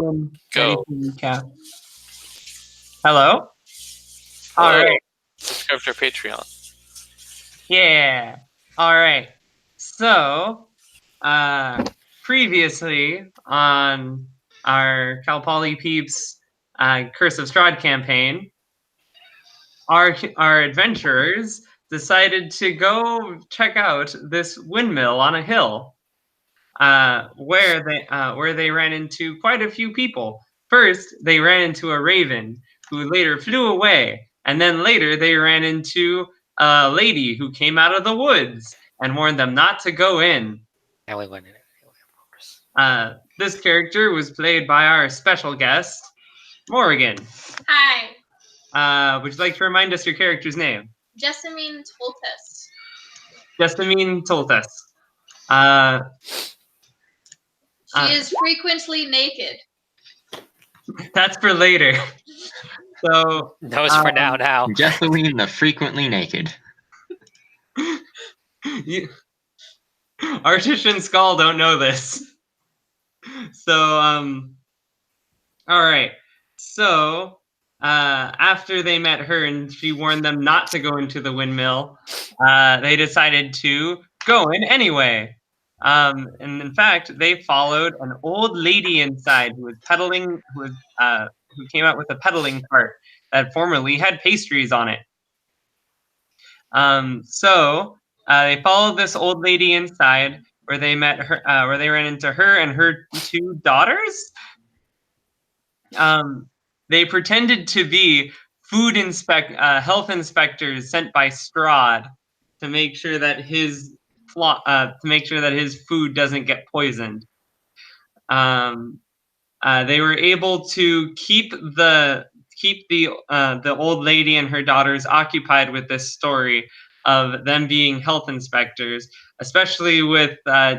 Ready to recap. Hello? All right. Subscribe to our Patreon. Yeah. All right. So, previously on our Cal Poly Peeps Curse of Strahd campaign, our adventurers decided to go check out this windmill on a hill, where they ran into quite a few people. First, they ran into a raven who later flew away, and then later they ran into a lady who came out of the woods and warned them not to go in. And we went in it anyway, of course. This character was played by our special guest, Morrigan. Hi. Would you like to remind us your character's name? Jessamine Toltes. Jessamine Toltes. She is frequently naked. That's for later. So that was for now. Jessamine the frequently naked. Artesh and Skal don't know this. So, all right. So, after they met her and she warned them not to go into the windmill, they decided to go in anyway. And in fact, they followed an old lady inside who was peddling, who came out with a peddling cart that formerly had pastries on it. So they followed this old lady inside, where they met her, where they ran into her and her two daughters. They pretended to be health inspectors sent by Strahd to make sure that his food doesn't get poisoned. They were able to keep the old lady and her daughters occupied with this story of them being health inspectors, especially with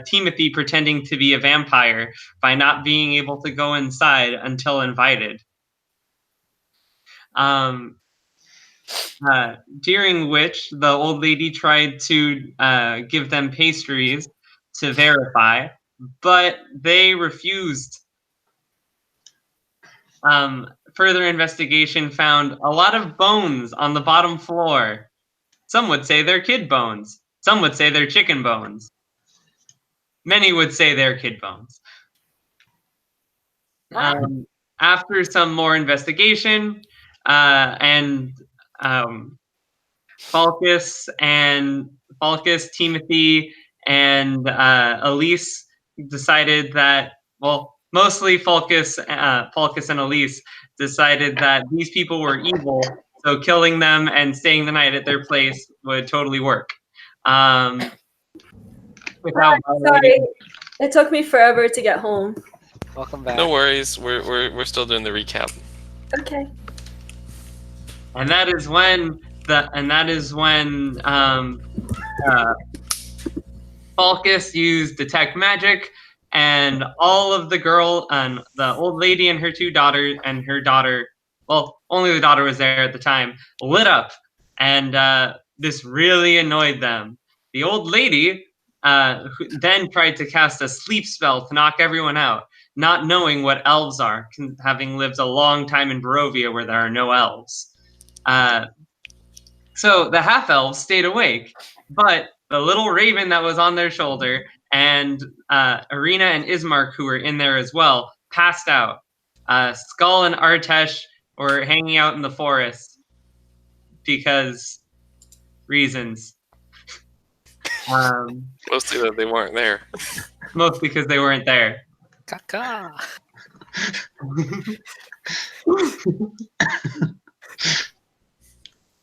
Timothy pretending to be a vampire by not being able to go inside until invited. During which the old lady tried to give them pastries to verify, but they refused. Further investigation found a lot of bones on the bottom floor. Some would say they're kid bones. Some would say they're chicken bones. Many would say they're kid bones. After some more investigation, and Falkas, Timothy, and Elyse decided that, well, mostly Falkas and Elyse decided that these people were evil, so killing them and staying the night at their place would totally work. Sorry, it took me forever to get home. Welcome back. No worries, we're still doing the recap. Okay. And that is when Falkas used detect magic, and all of the old lady and her two daughters and her daughter, well, only the daughter was there at the time, lit up, and this really annoyed them. The old lady then tried to cast a sleep spell to knock everyone out, not knowing what elves are, having lived a long time in Barovia where there are no elves. So the half-elves stayed awake, but the little raven that was on their shoulder and Arena and Ismark, who were in there as well, passed out. Skal and Artesh were hanging out in the forest because reasons. Mostly that they weren't there. Mostly because they weren't there. Caca.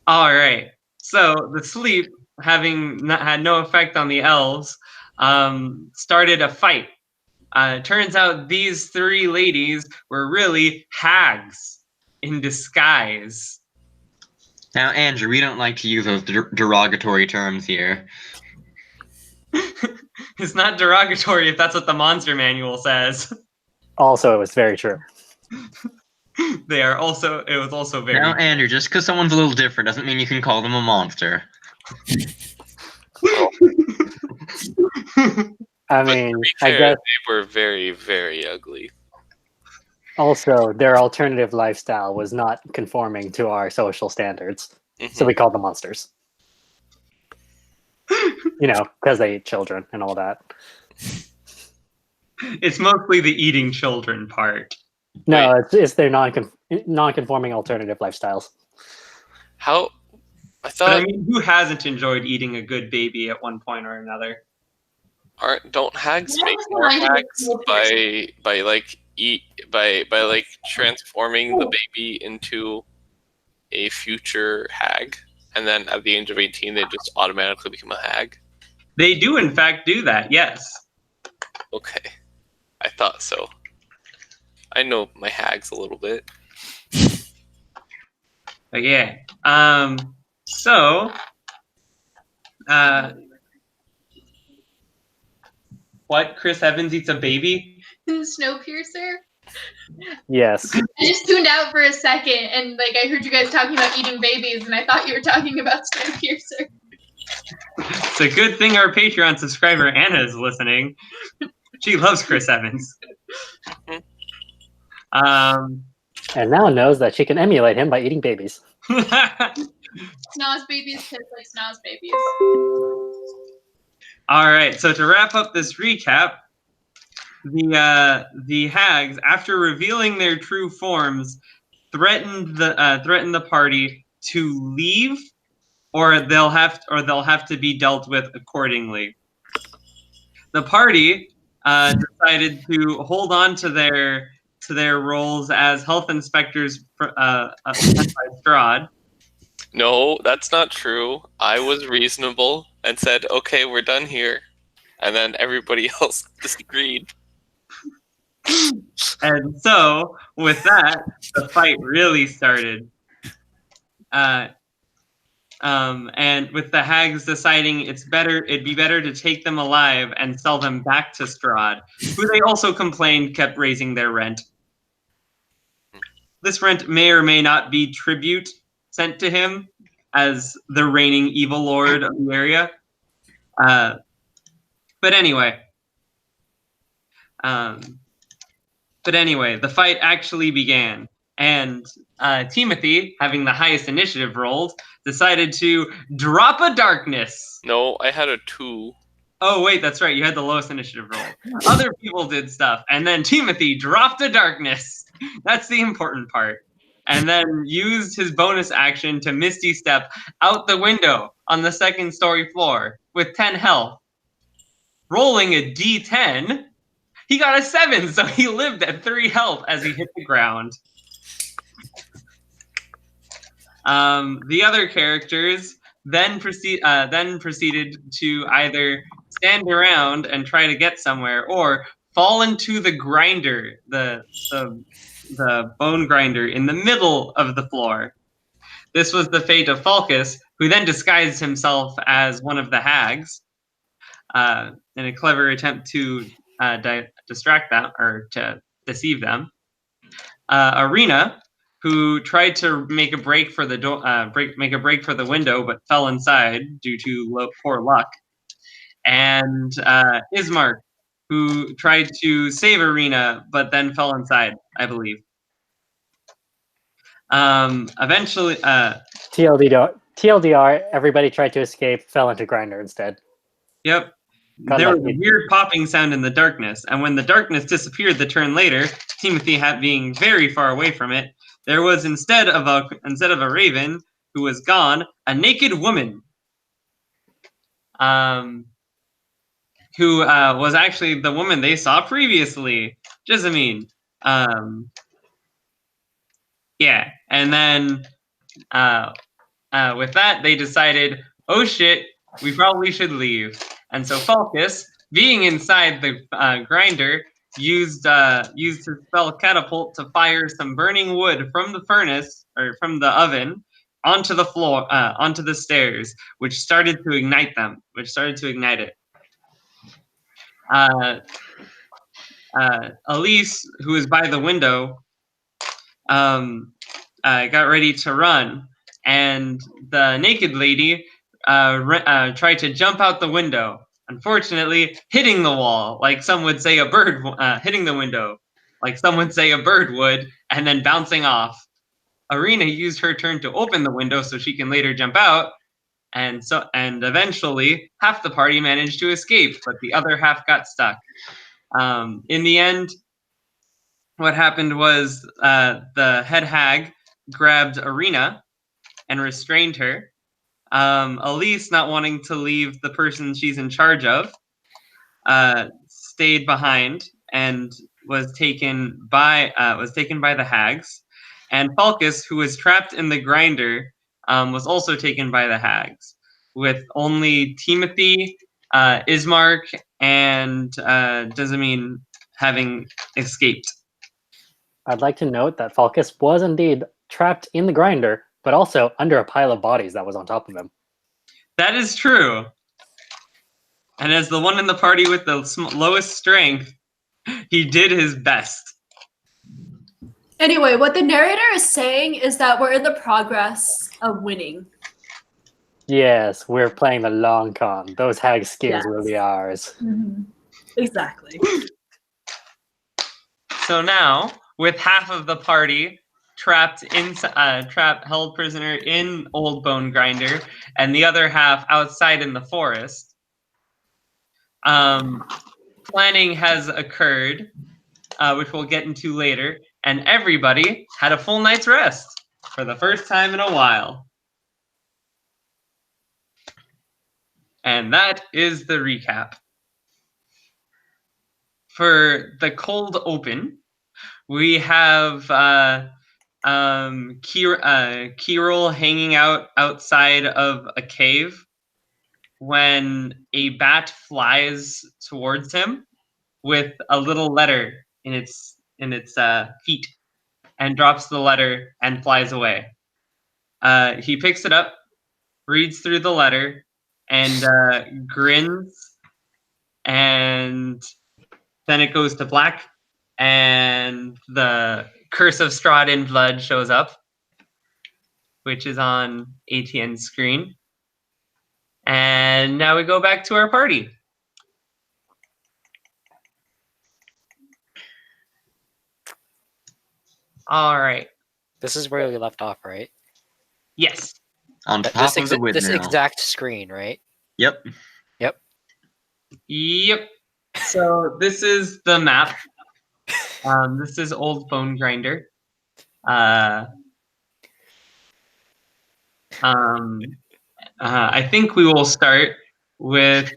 All right. So the sleep, having had no effect on the elves, started a fight. Turns out these three ladies were really hags in disguise. Now, Andrew, we don't like to use those derogatory terms here. It's not derogatory if that's what the monster manual says. Also, it was very true. It was also very... Now, Andrew, just because someone's a little different doesn't mean you can call them a monster. I mean, fair, I guess they were very, very ugly. Also, their alternative lifestyle was not conforming to our social standards, so we called them monsters. Because they eat children and all that. It's mostly the eating children part. No, it's their non-conforming alternative lifestyles. How? I But thought I mean, who hasn't enjoyed eating a good baby at one point or another? don't hags That make was more reminded of hags Cool by transforming the baby into a future hag, and then at the age of 18 they just automatically become a hag? They do, in fact, do that, yes. Okay, I thought so. I know my hags a little bit. But yeah. So, what? Chris Evans eats a baby? Snowpiercer. Yes. I just tuned out for a second, and I heard you guys talking about eating babies, and I thought you were talking about Snowpiercer. It's a good thing our Patreon subscriber Anna is listening. She loves Chris Evans. And now knows that she can emulate him by eating babies. Snoz babies taste like Snoz babies. All right. So to wrap up this recap, the hags, after revealing their true forms, threatened the party to leave, or they'll have to be dealt with accordingly. The party decided to hold on to their roles as health inspectors by Strahd. No, that's not true. I was reasonable and said, okay, we're done here. And then everybody else disagreed. And so, with that, the fight really started. And with the hags deciding it'd be better to take them alive and sell them back to Strahd, who they also complained kept raising their rent. This rent may or may not be tribute sent to him as the reigning evil lord of the area. But anyway, the fight actually began, and Timothy, having the highest initiative rolled, decided to drop a darkness. No, I had a 2. Oh, wait, that's right. You had the lowest initiative roll. Other people did stuff, and then Timothy dropped a darkness. That's the important part. And then used his bonus action to Misty Step out the window on the second story floor with 10 health. Rolling a d10, he got a 7, so he lived at 3 health as he hit the ground. The other characters then proceeded to either stand around and try to get somewhere, or fall into the grinder, the bone grinder in the middle of the floor. This was the fate of Falkas, who then disguised himself as one of the hags in a clever attempt to distract them or to deceive them. Arena, who tried to make a break for the break for the window, but fell inside due to poor luck. And Ismark, who tried to save Arena, but then fell inside, I believe. Eventually, TLDR, everybody tried to escape, fell into grinder instead. Yep. Got There was lucky. a weird popping sound in the darkness, and when the darkness disappeared the turn later, Timothy being very far away from it, there was instead of a raven who was gone, a naked woman, who was actually the woman they saw previously, Jessamine. Yeah, and then with that they decided, oh shit, we probably should leave. And so Falkas, being inside the grinder, used his spell Catapult to fire some burning wood from the furnace, or from the oven, onto the floor, onto the stairs, which started to ignite it. Elyse, who was by the window, got ready to run, and the naked lady tried to jump out the window, unfortunately hitting the wall, like some would say a bird hitting the window. like someone say a bird would, and then bouncing off. Arena used her turn to open the window so she can later jump out, and eventually half the party managed to escape, but the other half got stuck. In the end, what happened was the head hag grabbed Arena and restrained her. Elyse, not wanting to leave the person she's in charge of, stayed behind and was taken by the hags. And Falkas, who was trapped in the grinder, was also taken by the hags, with only Timothy, Ismark, and Desmond having escaped. I'd like to note that Falkas was indeed trapped in the grinder, but also under a pile of bodies that was on top of him. That is true. And as the one in the party with the lowest strength, he did his best. Anyway, what the narrator is saying is that we're in the progress of winning. Yes, we're playing the long con. Those hag skins Yes. will be ours. Mm-hmm. Exactly. So now, with half of the party held prisoner in Old Bone Grinder, and the other half outside in the forest, planning has occurred, which we'll get into later, and everybody had a full night's rest for the first time in a while. And that is the recap. For the cold open, we have Kirill hanging out outside of a cave when a bat flies towards him with a little letter in its feet, and drops the letter and flies away. He picks it up, reads through the letter, and grins, and then it goes to black, and the Curse of Strahd in Blood shows up, which is on Etienne's screen. And now we go back to our party. All right. This is where we left off, right? Yes. On top of the This windmill. exact screen, right? Yep. Yep. So this is the map. This is Old Bone Grinder. I think we will start with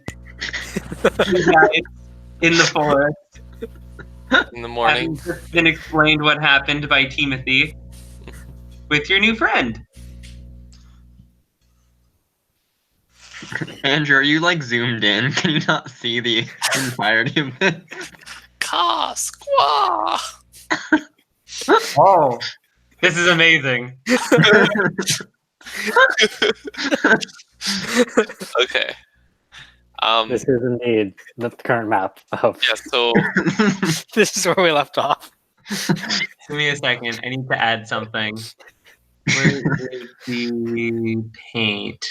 you guys in the forest. In the morning. Having just been explained what happened by Timothy with your new friend. Andrew, are you like zoomed in? Can you not see the entirety of this? Ka squaw. Oh, this is amazing. Okay. This is indeed the current map of. Yeah, so This is where we left off. Give me a second. I need to add something. Where is the paint?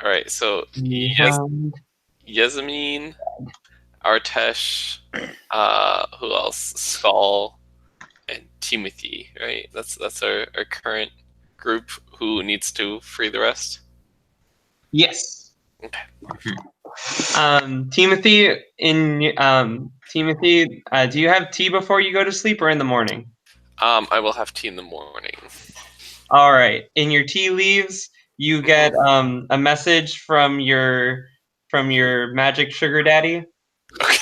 all right, so Yasmin, Artesh, who else? Skal, and Timothy, right? That's our current group who needs to free the rest. Yes. Okay. Timothy, do you have tea before you go to sleep or in the morning? I will have tea in the morning. All right. In your tea leaves, you get a message from your magic sugar daddy. Okay.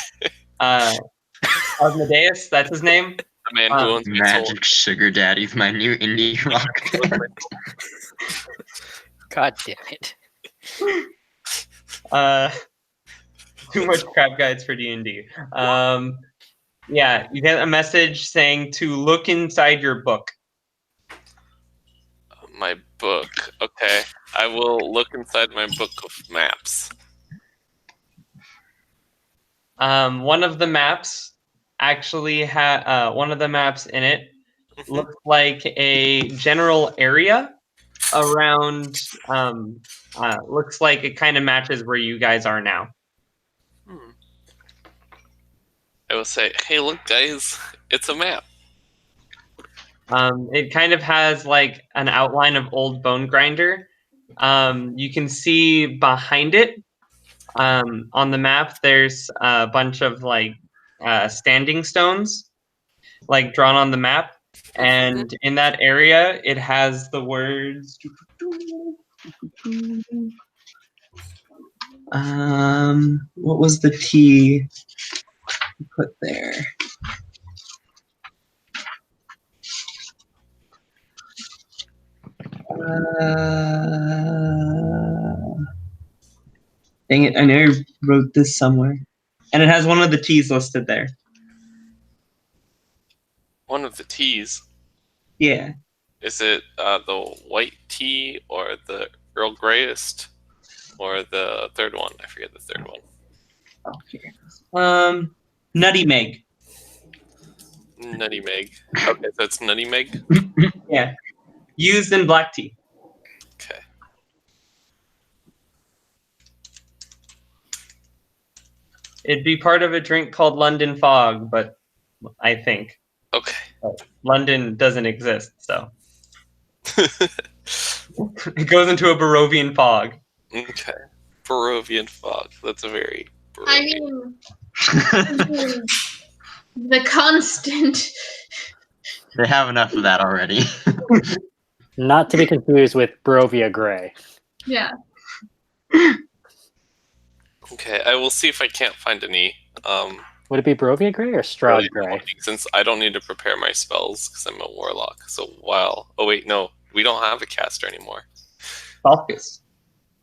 Asmodeus, that's his name. The man who owns my soul. Magic Sugar Daddy's my new indie rock band. God damn it. Too much crap guides for D&D. Yeah, you get a message saying to look inside your book. My book. Okay. I will look inside my book of maps. One of the maps actually one of the maps in it looks like a general area around. Looks like it kind of matches where you guys are now. I will say, hey, look, guys, it's a map. It kind of has like an outline of old bone grinder. You can see behind it on the map. There's a bunch of like standing stones, like drawn on the map, and in that area, it has the words. What was the T put there? Dang it, I know I wrote this somewhere. And it has one of the T's listed there. One of the T's. Yeah. Is it the white tea or the Earl Greyest or the third one? I forget the third one. Oh, here. Nutty Meg. Nutty Meg. Okay, so it's Nutty Meg? Yeah. Used in black tea. Okay. It'd be part of a drink called London Fog, but I think. Okay. London doesn't exist, so. It goes into a Barovian fog. Okay. Barovian fog. That's a very I Barovian. mean, the constant. They have enough of that already. Not to be confused with Barovia Gray. Yeah. Okay, I will see if I can't find any. Would it be Barovia Gray or Strahd Gray? Since I don't need to prepare my spells because I'm a warlock. So while oh wait, no, we don't have a caster anymore. Falkas.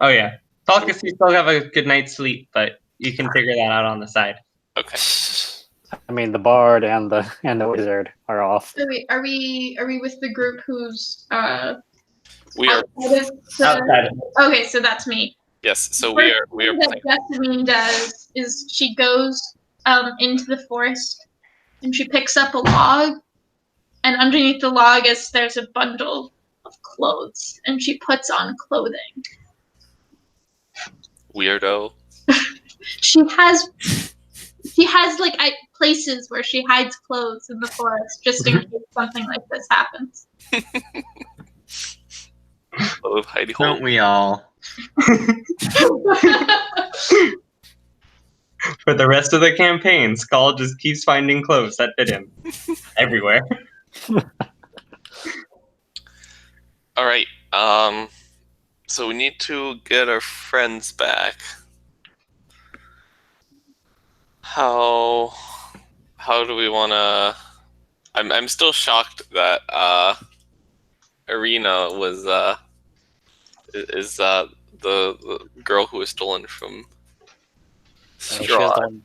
Oh yeah. Falkas, you still have a good night's sleep, but you can figure that out on the side. Okay. I mean, the bard and the wizard are off. So wait, are we with the group who's We are outside of the- Outside of it. Okay, so that's me. yes. So we are What playing. Jessamine does is she goes into the forest and she picks up a log, and underneath the log there's a bundle of clothes, and she puts on clothing. Weirdo. She has like places where she hides clothes in the forest just in case something like this happens. Oh, hidey hole. Don't we all? For the rest of the campaign, Skal just keeps finding clothes that fit him everywhere. All right. So we need to get our friends back. How do we want to? I'm still shocked that Arena was is the girl who was stolen from She was Strahd. done.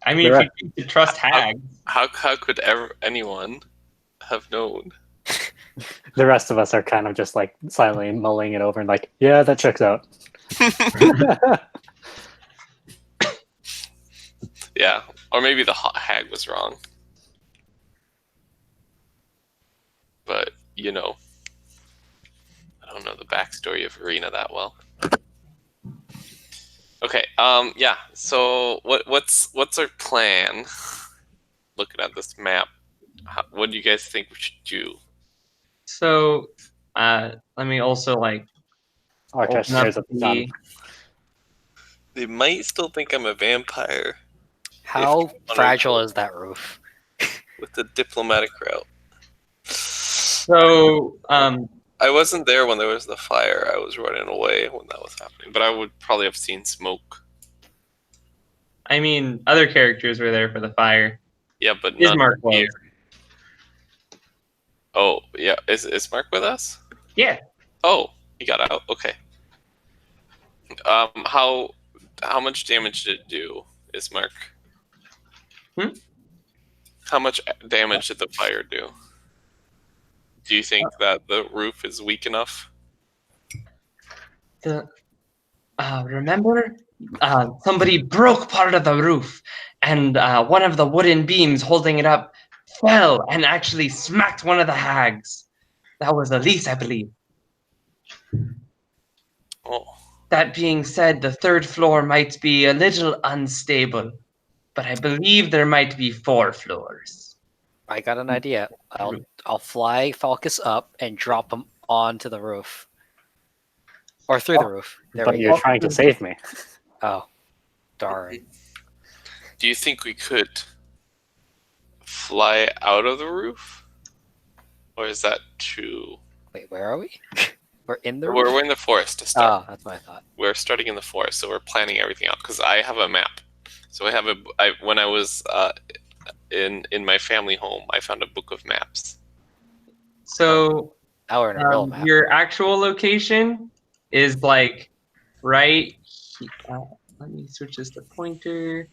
I mean, if you could trust hags. How could anyone have known? The rest of us are kind of just like silently mulling it over and like, yeah, that checks out. Yeah, or maybe the hag was wrong. But I don't know the backstory of Arena that well. Okay. Yeah. So what's our plan? Looking at this map, what do you guys think we should do? So, let me also like Artesh open stares up at the sun. They might still think I'm a vampire How fragile is that roof? with the diplomatic route. So, I wasn't there when there was the fire. I was running away when that was happening, but I would probably have seen smoke. I mean, other characters were there for the fire. Yeah, but Is not Mark was? here. Oh, yeah. Is Mark with us? Yeah. Oh, he got out. Okay. How much damage did it do, Ismark? How much damage did the fire do? Do you think that the roof is weak enough? Remember, somebody broke part of the roof, and one of the wooden beams holding it up fell and actually smacked one of the hags. That was Elyse, I believe. Oh, That being said, the third floor might be a little unstable. but I believe there might be 4 floors. I got an idea. I'll fly Falkas up and drop him onto the roof. Or through the roof. There But we you're go. trying to save me. Oh. Darn. Do you think we could fly out of the roof? Or is that too... Wait, where are we? We're in the roof? We're in the forest to start. Oh, that's what I thought. We're starting in the forest, so we're planning everything out. Because I have a map. So when I was in my family home, I found a book of maps. So Now we're in a real map. your actual location is like right. Let me switch this to pointer.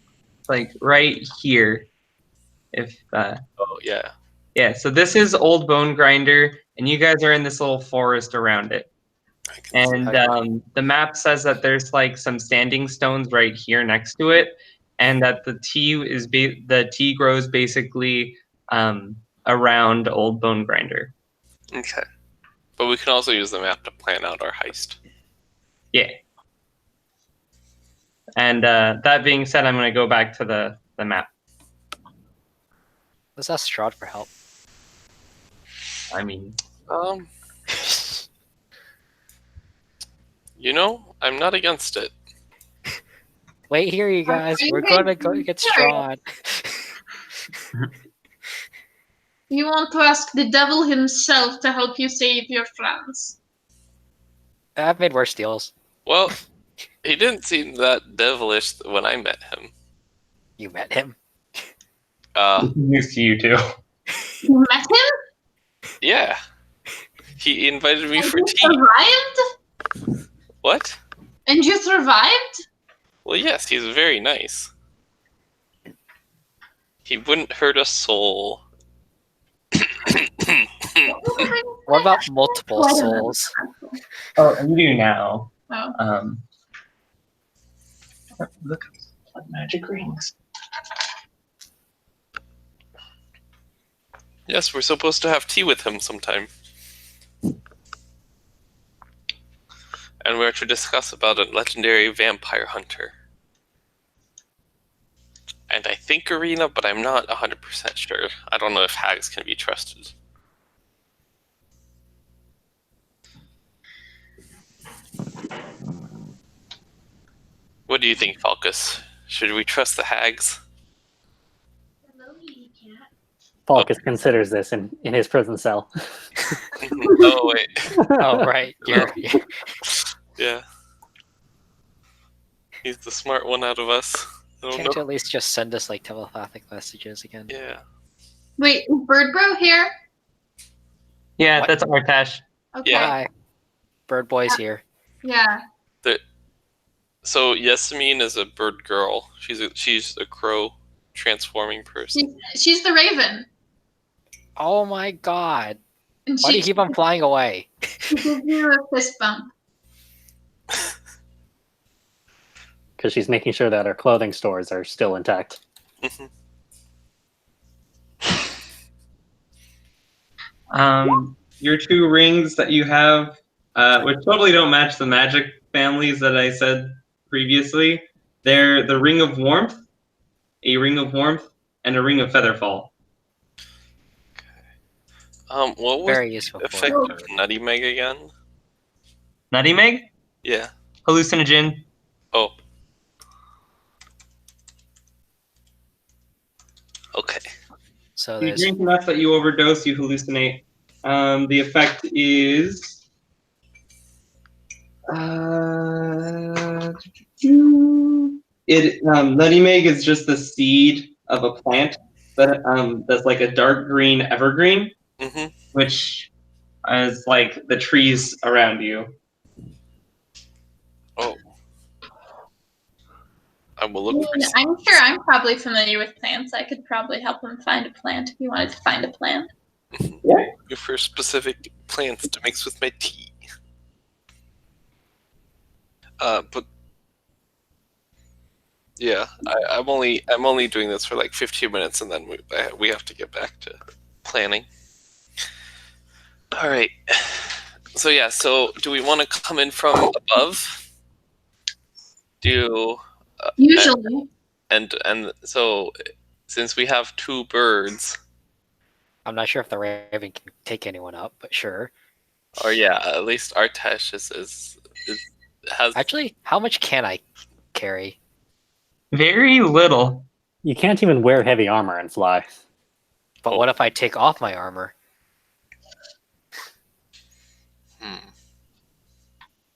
Like right here. If Oh, yeah. yeah, so this is Old Bone Grinder, and you guys are in this little forest around it. And the map says that there's like some standing stones right here next to it, and that the tea grows basically around Old Bone Grinder. Okay. But we can also use the map to plan out our heist. Yeah. And that being said, I'm going to go back to the map. Let's ask Strahd for help. I mean, I'm not against it. Wait here, you guys. We're gonna go get Strahd. You want to ask the devil himself to help you save your friends. I've made worse deals. Well, he didn't seem that devilish when I met him. You met him? news to you too. You met him? Yeah. He invited me And for you tea. survived? What? And you survived? Well, yes, he's very nice. He wouldn't hurt a soul. What about multiple souls? Oh, you do now. Oh. Look at magic rings. Yes, we're supposed to have tea with him sometime. And we're to discuss about a legendary vampire hunter. And I think Arena, but I'm not 100% sure. I don't know if hags can be trusted. What do you think, Falkas? Should we trust the hags? Falkus considers this in his prison cell. Oh, wait. Oh, right. Yeah. He's the smart one out of us. I don't Can't you know. at least just send us like telepathic messages again? Yeah. Wait, is Bird Bro here? Yeah, What? that's Artesh. Okay. Yeah. Hi. Bird Boy's here. Yeah. So Yasmin is a bird girl. She's a crow transforming person. She's the Raven. Oh my god. And Why do you keep on flying away? She gives you a fist bump. Because she's making sure that our clothing stores are still intact. Your 2 rings that you have, which totally don't match the magic families that I said previously. They're the Ring of Warmth, a Ring of Warmth, and a Ring of Featherfall. What was Very useful. the effect For of Nutty Meg again? Nutty Meg? Yeah. Hallucinogen. Oh. Okay. So You there's drink enough that you overdose, you hallucinate. The effect is... Nutty Meg is just the seed of a plant that's like a dark green evergreen, which is like the trees around you. Oh. I will look for I'm sure I'm probably familiar with plants. I could probably help him find a plant if you wanted to find a plant. look for specific plants to mix with my tea. But yeah, I'm only doing this for like 15 minutes, and then we have to get back to planning. All right. So yeah, so do we want to come in from above? Usually. And so, since we have 2 birds, I'm not sure if the raven can take anyone up, but sure. or yeah, at least Artesh has. Actually, how much can I carry? Very little. You can't even wear heavy armor and fly. But what if I take off my armor?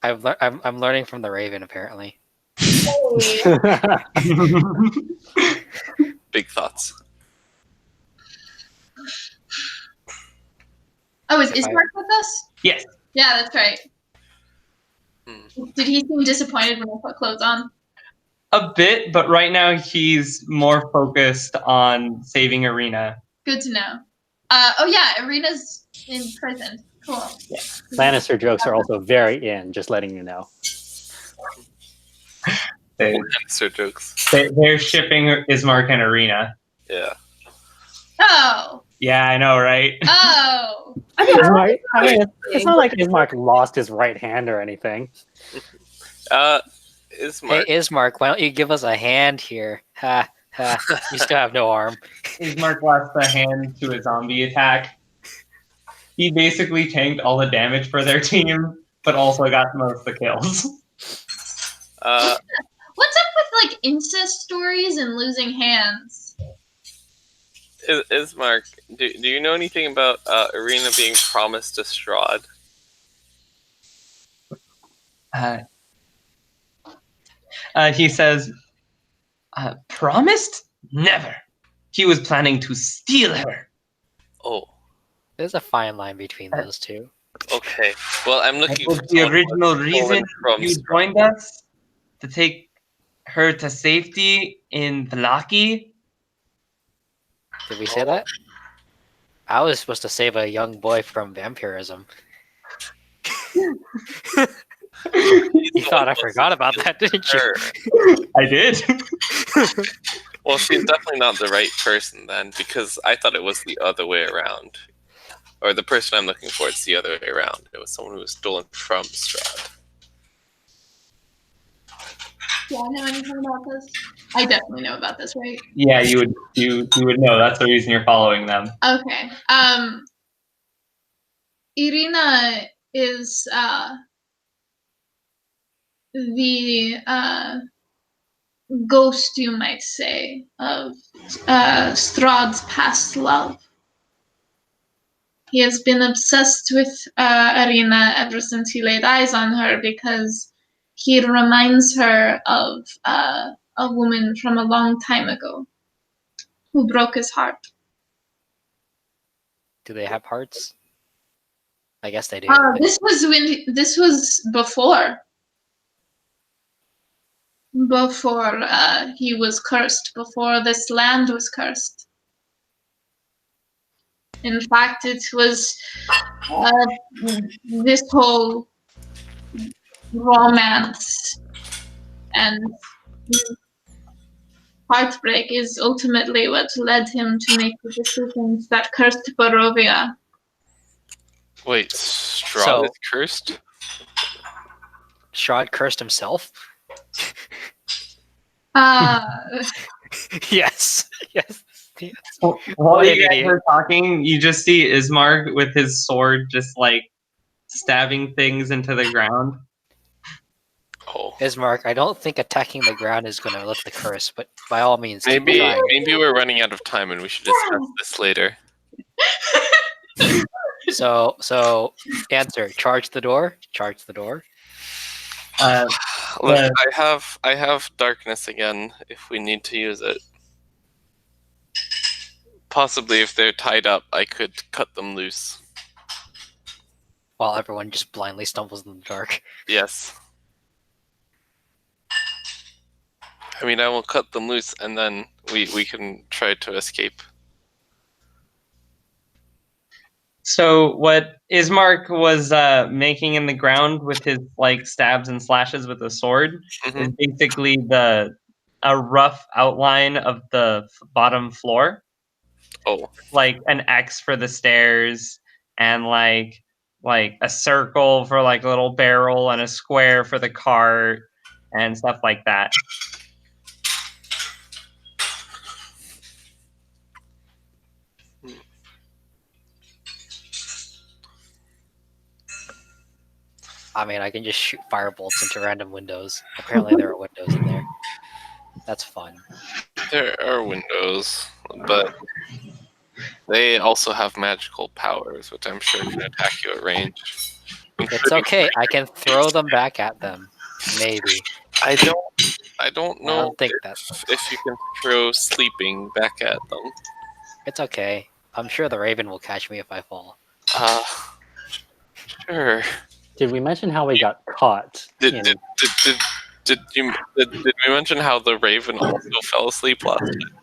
I'm learning from the raven, apparently. Big thoughts. Oh, is Ismark with us? Yes. Yeah, that's right. Did he seem disappointed when I put clothes on? A bit, but right now he's more focused on saving Arena. Good to know. Oh yeah, Arena's in prison. Cool. Lannister jokes are also very in, just letting you know. Lannister jokes. They're shipping Ismark and Arena. Yeah. Oh. Yeah, I know, right? Oh. Ismark, it's not like Ismark lost his right hand or anything. Ismark. Hey, Ismark, why don't you give us a hand here? Ha, ha. You still have no arm. Ismark lost a hand to a zombie attack. He basically tanked all the damage for their team, but also got most of the kills. What's up with like incest stories and losing hands? Ismark, do you know anything about Arena being promised to Strahd? He says, promised? Never. He was planning to steal her. Oh, There's a fine line between those two. okay. Well, I'm looking That was for the someone who original was reason stolen from you Strahd. joined us, to take her to safety in Vlaki. Did we say that? I was supposed to save a young boy from vampirism. You thought I forgot about that, didn't you? Sure. I did. Well, she's definitely not the right person then, because I thought it was the other way around. Or the person I'm looking for, it's the other way around. It was someone who was stolen from Strahd. Do I know anything about this? I definitely know about this, right? Yeah, you would know. That's the reason you're following them. Okay. Irina is the ghost, you might say, of Strahd's past love. He has been obsessed with Irina ever since he laid eyes on her because he reminds her of a woman from a long time ago who broke his heart. Do they have hearts? I guess they do. This was before he was cursed, before this land was cursed. In fact, it was this whole romance and heartbreak is ultimately what led him to make the decisions that cursed Barovia. Wait, Strahd is cursed? Strahd cursed himself? Yes. Yes. While you guys are talking, you just see Ismark with his sword just like stabbing things into the ground. Oh. Ismark, I don't think attacking the ground is going to lift the curse, but by all means, keep Maybe trying. we're running out of time and we should discuss this later. So answer, charge the door. Charge the door. Look, I have darkness again if we need to use it. Possibly if they're tied up, I could cut them loose. While everyone just blindly stumbles in the dark. Yes. I mean, I will cut them loose and then we can try to escape. So what Ismark was making in the ground with his like stabs and slashes with a sword is basically a rough outline of the bottom floor. Oh. Like an X for the stairs and like a circle for like a little barrel and a square for the cart and stuff like that. I mean, I can just shoot firebolts into random windows. Apparently, there are windows in there. That's fun. There are windows, but they also have magical powers, which I'm sure can attack you at range. It's okay. I can throw them back at them. Maybe. I don't I know don't think that. if you can throw sleeping back at them. It's okay. I'm sure the raven will catch me if I fall. Sure. Did we mention how we got caught? Did in- did we mention how the raven also fell asleep last night?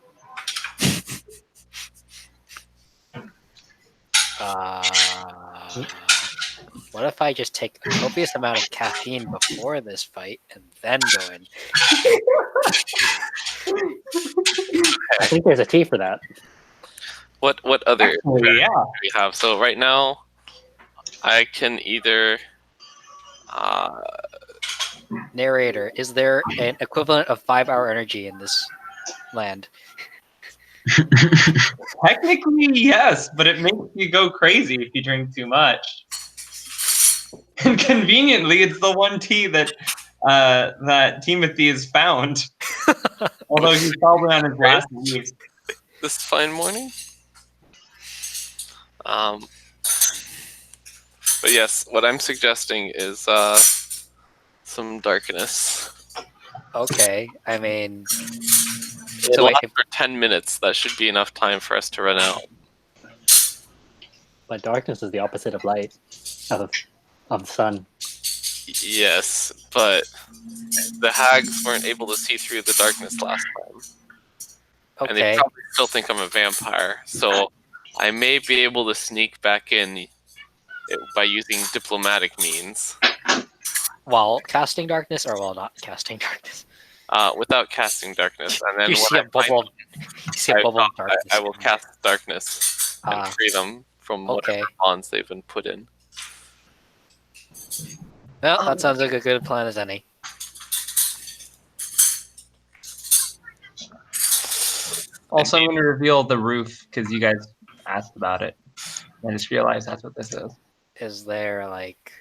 What if I just take a copious amount of caffeine before this fight and then go in? I think there's a T for that. What other Actually, yeah. do we have? So right now, I can either Narrator, is there an equivalent of 5-hour energy in this land? Technically, yes, but it makes you go crazy if you drink too much. And conveniently, it's the one tea that that Timothy has found. Although he's probably on his last week. this fine morning. But yes, what I'm suggesting is some darkness. Okay, I mean, It'll wait, last for 10 minutes. That should be enough time for us to run out. But darkness is the opposite of light, of sun. Yes, but the hags weren't able to see through the darkness last time. And they okay. probably still think I'm a vampire. So I may be able to sneak back in by using diplomatic means. While casting darkness, or while not casting darkness? Without casting darkness. And then You see a bubble. You see a bubble of darkness. I will cast darkness and free them from whatever bonds they've been put in. Well, that sounds like a good plan as any. Also, I'm going to reveal the roof because you guys asked about it. I just realized that's what this is. Is there like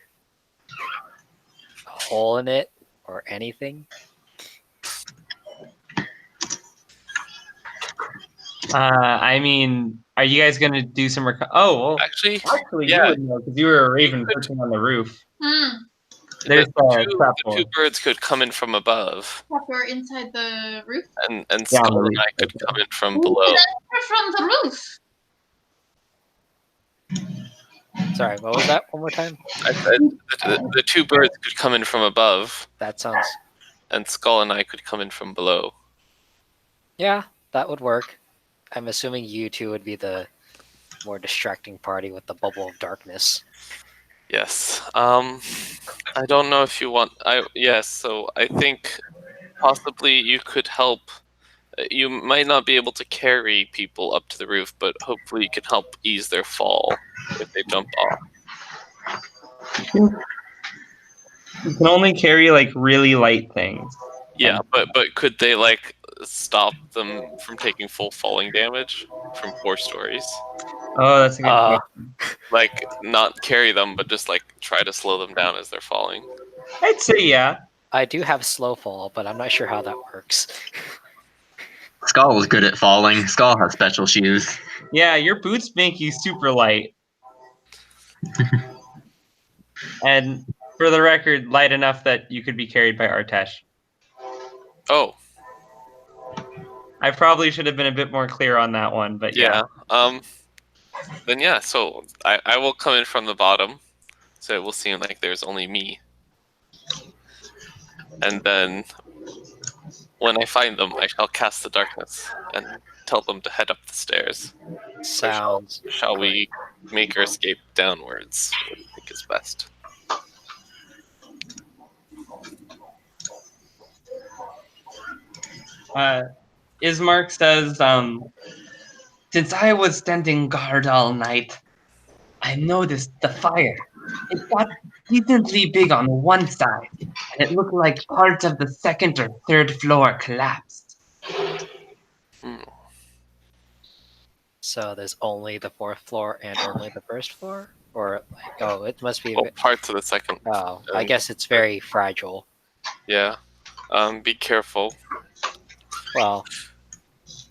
a hole in it or anything? I mean, are you guys going to do some? Oh, well, Actually, you would know because you were a raven perching on the roof. There's the two birds could come in from above, We're inside the roof. and Skal and I could come in from below. We're from the roof. Sorry, what was that? One more time? I said the two birds could come in from above, That sounds. and Skal and I could come in from below. Yeah, that would work. I'm assuming you two would be the more distracting party with the bubble of darkness. Yes. I don't know if you want. Yes. So I think possibly you could help. You might not be able to carry people up to the roof, but hopefully you can help ease their fall if they jump off. You can only carry like really light things. Yeah, but could they like stop them from taking full falling damage from 4 stories? Oh, that's a good question. Like not carry them, but just like try to slow them down as they're falling. I'd say yeah. I do have slow fall, but I'm not sure how that works. Skal was good at falling. Skal has special shoes. Yeah, your boots make you super light. And for the record, light enough that you could be carried by Artesh. Oh, I probably should have been a bit more clear on that one, but yeah. Then yeah, so I will come in from the bottom, so it will seem like there's only me. And then when I find them, I shall cast the darkness and tell them to head up the stairs. Sounds. Shall we make our escape downwards? What do you think is best? Ismark says, since I was standing guard all night, I noticed the fire. It got decently big on one side, and it looked like part of the 2nd or 3rd floor collapsed. So there's only the 4th floor and only the 1st floor? Or, like, oh, it must be... Well, parts of the 2nd. Oh, I guess it's very fragile. Yeah. Be careful. Well,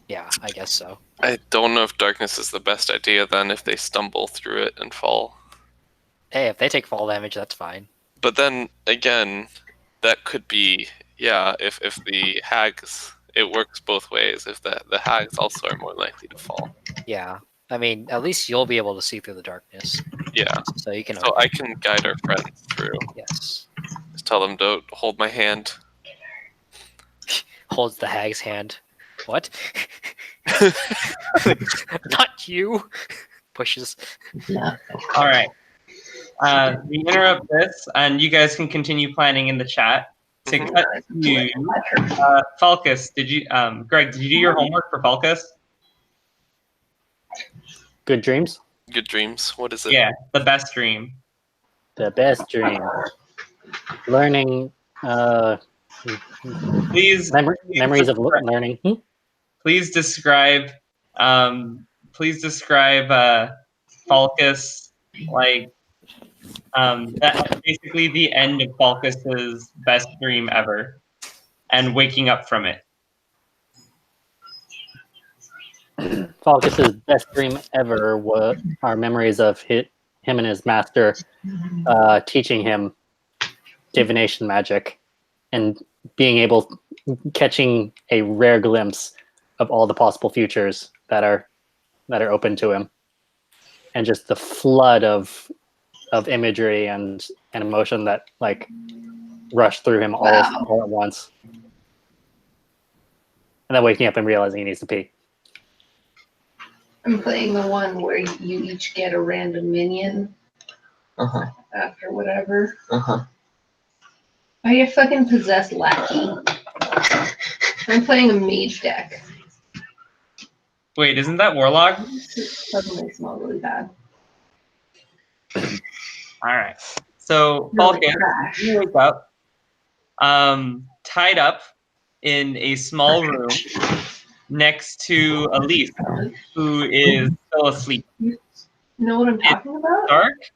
yeah, I guess so. I don't know if darkness is the best idea then if they stumble through it and fall. Hey, if they take fall damage, that's fine. But then, again, that could be, yeah, if the hags, it works both ways. If the hags also are more likely to fall. Yeah. I mean, at least you'll be able to see through the darkness. Yeah. So you can... So I can guide our friends through. Yes. Just tell them to hold my hand. Holds the hag's hand. What? Not you! Pushes. All right. We interrupt this, and you guys can continue planning in the chat. To cut to Falkas, did you, Greg? Did you do your homework for Falkas? Good dreams. Good dreams. What is it? Yeah, the best dream. The best dream. Learning. Please, Memories of learning. please describe. Please describe Falkas, like that basically the end of Falkas's best dream ever, and waking up from it. Falkas's best dream ever are memories of him and his master teaching him divination magic and being able catching a rare glimpse of all the possible futures that are open to him, and just the flood of imagery and emotion that like rushed through him all at once, and then waking up and realizing he needs to pee. I'm playing the one where you each get a random minion after whatever. Are you fucking possessed lackey? I'm playing a mage deck. Wait, isn't that Warlock? Suddenly smell really bad. All right. So Really Falkas, trash. you wake up, tied up in a small room next to Elyse, who is still asleep. You know what I'm talking about? Dark,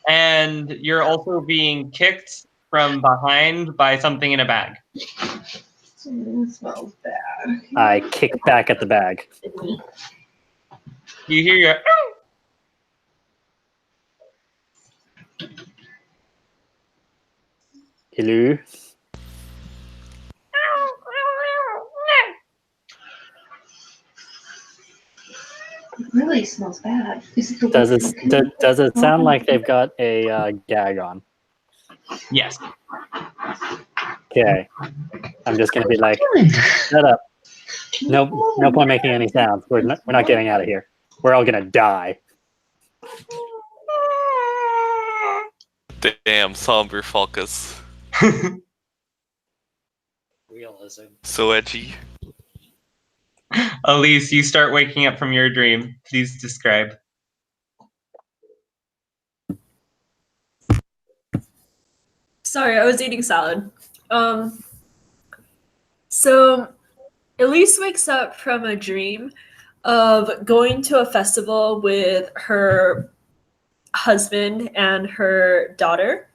and you're also being kicked from behind by something in a bag. Something smells bad. I kick back at the bag. You hear your Hello. It really smells bad. Is it the Does it sound like they've got a gag on? yes. Okay. I'm just gonna be like, shut up. No point making any sounds. We're not getting out of here. We're all gonna die. Damn, somber Falkas. Realism. So edgy. Elyse, you start waking up from your dream. Please describe. Sorry, I was eating salad. So Elyse wakes up from a dream of going to a festival with her husband and her daughter,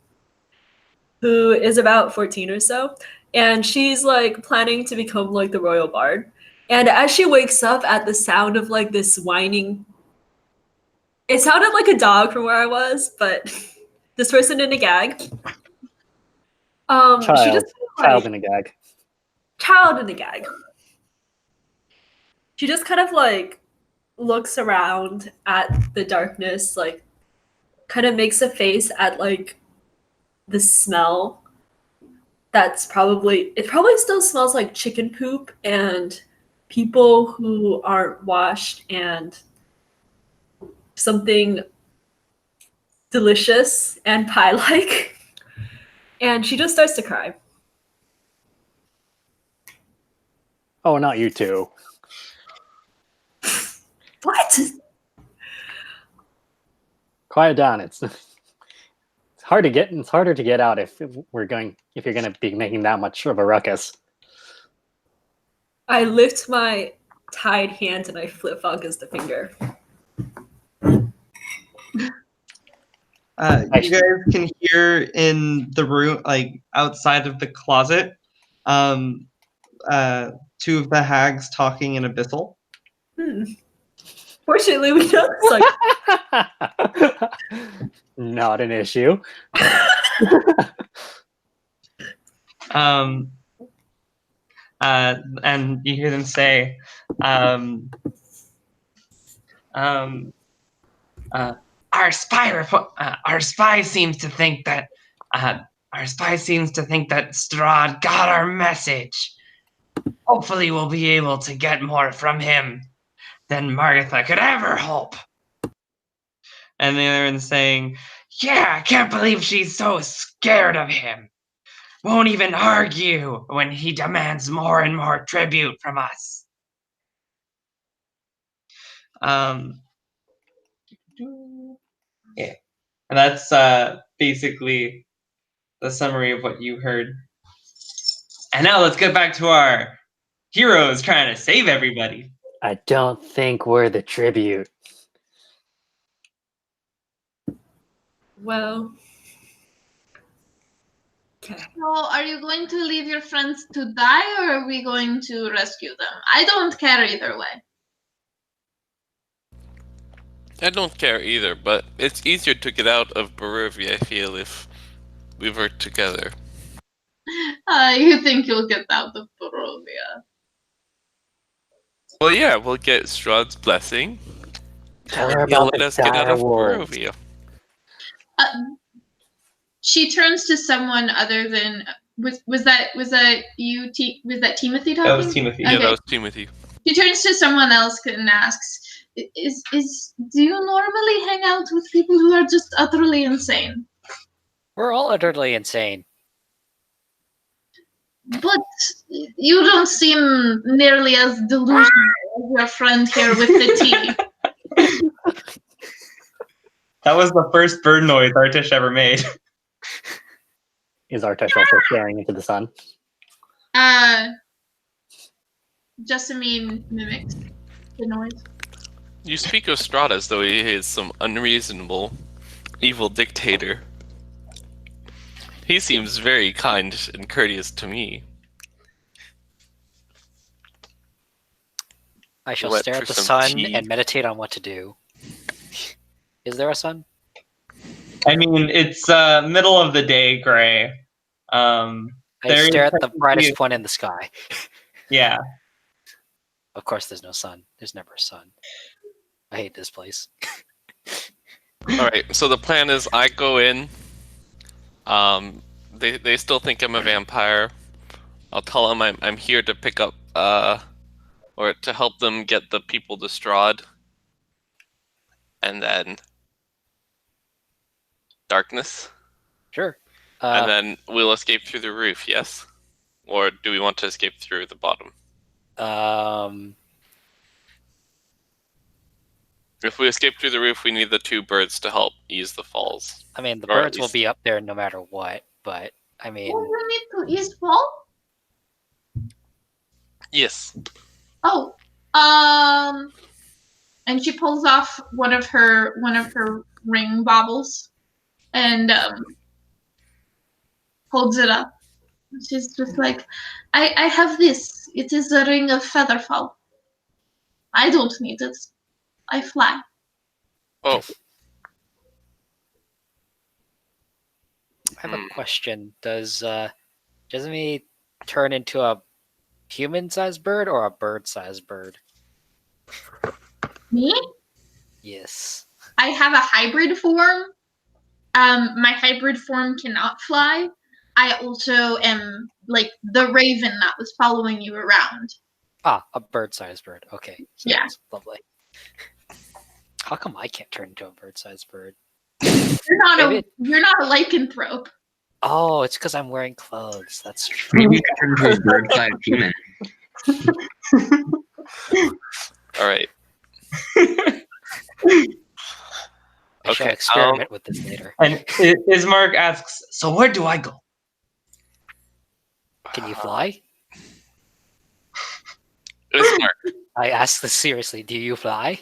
who is about 14 or so. And she's like planning to become like the royal bard. And as she wakes up at the sound of like this whining, it sounded like a dog from where I was, but this person in a gag. She just Child in a gag. Child in a gag. She just kind of like looks around at the darkness, like kind of makes a face at like the smell. It probably still smells like chicken poop and people who aren't washed and something delicious and pie-like. And she just starts to cry. Oh, not you two. What? Quiet down. It's hard to get. It's harder to get out if you're going to be making that much of a ruckus. I lift my tied hand and I flip Falkas the finger. You guys can hear in the room, like outside of the closet, two of the hags talking in Abyssal. Fortunately, we know this. Like, Not an issue. And you hear them say, our spy seems to think that Strahd got our message. Hopefully, we'll be able to get more from him than Martha could ever hope. And the other one's saying, yeah, I can't believe she's so scared of him. Won't even argue when he demands more and more tribute from us. Yeah. And that's basically the summary of what you heard. And now let's get back to our heroes trying to save everybody. I don't think we're the tribute. well, okay. So, are you going to leave your friends to die, or are we going to rescue them? I don't care either way. I don't care either, but it's easier to get out of Barovia, I feel, if we work together. You think you'll get out of Barovia? Well, yeah, we'll get Strahd's blessing. Tell her He'll about let the us get out dire of wolves. Barovia. She turns to someone other than was that you? Was that Timothy talking? That was Timothy. Yeah, Okay. that was Timothy. She turns to someone else and asks, do you normally hang out with people who are just utterly insane? We're all utterly insane. But you don't seem nearly as delusional as your friend here with the tea. That was the first bird noise Artesh ever made. Is Artesh also staring into the sun? Jessamine mimics the noise. You speak of Strahd as though he is some unreasonable, evil dictator. He seems very kind and courteous to me. I shall Wet stare for at the some sun tea. and meditate on what to do. Is there a sun? I mean, it's middle of the day, Gray. I There stare is at the brightest technically- point in the sky. Yeah. Of course, there's no sun. There's never a sun. I hate this place. Alright, so the plan is I go in. They still think I'm a vampire. I'll tell them I'm here to pick up, or to help them get the people to Strahd. And then darkness. Sure. And then we'll escape through the roof, yes? Or do we want to escape through the bottom? If we escape through the roof, we need the two birds to help ease the falls. I mean, the Or at birds will least- be up there no matter what, but, I mean... Oh, you need to east fall? Yes. Oh, and she pulls off one of her ring baubles and holds it up. She's just like, I have this. It is a ring of featherfall. I don't need it. I fly. Oh, I have a question. Doesn't he turn into a human-sized bird or a bird-sized bird? Me? Yes. I have a hybrid form. My hybrid form cannot fly. I also am like the raven that was following you around. Ah, a bird-sized bird. Okay. Yeah. Yes, lovely. How come I can't turn into a bird-sized bird? You're not Maybe- you're not a lycanthrope. Oh, it's because I'm wearing clothes. That's true. Maybe you could turn into a bird-sized human. alright. I shall Okay, experiment with this later. And Ismark asks, so where do I go? Can you fly? Ismark, I ask this seriously. Do you fly?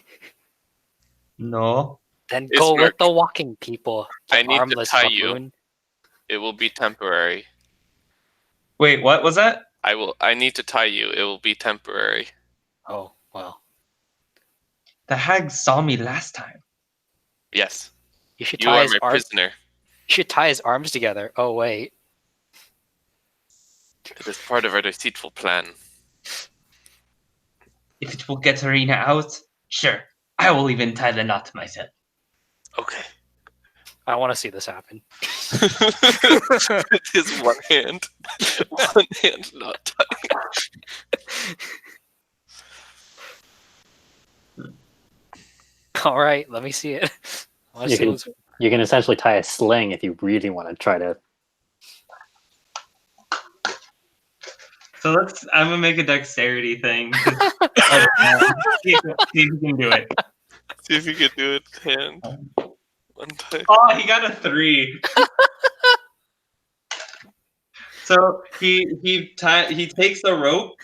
No. Then It's go with work. the walking people. I You need to armless tie you. buffoon. It will be temporary. Wait, what was that? I need to tie you. It will be temporary. Oh, well. The hags saw me last time. Yes. You should You tie are his my arms. prisoner. You should tie his arms together. Oh wait. It is part of our deceitful plan. If it will get Arena out, sure. I will even tie the knot myself. Okay. I want to see this happen. With his one hand not tying. All right, let me see it. I wanna see what's- You can essentially tie a sling if you really want to try to. So I'm gonna make a dexterity thing. See if you can do it. See if you can do it. Hand. One time. Oh, he got a 3. So he takes the rope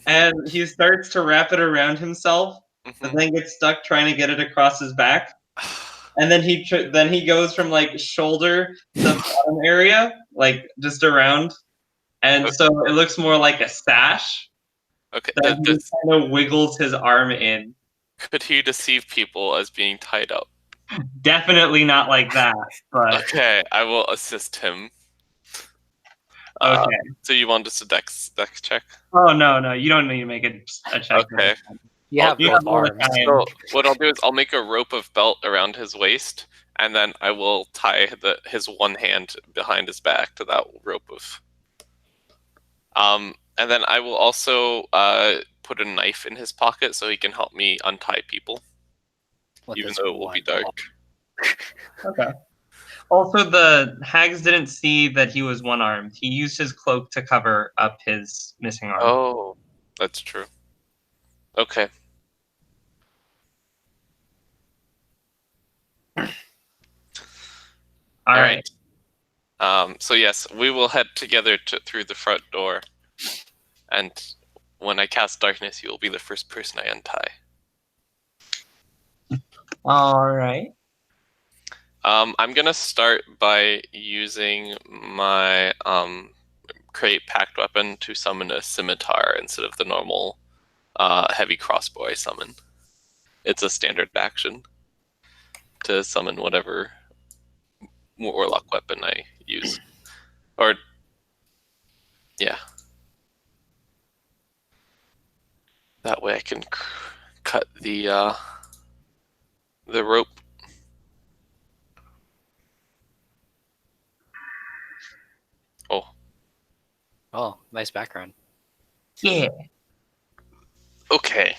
and he starts to wrap it around himself, but Mhm. then gets stuck trying to get it across his back. And then he goes from like shoulder to the bottom area, like just around, and so it looks more like a sash. Okay. That he just kind of wiggles his arm in. Could he deceive people as being tied up? Definitely not like that, but Okay, I will assist him. okay. So you want us to dex check? Oh no, you don't need to make a check. Okay. You have You both have all the arms. time. So what I'll do is I'll make a rope of belt around his waist, and then I will tie his one hand behind his back to that rope of. And then I will also put a knife in his pocket so he can help me untie people, With even this though it will be one dark. Okay. Also, the hags didn't see that he was one-armed. He used his cloak to cover up his missing arm. Oh, that's true. Okay. All right. So yes, we will head together through the front door, and when I cast darkness, you will be the first person I untie. All right. I'm gonna start by using my create pact weapon to summon a scimitar instead of the normal heavy crossbow I summon. It's a standard action to summon whatever warlock weapon I use. Or yeah. That way I can cut the rope. Oh. Oh, nice background. Yeah. Okay.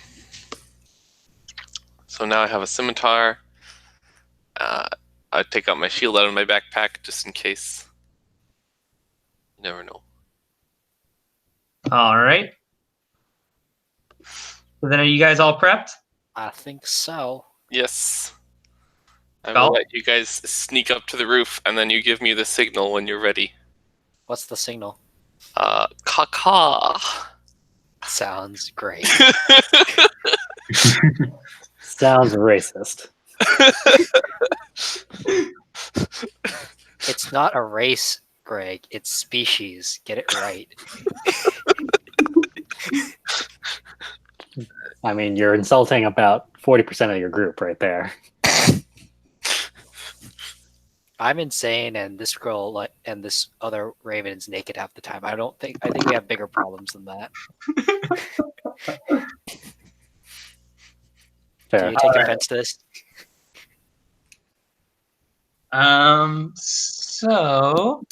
So now I have a scimitar. I take out my shield out of my backpack just in case. You never know. All right. So then, are you guys all prepped? I think so. Yes. I Skal? will let you guys sneak up to the roof, and then you give me the signal when you're ready. What's the signal? Caw. Sounds great. Sounds racist. It's not a race, Greg. It's species. Get it right. I mean, you're insulting about 40% of your group right there. I'm insane, and this girl and this other raven is naked half the time. I think we have bigger problems than that. Fair. Do you take offense to this? So,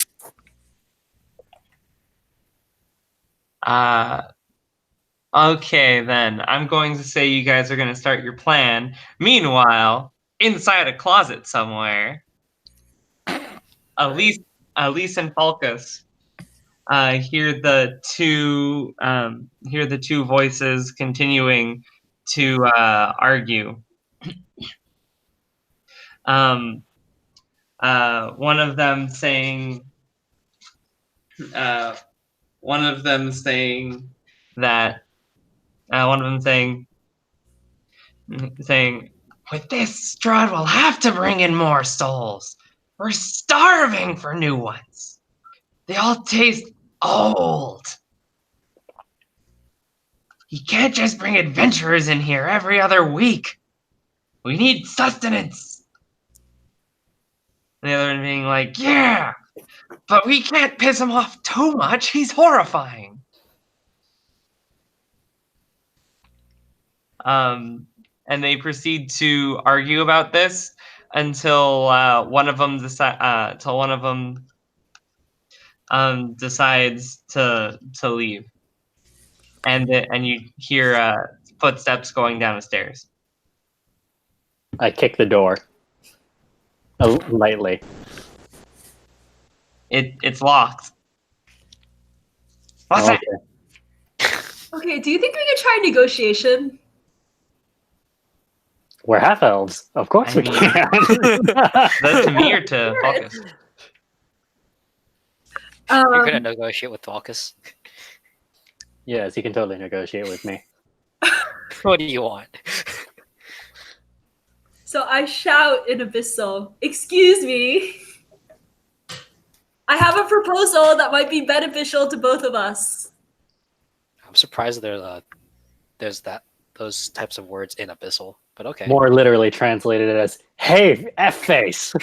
okay then. I'm going to say you guys are going to start your plan. Meanwhile, inside a closet somewhere, Elyse and Falkas hear the two voices continuing to argue. One of them saying that one of them saying With this, Strahd will have to bring in more souls. We're starving for new ones. They all taste old. He can't just bring adventurers in here every other week. We need sustenance. The other one being like, yeah, but we can't piss him off too much. He's horrifying. And they proceed to argue about this until one of them decides to leave, and you hear footsteps going down the stairs. I kick the door lightly. It's locked. What's Okay. that? Okay, do you think we could try negotiation? We're half elves. Of course I we mean- can. That's to me or to Falkas? You're gonna negotiate with Falkas. Yes, you can totally negotiate with me. What do you want? So I shout in Abyssal, "Excuse me. I have a proposal that might be beneficial to both of us." I'm surprised there's those types of words in Abyssal, but okay. More literally translated as, "Hey, F-face,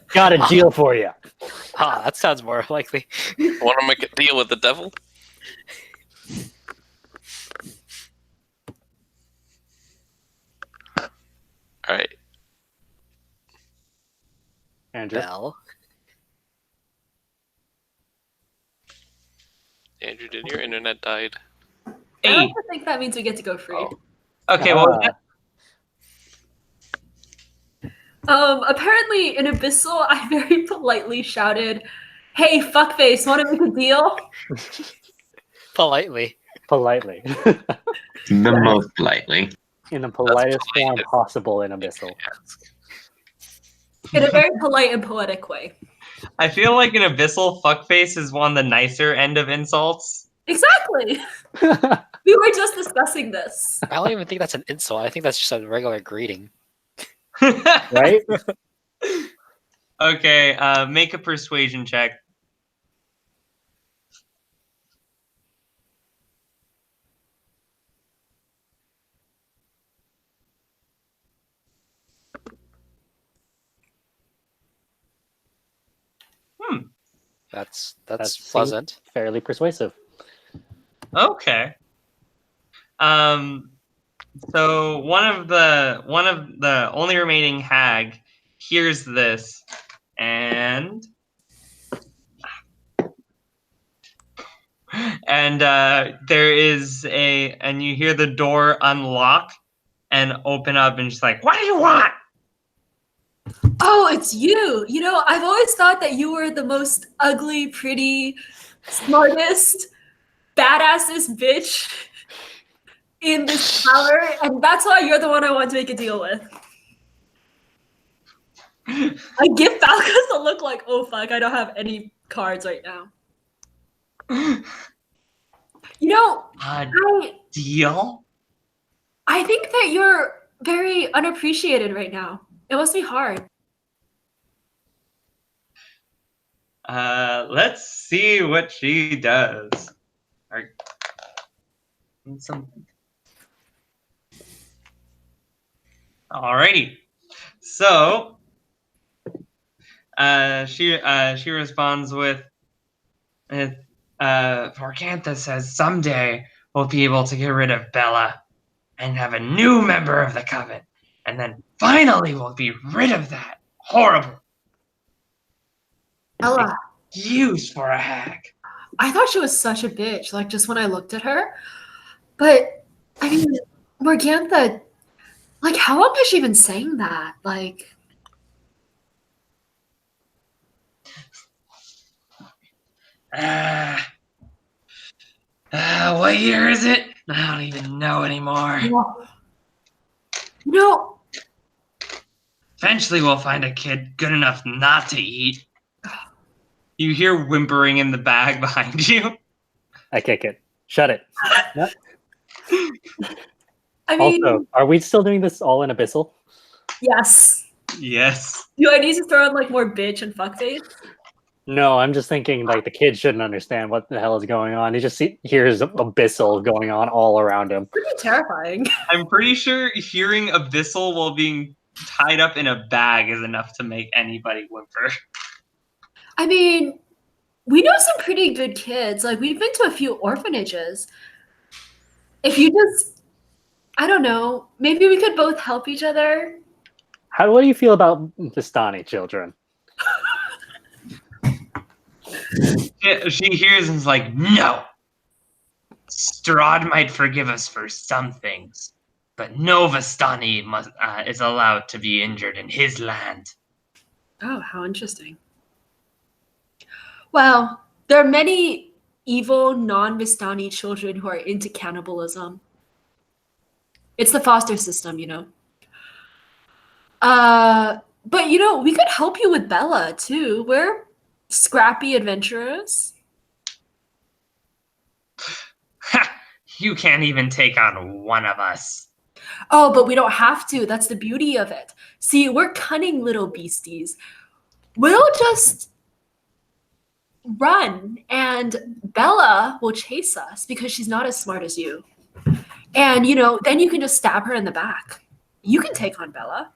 got a deal for you." Ah, that sounds more likely. Want to make a deal with the devil? All right. Andrew, Bell. Andrew, did your internet died? I Hey. don't think that means we get to go free. Oh. Okay, well, Apparently in Abyssal, I very politely shouted, "Hey, fuckface, want to make a deal?" Politely. politely, The most politely. in the politest form polite. possible in Abyssal. In a very polite and poetic way. I feel like an abyssal fuckface is one of the nicer end of insults. Exactly. We were just discussing this. I don't even think that's an insult. I think that's just a regular greeting. Right? Okay, make a persuasion check. That's That's pleasant. Fairly persuasive. Okay. So one of the only remaining hag hears this, and there is and you hear the door unlock and open up, and she's like, "What do you want?" Oh, it's you. You know, I've always thought that you were the most ugly, pretty, smartest, badassest bitch in this tower, and that's why you're the one I want to make a deal with. I give Falkas a look like, oh fuck, I don't have any cards right now. You know, Deal? I think that you're very unappreciated right now. It must be hard. Let's see what she does. Alrighty. So, she responds with, Vorkantha says someday we'll be able to get rid of Bella and have a new member of the coven, and then finally we'll be rid of that horrible Ella, use for a hag. I thought she was such a bitch, like just when I looked at her. But I mean, Morgantha, like how long has she been saying that? Like what year is it? I don't even know anymore. no. Eventually we'll find a kid good enough not to eat. You hear whimpering in the bag behind you. I kick it. Shut it. I mean, Also, are we still doing this all in Abyssal? Yes. Yes. Do I need to throw in like more bitch and fuckface? No, I'm just thinking like the kid shouldn't understand what the hell is going on. He just hears abyssal going on all around him. Pretty terrifying. I'm pretty sure hearing abyssal while being tied up in a bag is enough to make anybody whimper. I mean, we know some pretty good kids. Like, we've been to a few orphanages. If you just, I don't know, maybe we could both help each other. What do you feel about Vistani children? She hears and is like, no! Strahd might forgive us for some things, but no Vistani is allowed to be injured in his land. Oh, how interesting. Well, there are many evil, non-Vistani children who are into cannibalism. It's the foster system, you know. But you know, we could help you with Bella too. We're scrappy adventurers. You can't even take on one of us. Oh, but we don't have to. That's the beauty of it. See, we're cunning little beasties. We'll just run, and Bella will chase us because she's not as smart as you. And, you know, then you can just stab her in the back. You can take on Bella.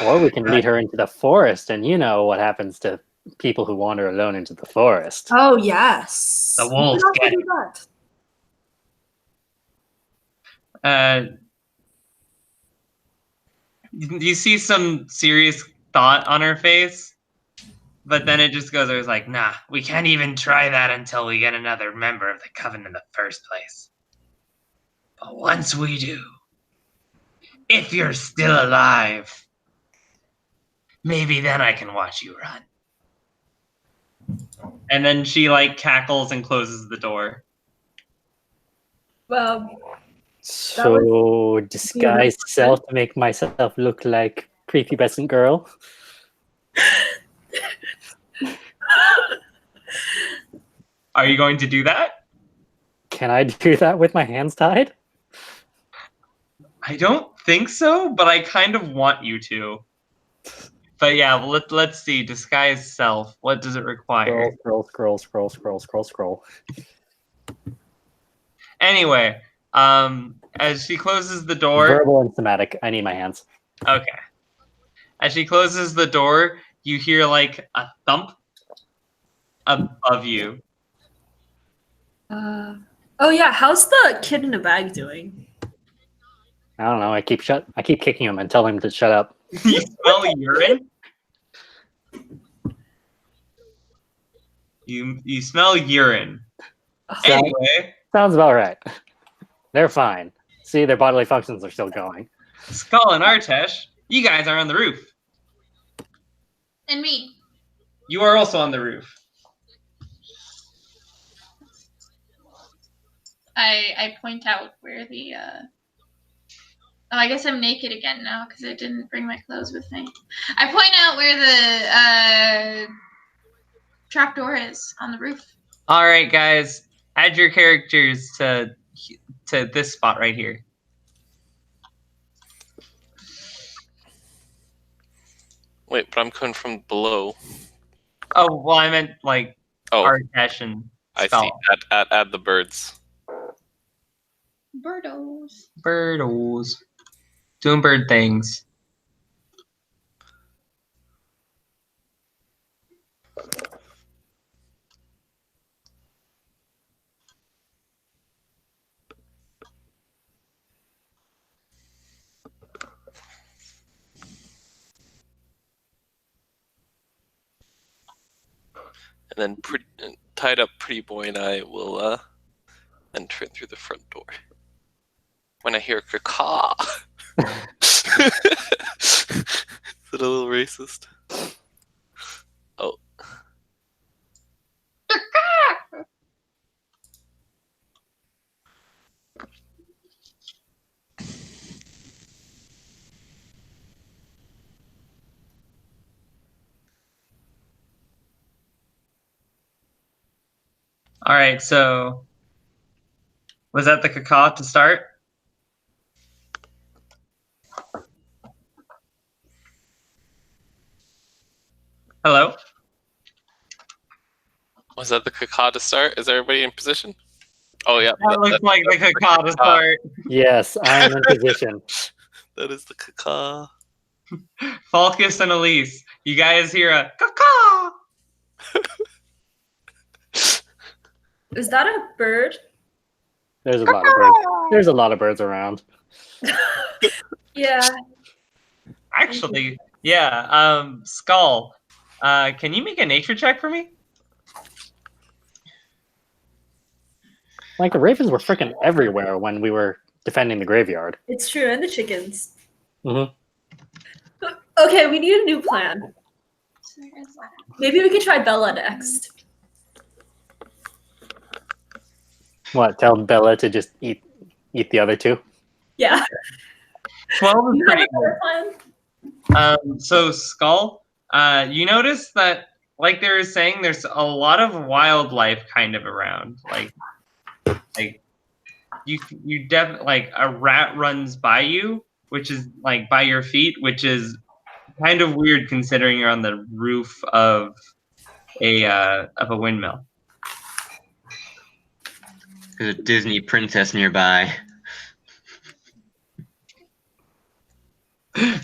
Or we can lead her into the forest, and you know what happens to people who wander alone into the forest. Oh, yes. The wolves We can get also it. do that. You see some serious thought on her face, but then it just goes, it's like, nah, we can't even try that until we get another member of the coven in the first place. But once we do, if you're still alive, maybe then I can watch you run. And then she like cackles and closes the door. Well, So disguise self to make myself look like creepy peasant girl. Are you going to do that? Can I do that with my hands tied? I don't think so, but I kind of want you to. But yeah, let's see. Disguise self. What does it require? Scroll. Anyway, as she closes the door. Verbal and somatic. I need my hands. Okay. As she closes the door, you hear like a thump above you. Oh yeah, how's the kid in the bag doing? I don't know. I keep kicking him and telling him to shut up. You smell urine? You smell urine. Anyway, sounds about right. They're fine. See, their bodily functions are still going. Skal and Artesh, you guys are on the roof. And me. You are also on the roof. I point out where the oh, I guess I'm naked again now because I didn't bring my clothes with me. I point out where the trapdoor is on the roof. All right, guys, add your characters to this spot right here. Wait, but I'm coming from below. Oh, well, I meant like Artesh and Skal. I see. Add the birds. Birdos. Birdos. Doing bird things. And then tied up pretty boy and I will enter it through the front door. When I hear caw. Is it a little racist? Oh. All right, so was that the caca to start? Hello? Was that the caca to start? Is everybody in position? Oh yeah. That looks like the caca to start. Yes, I am in position. That is the caca. Falkas and Elyse, you guys hear a caca. Is that a bird? There's a lot of birds. There's a lot of birds around. Yeah. Actually, yeah. Skal, can you make a nature check for me? Like the ravens were freaking everywhere when we were defending the graveyard. It's true, and the chickens. Mm-hmm. Okay, we need a new plan. Maybe we could try Bella next. What? Tell Bella to just eat the other two? Yeah. 12 is You have pretty a better plan? good. So Skal, you notice that, like they were saying, there's a lot of wildlife kind of around. Like you definitely, like, a rat runs by you, which is like by your feet, which is kind of weird considering you're on the roof of a windmill. There's a Disney princess nearby.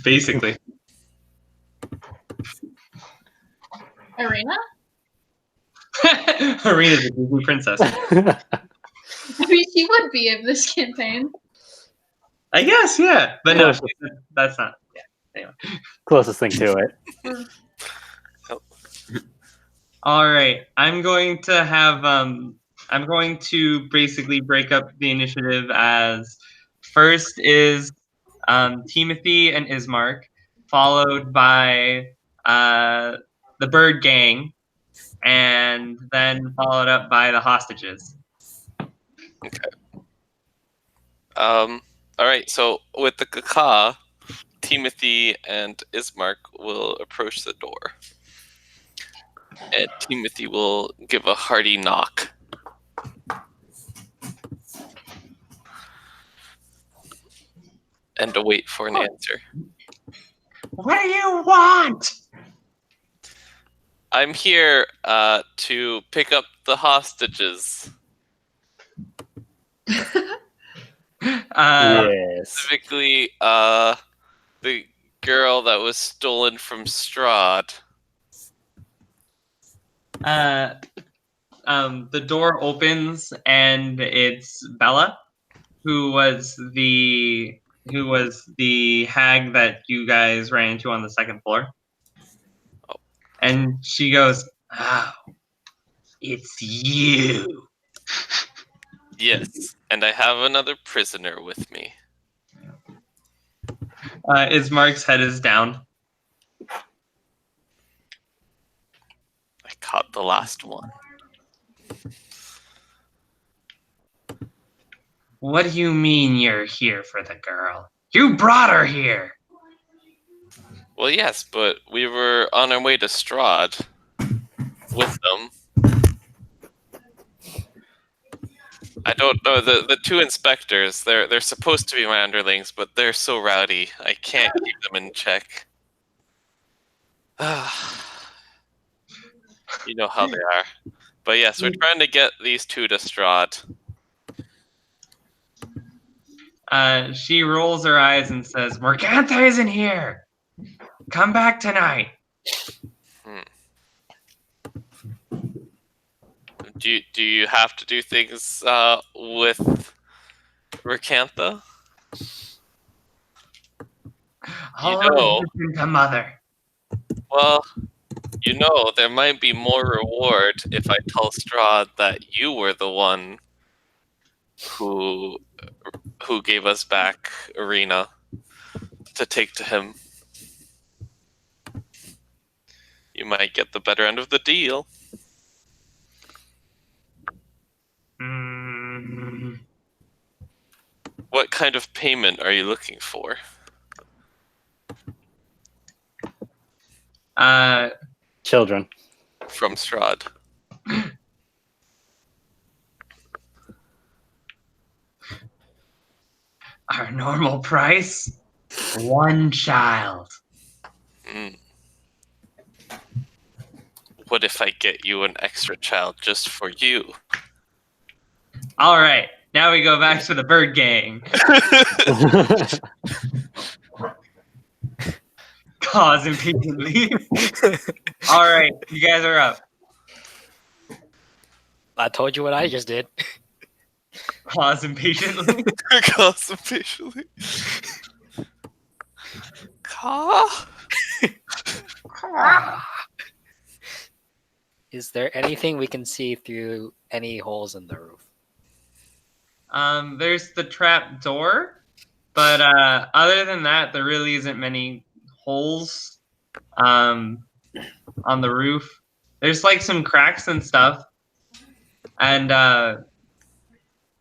Basically. Arena? Arena's a Disney princess. I mean, she would be in this campaign. I guess, yeah. But no, that's not. Yeah. Anyway. Closest thing to it. All right. I'm going to basically break up the initiative as first is Timothy and Ismark, followed by the Bird Gang, and then followed up by the hostages. Okay. All right. So with the caca, Timothy and Ismark will approach the door, and Timothy will give a hearty knock. And await for an answer. What do you want? I'm here to pick up the hostages. Yes. Specifically, the girl that was stolen from Strahd. The door opens and it's Bella, who was the hag that you guys ran into on the second floor. Oh. And she goes, "Oh, it's you." Yes, and I have another prisoner with me. Ismark's head is down. I caught the last one. What do you mean you're here for the girl? You brought her here. Well, yes, but we were on our way to Strahd with them. I don't know, the two inspectors, they're supposed to be my underlings, but they're so rowdy, I can't keep them in check. You know how they are. But yes, we're trying to get these two to Strahd. She rolls her eyes and says, "Morgantha isn't here. Come back tonight." Do you have to do things with Racantha? Listen to Mother. Well, there might be more reward if I tell Strahd that you were the one who gave us back Arena to take to him. You might get the better end of the deal. What kind of payment are you looking for? Children. From Strahd. Our normal price? 1 child. What if I get you an extra child just for you? All right, now we go back to the bird gang. Cause impatiently. All right, you guys are up. I told you what I just did. Pause impatiently. Cause impatiently. Caw. Is there anything we can see through any holes in the roof? There's the trap door, but other than that, there really isn't many holes on the roof. There's like some cracks and stuff, and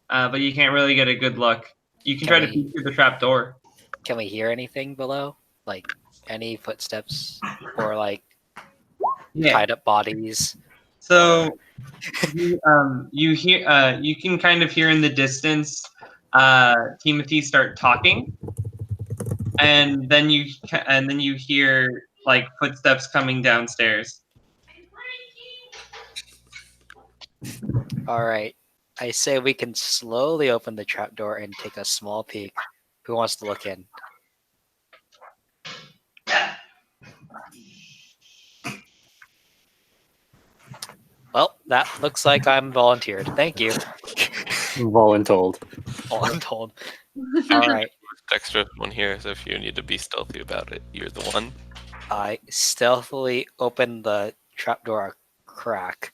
but you can't really get a good look. You can try to peek through the trap door. Can we hear anything below? Like any footsteps or like tied up bodies? So you hear you can kind of hear in the distance Timothy start talking, and then you hear like footsteps coming downstairs. All right. I say we can slowly open the trapdoor and take a small peek. Who wants to look in? Well, that looks like I'm volunteered. Thank you. Voluntold. Voluntold. All right. Extra one here, so if you need to be stealthy about it, you're the one. I stealthily open the trapdoor a crack,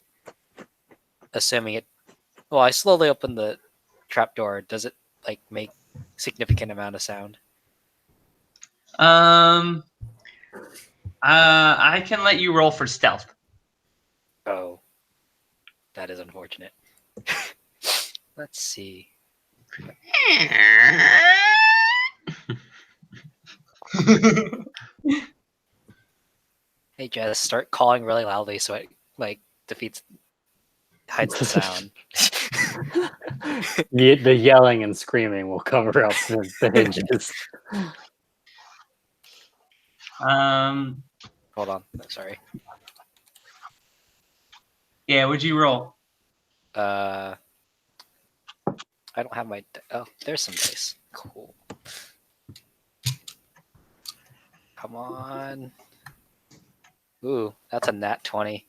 assuming it. Well, I slowly open the trapdoor. Does it like make significant amount of sound? I can let you roll for stealth. Oh, that is unfortunate. Let's see. Hey, Jess, start calling really loudly so it like hides the sound. The yelling and screaming will cover up the hinges. Hold on, sorry. Yeah, what'd you roll? I don't have my. Oh, there's some dice. Cool. Come on. Ooh, that's a nat 20.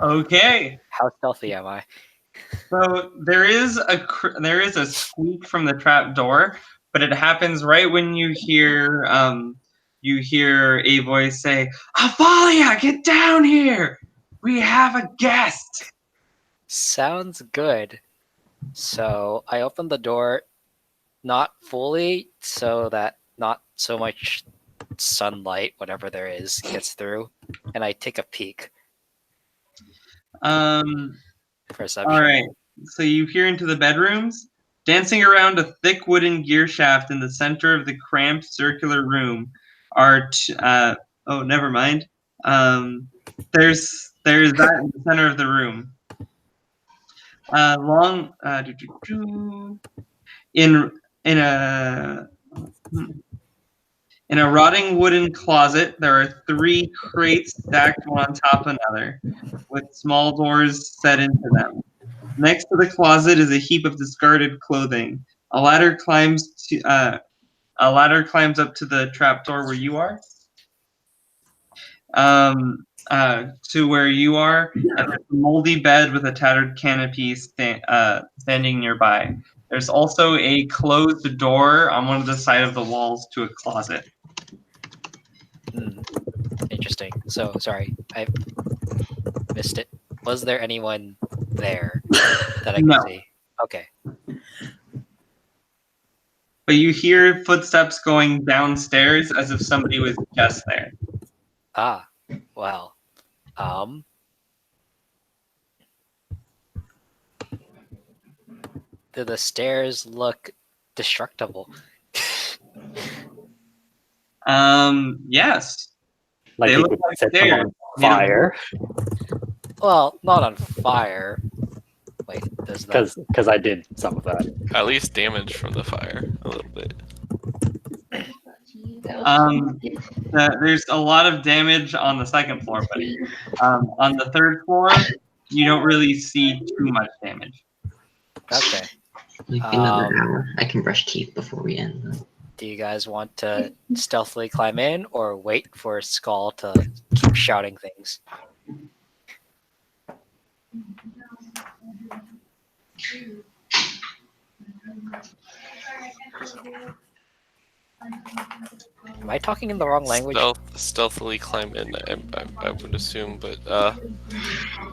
Okay. How stealthy am I? So there is a squeak from the trap door, but it happens right when you hear a voice say, "Avalia, get down here! We have a guest." Sounds good. So I open the door, not fully, so that not so much sunlight, whatever there is, gets through, and I take a peek. Perception. All right. So you peer into the bedrooms. Dancing around a thick wooden gear shaft in the center of the cramped circular room are oh, never mind. There's that in the center of the room. In a rotting wooden closet, there are 3 crates stacked one on top of another, with small doors set into them. Next to the closet is a heap of discarded clothing. A ladder climbs up to the trapdoor where you are. To where you are, and there's a moldy bed with a tattered canopy standing nearby. There's also a closed door on one of the side of the walls to a closet. Interesting. So, sorry, I missed it. Was there anyone there that I could see? Okay. But you hear footsteps going downstairs as if somebody was just there. Ah, well. Do the stairs look destructible? Yes. Like They you look could like set them stairs. on fire. Well, not on fire. Wait, does that? Because I did some of that. At least damage from the fire a little bit. There's a lot of damage on the second floor, buddy. On the third floor, you don't really see too much damage. Okay. Like another hour. I can brush teeth before we end. Though. Do you guys want to stealthily climb in or wait for Skal to keep shouting things? Am I talking in the wrong language? Stealthily climb in, I would assume, but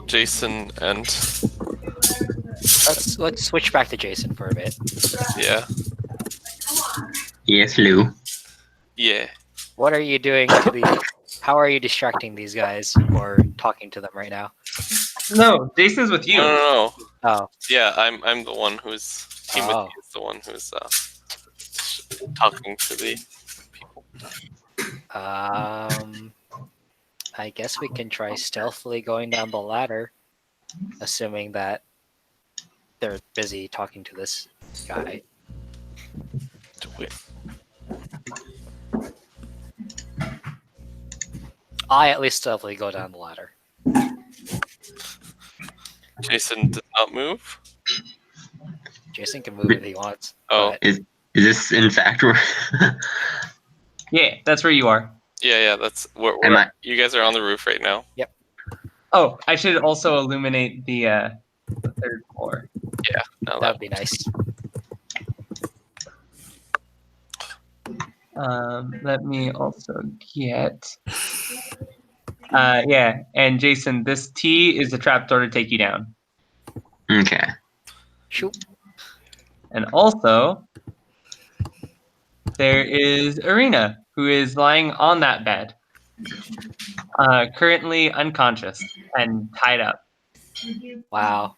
Jason and Let's switch back to Jason for a bit. yeah. Yes, Lou. Yeah. What are you doing to the? How are you distracting these guys or talking to them right now? No, Jason's with you. No. Oh, Yeah, I'm the one who's Timothy is the one who's talking to the people. I guess we can try stealthily going down the ladder, assuming that they're busy talking to this guy. Do it. I at least stealthily go down the ladder. Jason does not move. Jason can move if he wants. Oh. but- Is this in fact where? Yeah, that's where you are. Yeah, that's where you guys are on the roof right now. Oh, I should also illuminate the third floor. Yeah, no, That would be nice. Let me also get. Yeah, and Jason, this T is a trapdoor to take you down. Okay. Shoot. And also, there is Arena, who is lying on that bed, currently unconscious and tied up. Wow.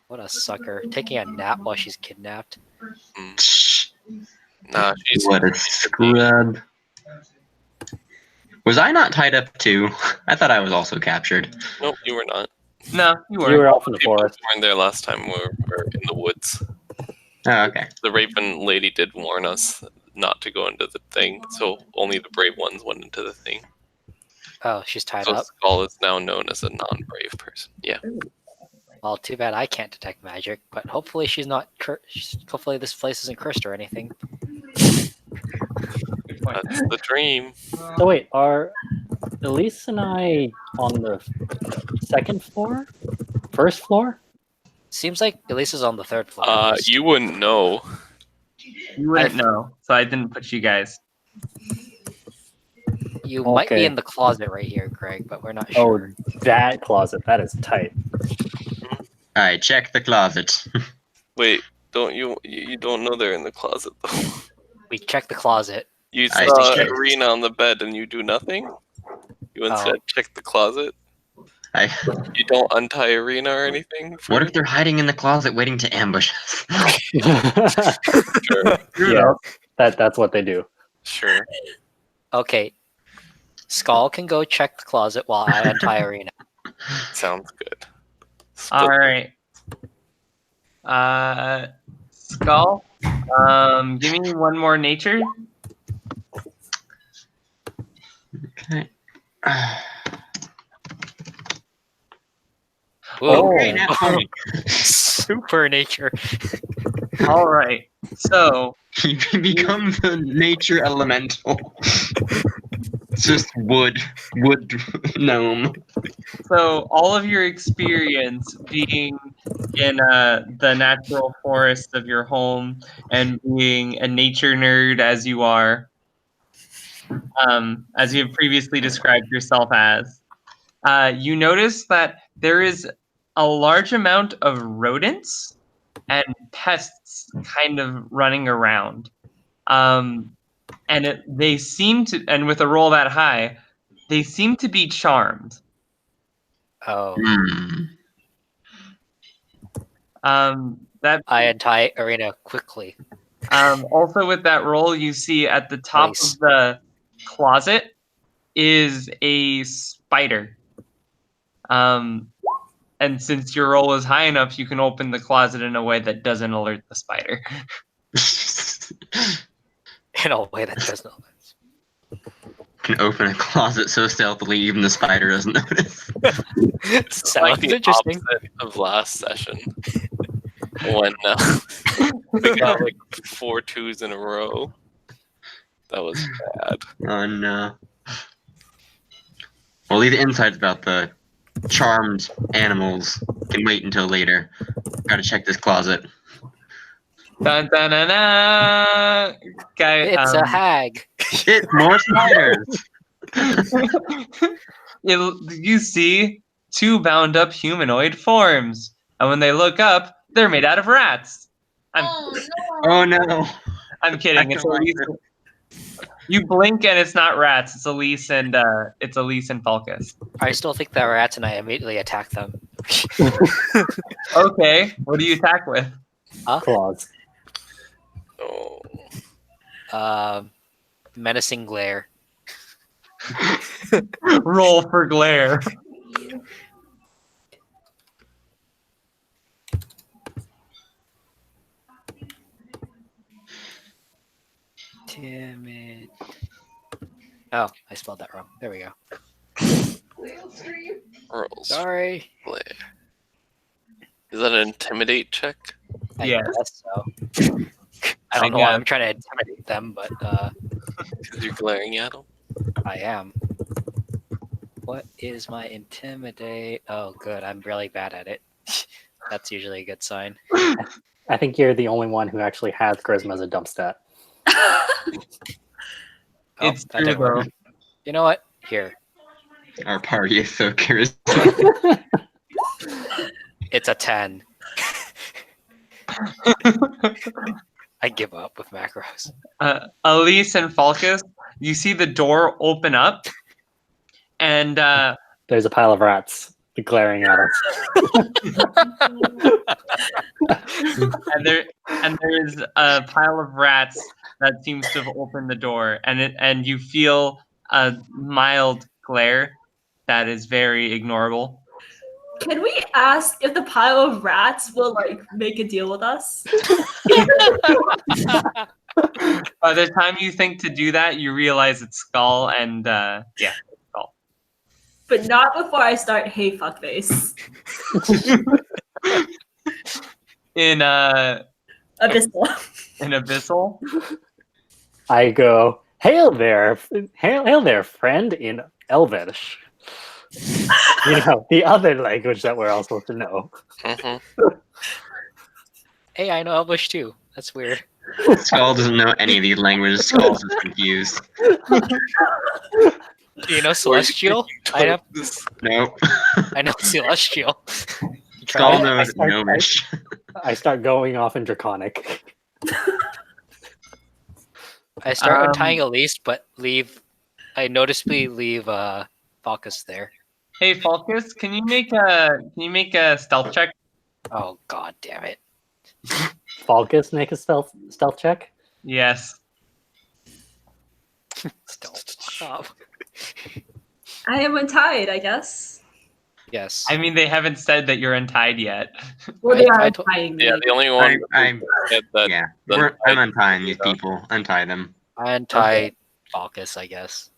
What a sucker. Taking a nap while she's kidnapped. Nah, she's What a scrub. Was I not tied up too? I thought I was also captured. Nope, you were not. No, you You weren't. were off in the People forest. weren't there last time. We were in the woods. Oh, okay. The Raven lady did warn us not to go into the thing, so only the brave ones went into the thing. Oh, she's tied So up. Skal is now known as a non-brave person. Yeah. Well, too bad I can't detect magic, but hopefully she's not. Hopefully this place isn't cursed or anything. That's the dream. So wait, are Elyse and I on the second floor? First floor? Seems like Elyse is on the third floor. at least. You wouldn't know. You wouldn't know, so I didn't put you guys. You might be Okay. in the closet right here, Greg, but we're not Oh, sure. that closet. That is tight. Alright, check the closet. Wait, don't you don't know they're in the closet though. We checked the closet. You I saw checked. Arena on the bed and you do nothing? You instead check the closet? You don't untie Arena or anything? What if they're hiding in the closet waiting to ambush us? Sure. Yeah, that's what they do. Sure. Okay. Skal can go check the closet while I untie Arena. Sounds good. All right. Skal, give me one more nature. Okay. Whoa. Okay, now twenty. Super nature. All right. So He becomes a nature elemental. It's just wood gnome. So all of your experience being in the natural forest of your home and being a nature nerd as you are, as you have previously described yourself as, you notice that there is a large amount of rodents and pests kind of running around. And they seem to, and with a roll that high, they seem to be charmed. Oh. That I untie Arena quickly. also with that roll, you see at the top Nice. of the closet is a spider. And since your roll is high enough, you can open the closet in a way that doesn't alert the spider. In a way that does not. Can open a closet so stealthily even the spider doesn't notice. It's like Sounds the interesting. opposite of last session when we got like 4 2s in a row. That was bad. Oh no. Well, leave the insides about the charmed animals can wait until later. Gotta check this closet. Dun, dun, dun, dun. Okay, It's a hag. It's more spiders! you see 2 bound up humanoid forms, and when they look up, they're made out of rats. Oh no. Oh no. I'm kidding. It's Elyse. You blink and it's not rats. It's Elyse and Falkas. I still think they're rats, and I immediately attack them. Okay, what do you attack with? Claws. Oh. Menacing glare. Roll for glare. Damn it. Oh, I spelled that wrong. There we go. Rolls. Sorry. Glare. Is that an intimidate check? I Yeah. guess so. I don't know why I'm trying to intimidate them, but Because you're glaring at them? I am. What is my intimidate? Oh, good. I'm really bad at it. That's usually a good sign. I think you're the only one who actually has charisma as a dump stat. It's that true, didn't work. though. You know what? Here. Our party is so charismatic. It's a 10. I give up with macros. Elyse and Falkas, you see the door open up, and There's a pile of rats glaring at us. and there's a pile of rats that seems to have opened the door, and you feel a mild glare that is very ignorable. Can we ask if the pile of rats will like make a deal with us? By the time you think to do that, you realize it's Skal, and yeah, Skal. But not before I start hey fuckface. In Abyssal. in Abyssal. I go, hail there, friend, in Elvish. You know, the other language that we're all supposed to know. Hey, I know Elvish too. That's weird. Skull doesn't know any of these languages. Skull's just confused. Do you know Celestial? I know. Nope. I know Celestial. Skull knows Gnomish. I start going off in Draconic. I start untying Elyse, but I noticeably leave Falkas there. Hey, Falkas, can you make a stealth check? Oh, god damn it. Falkas, make a stealth check. Yes. Stop. I am untied, I guess. Yes. I mean, they haven't said that you're untied yet. Well, they are I untying me. Yeah, the only one I'm said that. yeah. the- I'm untying these people. Untie them. I untie Falkas, I guess.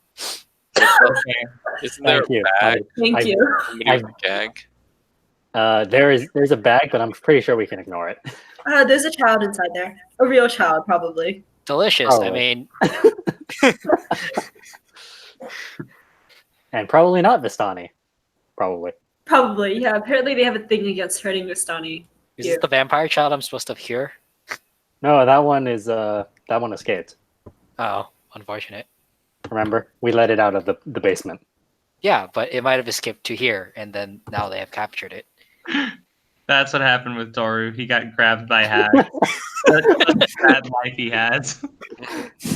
Okay. Isn't there Thank you. a bag? Thank you. Somebody with a gag? There's a bag, but I'm pretty sure we can ignore it. There's a child inside there. A real child, probably. Delicious. Oh. I mean, And probably not Vistani. Probably. Probably, yeah. Apparently they have a thing against hurting Vistani. is this the vampire child I'm supposed to cure? No, that one escaped. Oh, unfortunate. Remember? We let it out of the basement. Yeah, but it might have escaped to here, and then now they have captured it. That's what happened with Doru. He got grabbed by hags. That's the sad life he has.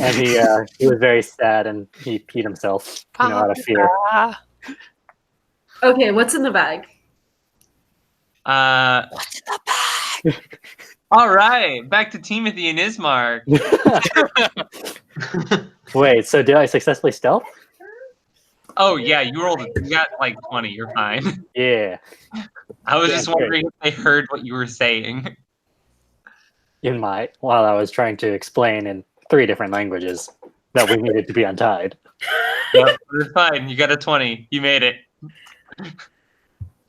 And he was very sad and he peed himself, out of fear. Okay, what's in the bag? What's in the bag? All right, back to Timothy and Ismark. Wait, so did I successfully stealth? Oh yeah, you got like 20. You're fine. Yeah. I was Yeah, just wondering if they heard what you were saying. While I was trying to explain in 3 different languages that we needed to be untied. Yep, it's fine. You got a 20. You made it.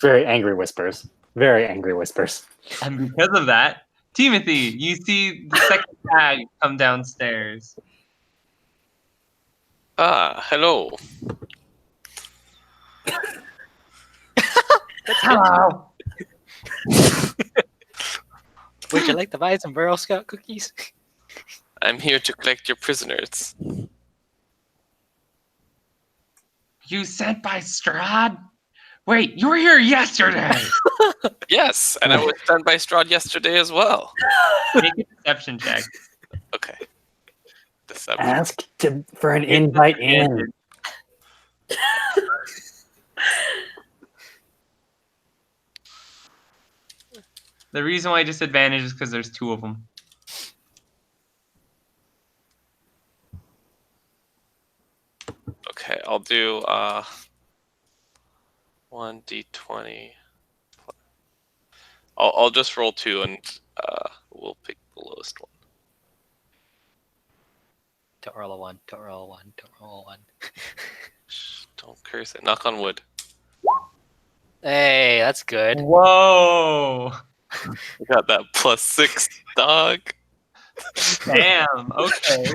Very angry whispers. Very angry whispers. And because of that, Timothy, you see the second hag come downstairs. Ah, hello. Hello. Would you like to buy some Girl Scout cookies? I'm here to collect your prisoners. You sent by Strahd? Wait, you were here yesterday. Yes, and I was sent by Strahd yesterday as well. Make a deception check. Okay. Deception. Ask for an invite in. The reason why I disadvantage is because there's 2 of them. Okay, I'll do 1d20. I'll just roll 2 and we'll pick the lowest one. Don't roll a 1. Don't roll a 1. Don't roll a 1. Shh, don't curse it. Knock on wood. Hey, that's good. Whoa. I got that +6, dog. Damn. Okay.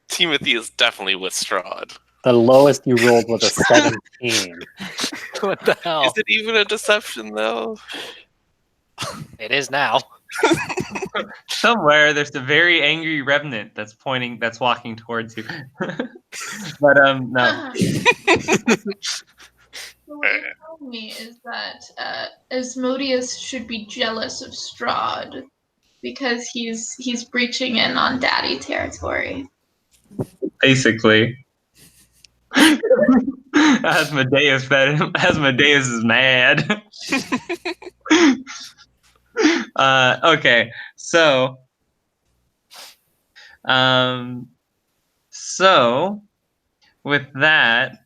Timothy is definitely with Strahd. The lowest you rolled was a 17. What the hell? Is it even a deception though? It is now. Somewhere there's a very angry revenant that's walking towards you. But no. What you're telling me is that Asmodeus should be jealous of Strahd because he's breaching in on daddy territory. Basically. Asmodeus is mad. Okay, so with that,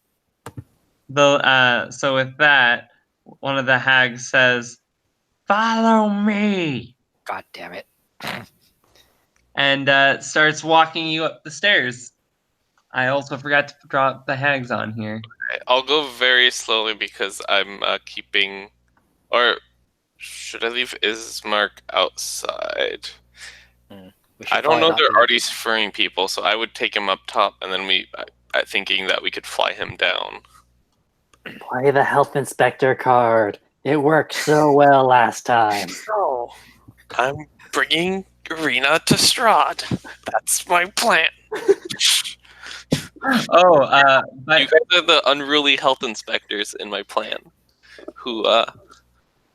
one of the hags says, "Follow me," God damn it. and starts walking you up the stairs. I also forgot to drop the hags on here. I'll go very slowly because I'm keeping, or should I leave Ismark outside? I don't know they're already freeing people, so I would take him up top, and then thinking that we could fly him down. Play the health inspector card. It worked so well last time. Oh, I'm bringing Irina to Strahd. That's my plan. Oh, but You guys are the unruly health inspectors in my plan, who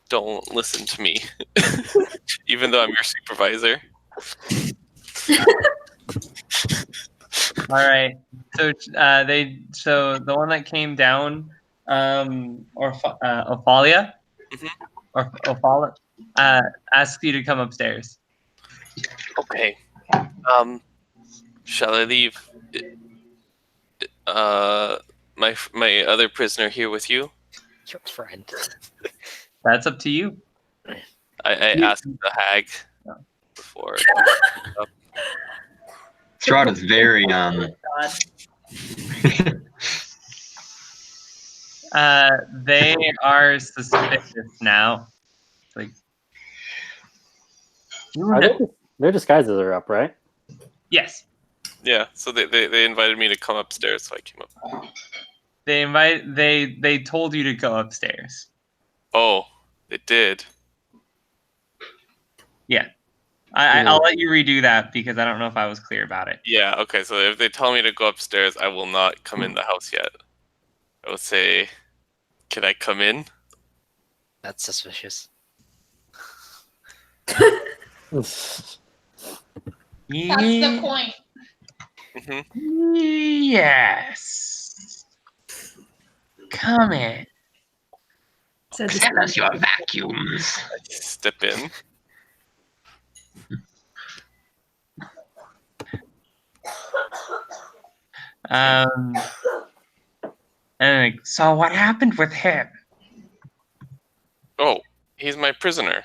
don't listen to me, even though I'm your supervisor. all right. So the one that came down, Ophalia, or Ophala, asks you to come upstairs. Okay. Shall I leave my other prisoner here with you? Your friend. That's up to you. I asked the hag before. Strahd is very They are suspicious now. Like, Their disguises are up, right? yes, Yeah, so they invited me to come upstairs, so I came up. they told you to go upstairs. Oh, they did. Yeah, I'll let you redo that because I don't know if I was clear about it. Yeah, okay, so if they tell me to go upstairs, I will not come in the house yet. I will say, can I come in? That's suspicious. That's the point. Mm-hmm. Yes. Come in. So this Send us your vacuums. Step in. And so what happened with him? Oh, he's my prisoner.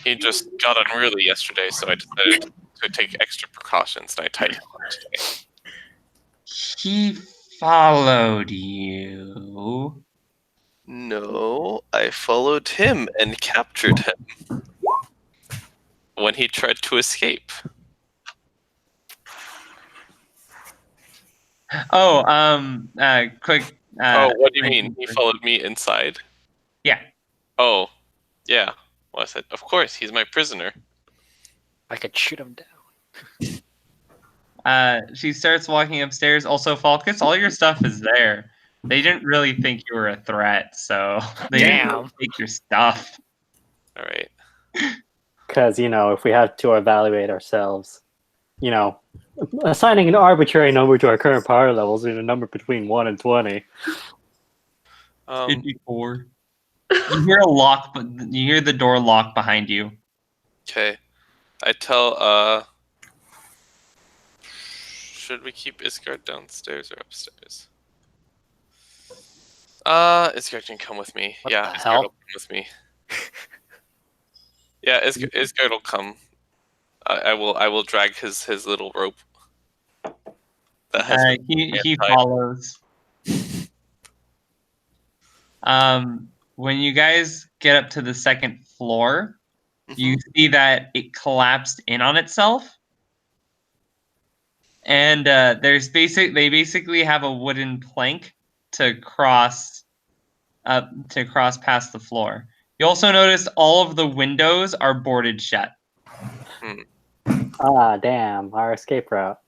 He just got unruly yesterday, so I decided to take extra precautions, and I tied him up today. He followed you. No, I followed him and captured him when he tried to escape. Oh, quick. Oh, what do you mean? He followed me inside? Yeah. Oh, yeah. Well, I said, of course, he's my prisoner. I could shoot him down. She starts walking upstairs. Also, Falkas, all your stuff is there. They didn't really think you were a threat, so they didn't really take your stuff. All right. Because, if we have to evaluate ourselves, assigning an arbitrary number to our current power levels in a number between 1 and 20. 54. You hear a lock, but you hear the door lock behind you. Okay. I tell, should we keep Isgard downstairs or upstairs? Isgard can come with me. What yeah, the Isgard hell? will come with me. Yeah, Isgard will come. I will drag his little rope. That has He follows. When you guys get up to the second floor, you see that it collapsed in on itself. And they basically have a wooden plank to cross past the floor. You also notice all of the windows are boarded shut. Ah, damn, our escape route.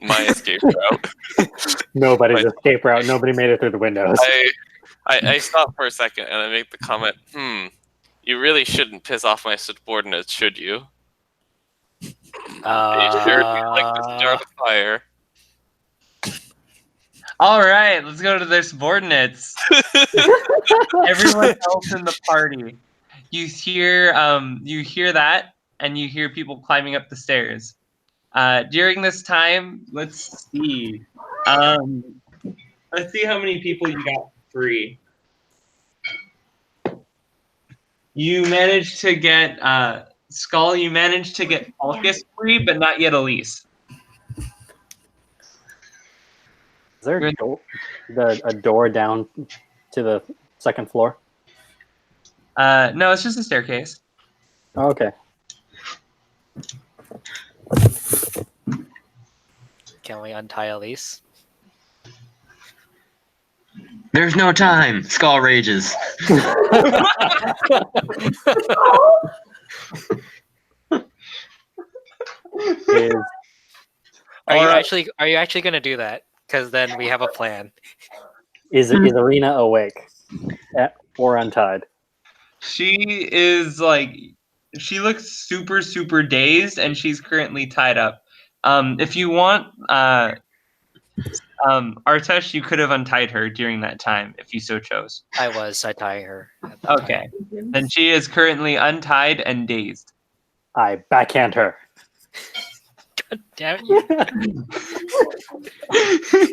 My escape route. Nobody's escape route. Nobody made it through the windows. I stop for a second and I make the comment, you really shouldn't piss off my subordinates, should you? You sure do like to start a fire. All right, let's go to their subordinates. Everyone else in the party. You hear that, and you hear people climbing up the stairs. During this time, let's see. Let's see how many people you got free. You managed to get Skal. You managed to get Falkas free, but not yet Elyse. Is there a door down to the second floor? No, it's just a staircase. Oh, okay. Can we untie Elyse? There's no time. Skal rages. Are you actually going to do that? Because then we have a plan. Is Arena awake or untied? She looks super, super dazed, and she's currently tied up. If you want, Artesh, you could have untied her during that time if you so chose. I tying her. Okay. Then she is currently untied and dazed. I backhand her. God damn it.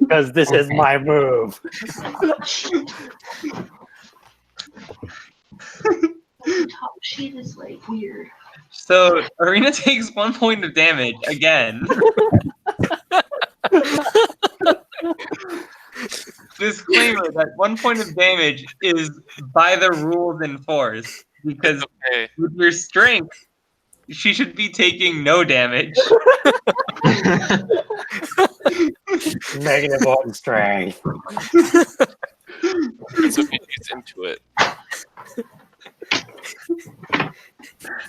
Because this is my move. Top sheet is like weird. So Arena takes 1 point of damage again. Disclaimer that 1 point of damage is by the rules enforced, because with your strength, she should be taking no damage. -1 strength. So he's into it.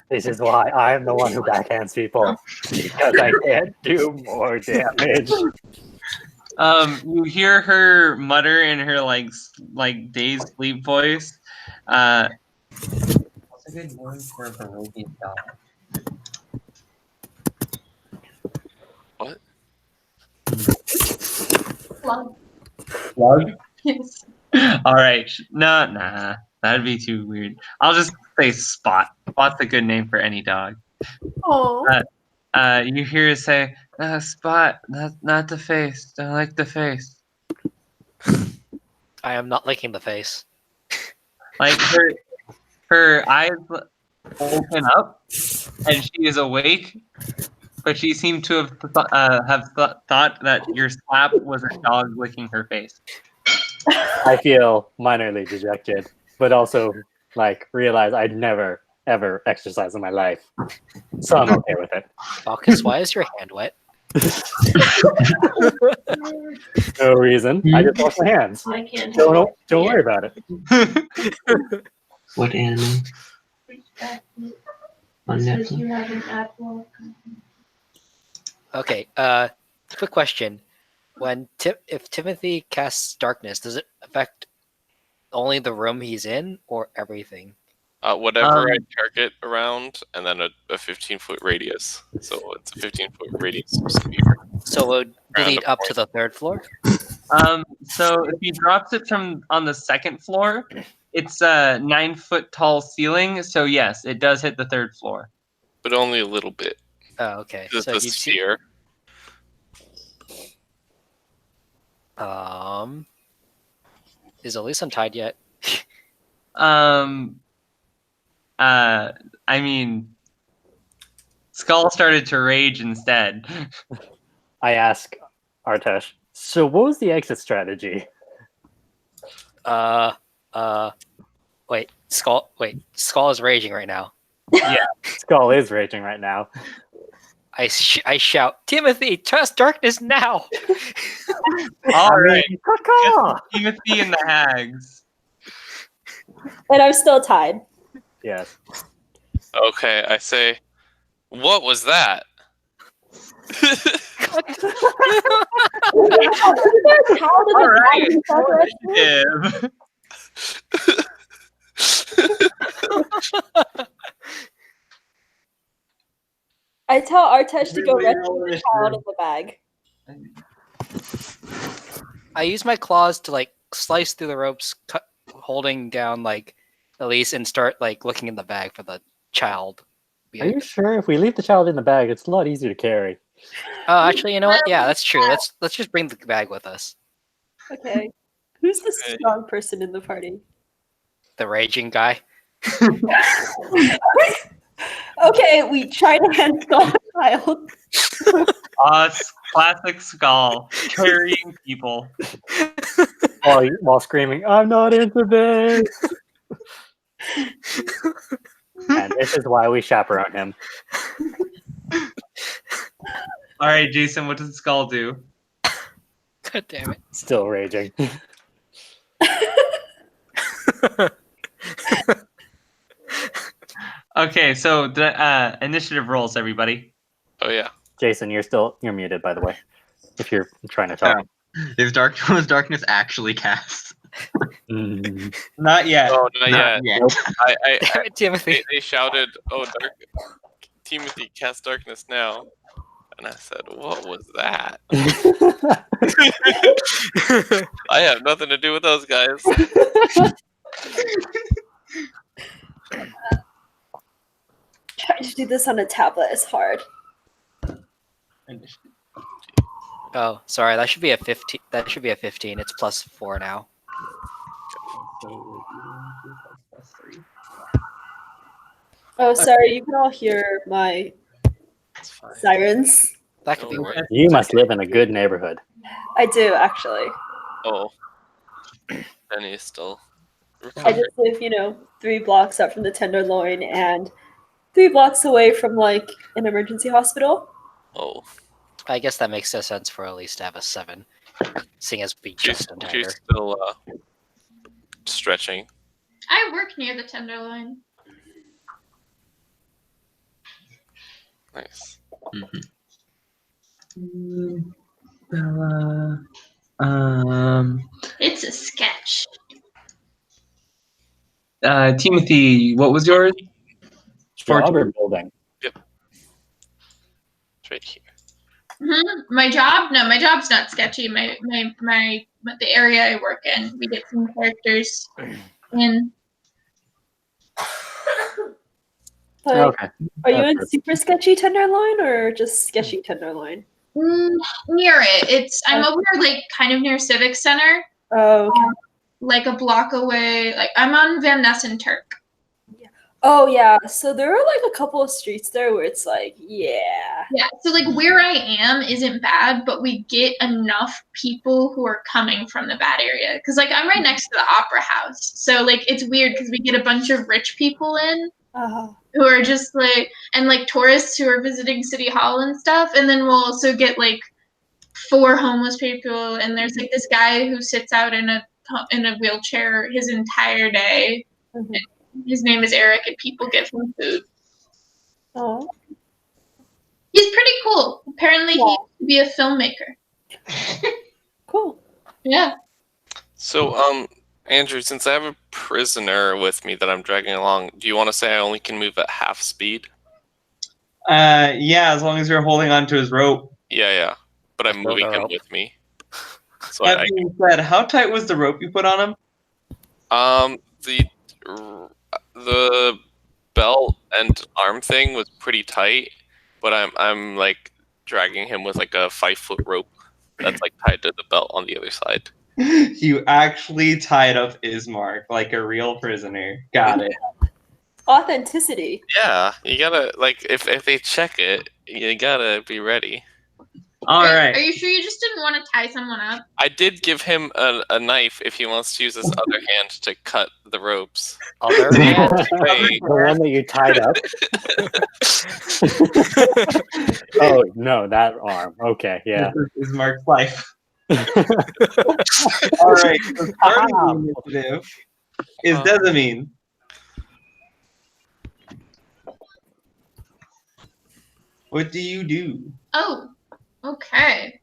This is why I am the one who backhands people, because I can't do more damage. You hear her mutter in her like dazed sleep voice. What's a good word for a Barovian dog? What? Slug. Yes. All right. Nah. That'd be too weird. I'll just say Spot. Spot's a good name for any dog. Oh. You hear her say, Spot, not the face. Don't like the face. I am not licking the face. Like her eyes open up, and she is awake, but she seemed to have thought that your slap was a dog licking her face. I feel minorly dejected, but also like realize I'd never ever exercise in my life, so I'm okay with it. Falkas, why is your hand wet? No reason. I just wash my hands. I can't. Don't worry about it. What anime? On Says Netflix? you have an apple. Okay, quick question. If Timothy casts darkness, does it affect only the room he's in or everything? Whatever I target around, and then a 15-foot radius. So it's a 15-foot radius sphere. So it would Around lead a up to the third floor? So if he drops it from on the second floor, it's a 9-foot tall ceiling. So yes, it does hit the third floor. But only a little bit. Oh, okay. It's So a you'd see. sphere. Is Elyse untied yet? I mean, Skal started to rage instead. I ask Artesh, so what was the exit strategy? Wait, Skal is raging right now. Skal is raging right now. I shout, Timothy, trust darkness now! All right, Caw-caw! Timothy and the hags. And I'm still tied. Yes. Okay, I say, what was that? All right, initiative. I tell Artesh to go Really rescue the child in the bag. I use my claws to like slice through the ropes, holding down like Elyse, and start like looking in the bag for the child. Are you sure? If we leave the child in the bag, it's a lot easier to carry. Oh, actually, you know what? Yeah, that's true. Let's just bring the bag with us. Okay. Who's the strong person in the party? The raging guy. Okay, we try to hand Skal the child. Classic Skal, carrying people. While screaming, I'm not into this! And this is why we chaperone him. All right, Jason, what does Skal do? God damn it. Still raging. Okay, so the initiative rolls, everybody. Oh yeah. Jason, you're muted, by the way, if you're trying to talk. Was darkness actually cast? Not yet. Oh, not yet. Nope. Damn it, Timothy. They shouted, "Oh, Timothy, cast darkness now!" And I said, "What was that?" I have nothing to do with those guys. Trying to do this on a tablet is hard. Oh, sorry. That should be a 15. That should be a 15. It's +4 now. Oh, sorry. You can all hear my That's fine. sirens. That could be worse. You must live in a good neighborhood. I do, actually. Oh, Penny is still I recovering. just live, 3 blocks up from the Tenderloin and 3 blocks away from, like, an emergency hospital. Oh, I guess that makes sense for Elyse to have a 7, seeing as we just untied her. she's still stretching. I work near the Tenderloin. Nice. Bella. It's a sketch. Timothy, what was yours? Strawberry building. It's right here. My job? No, my job's not sketchy. The area I work in, we get some characters in. But Okay. are you in super sketchy Tenderloin or just sketchy Tenderloin? Near it. I'm over like kind of near Civic Center. Oh, okay. Like a block away. Like I'm on Van Ness and Turk. Oh yeah, so there are like a couple of streets there where it's like, yeah. Yeah, so like where I am isn't bad, but we get enough people who are coming from the bad area. Because like I'm right next to the opera house, so like it's weird because we get a bunch of rich people in who are just like, and like tourists who are visiting City Hall and stuff, and then we'll also get like 4 homeless people, and there's like this guy who sits out in a wheelchair his entire day. Mhm. His name is Eric, and people give him food. Oh. He's pretty cool. Apparently, Yeah. he used to be a filmmaker. Cool. Yeah. So, Andrew, since I have a prisoner with me that I'm dragging along, do you want to say I only can move at half speed? Yeah, as long as you're holding onto his rope. Yeah. But I'm Throw the moving him rope. with me. So That being said, how tight was the rope you put on him? the belt and arm thing was pretty tight, but I'm like dragging him with like a 5-foot rope that's like tied to the belt on the other side. You actually tied up Ismark like a real prisoner. Got it. Authenticity. Yeah, you gotta like if they check it, you gotta be ready. All Are right. you sure you just didn't want to tie someone up? I did give him a knife if he wants to use his other hand to cut the ropes. Other hand? Wait, The one that you tied up. Oh no, that arm. Okay, yeah. This is Ismark's life. All right. So starting the initiative is Desamine. What do you do? Oh, okay.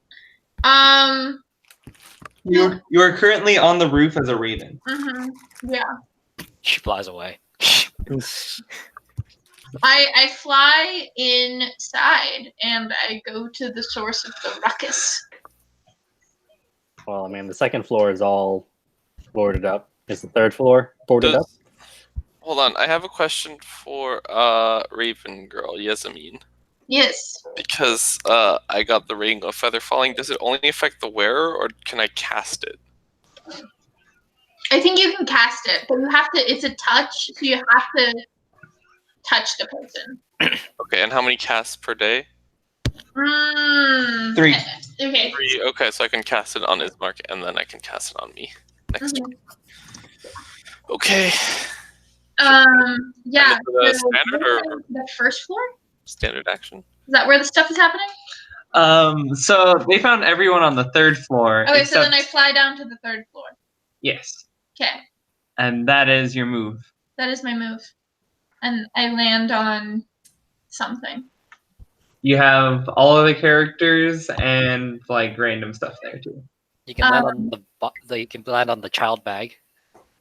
You are currently on the roof as a raven. Yeah. She flies away. I fly inside and I go to the source of the ruckus. Well, I mean, the second floor is all boarded up. Is the third floor boarded up? Hold on, I have a question for Raven Girl, Yasmin. Yes. Because I got the ring of feather falling. Does it only affect the wearer, or can I cast it? I think you can cast it, but you have to. It's a touch, so you have to touch the person. Okay, and how many casts per day? 3. Okay. 3. Okay, so I can cast it on Ismark, and then I can cast it on me next turn. Okay. Yeah. And is it so standard or the first floor? standard action? Is that where the stuff is happening? So they found everyone on the 3rd floor. Okay, so then I except- fly down to the 3rd floor. Yes. Okay, And that is your move. that is my move, and I land on something. You have all of the characters and like random stuff there too. You can land on you can land on the child bag.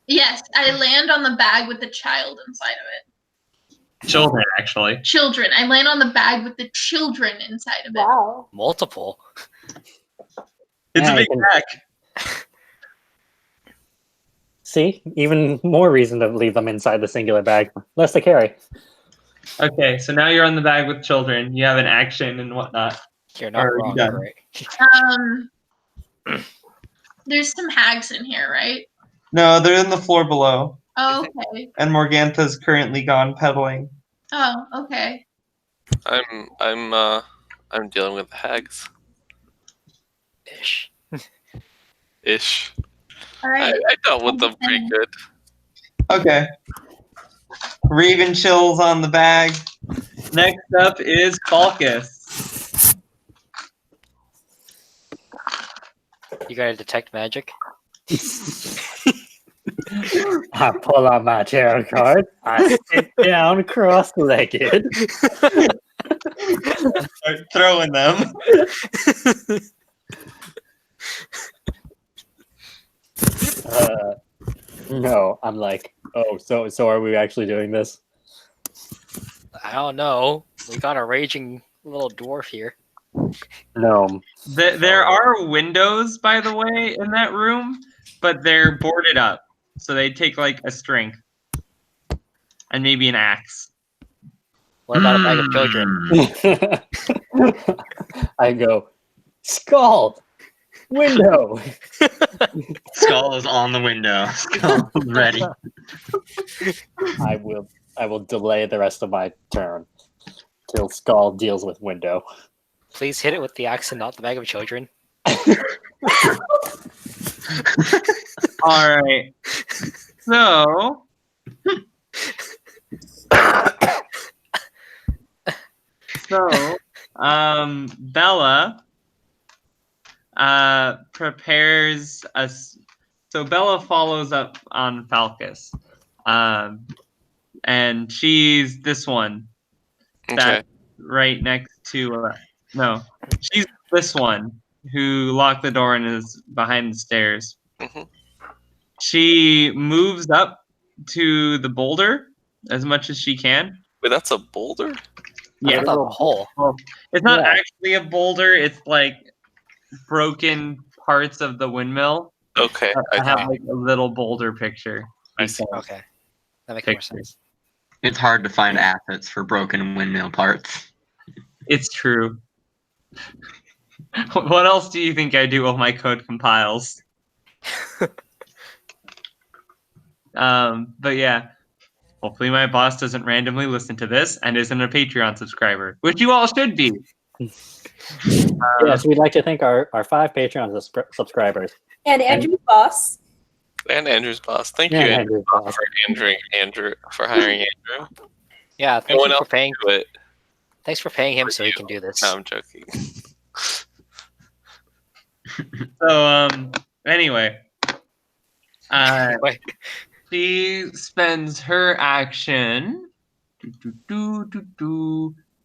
Yes, I land on the bag with the child inside of it. Children, actually. Children. I land on the bag with the children inside of it. Wow. Multiple. It's Yeah, a big you pack. See, even more reason to leave them inside the singular bag. Less to carry. Okay, so now you're on the bag with children. You have an action and whatnot. You're not Are you wrong, done? right? There's some hags in here, right? No, they're in the floor below. Oh, okay. And Morgantha's currently gone pedaling. Oh, okay. I'm dealing with the hags. Ish. All right. I dealt with them pretty good. Okay. Raven chills on the bag. Next up is Falkas. You gotta detect magic. I pull out my tarot card. I sit down cross-legged. Start throwing them. No, I'm like, oh, so are we actually doing this? I don't know. We got a raging little dwarf here. No. There are windows, by the way, in that room, but they're boarded up. So they take like a strength. And maybe an axe. What about a bag of children? I go, Skal! Window! Skull is on the window. Skull ready. I will I will delay the rest of my turn till Skal deals with window. Please hit it with the axe and not the bag of children. All right. So, Bella prepares us. So Bella follows up on Falkas, and she's this one. Okay. That's right next to. No, she's this one who locked the door and is behind the stairs. Mhm. She moves up to the boulder as much as she can. Wait, that's a boulder? Yeah, Yeah, that's a hole. well, it's not Yeah. actually a boulder. It's like broken parts of the windmill. Okay. I have see. like a little boulder picture. I see. Okay, that makes more Picture. sense. It's hard to find assets for broken windmill parts. It's true. What else do you think I do while my code compiles? But yeah, hopefully my boss doesn't randomly listen to this and isn't a Patreon subscriber, which you all should be. Yes, we'd like to thank our 5 Patreon subscribers. And Andrew's boss. And Andrew's boss. Thank Yeah, you, Andrew's boss. for hiring Andrew. Yeah, No thank one you for else paying. do it. Thanks for paying him so he can do this. No, I'm joking. So anyway, Wait, she spends her action.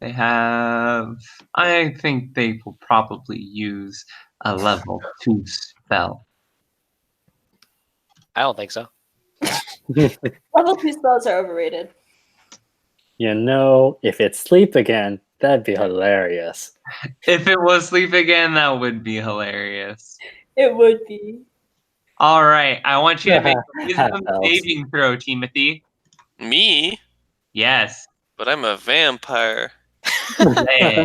They have. I think they will probably use a level 2 spell. I don't think so. Level 2 spells are overrated. You know, if it's sleep again, that'd be hilarious. If it was sleep again, that would be hilarious. It would be. All right, I want you to make a wisdom Helps. saving throw, Timothy. Me? Yes. But I'm a vampire. Hey.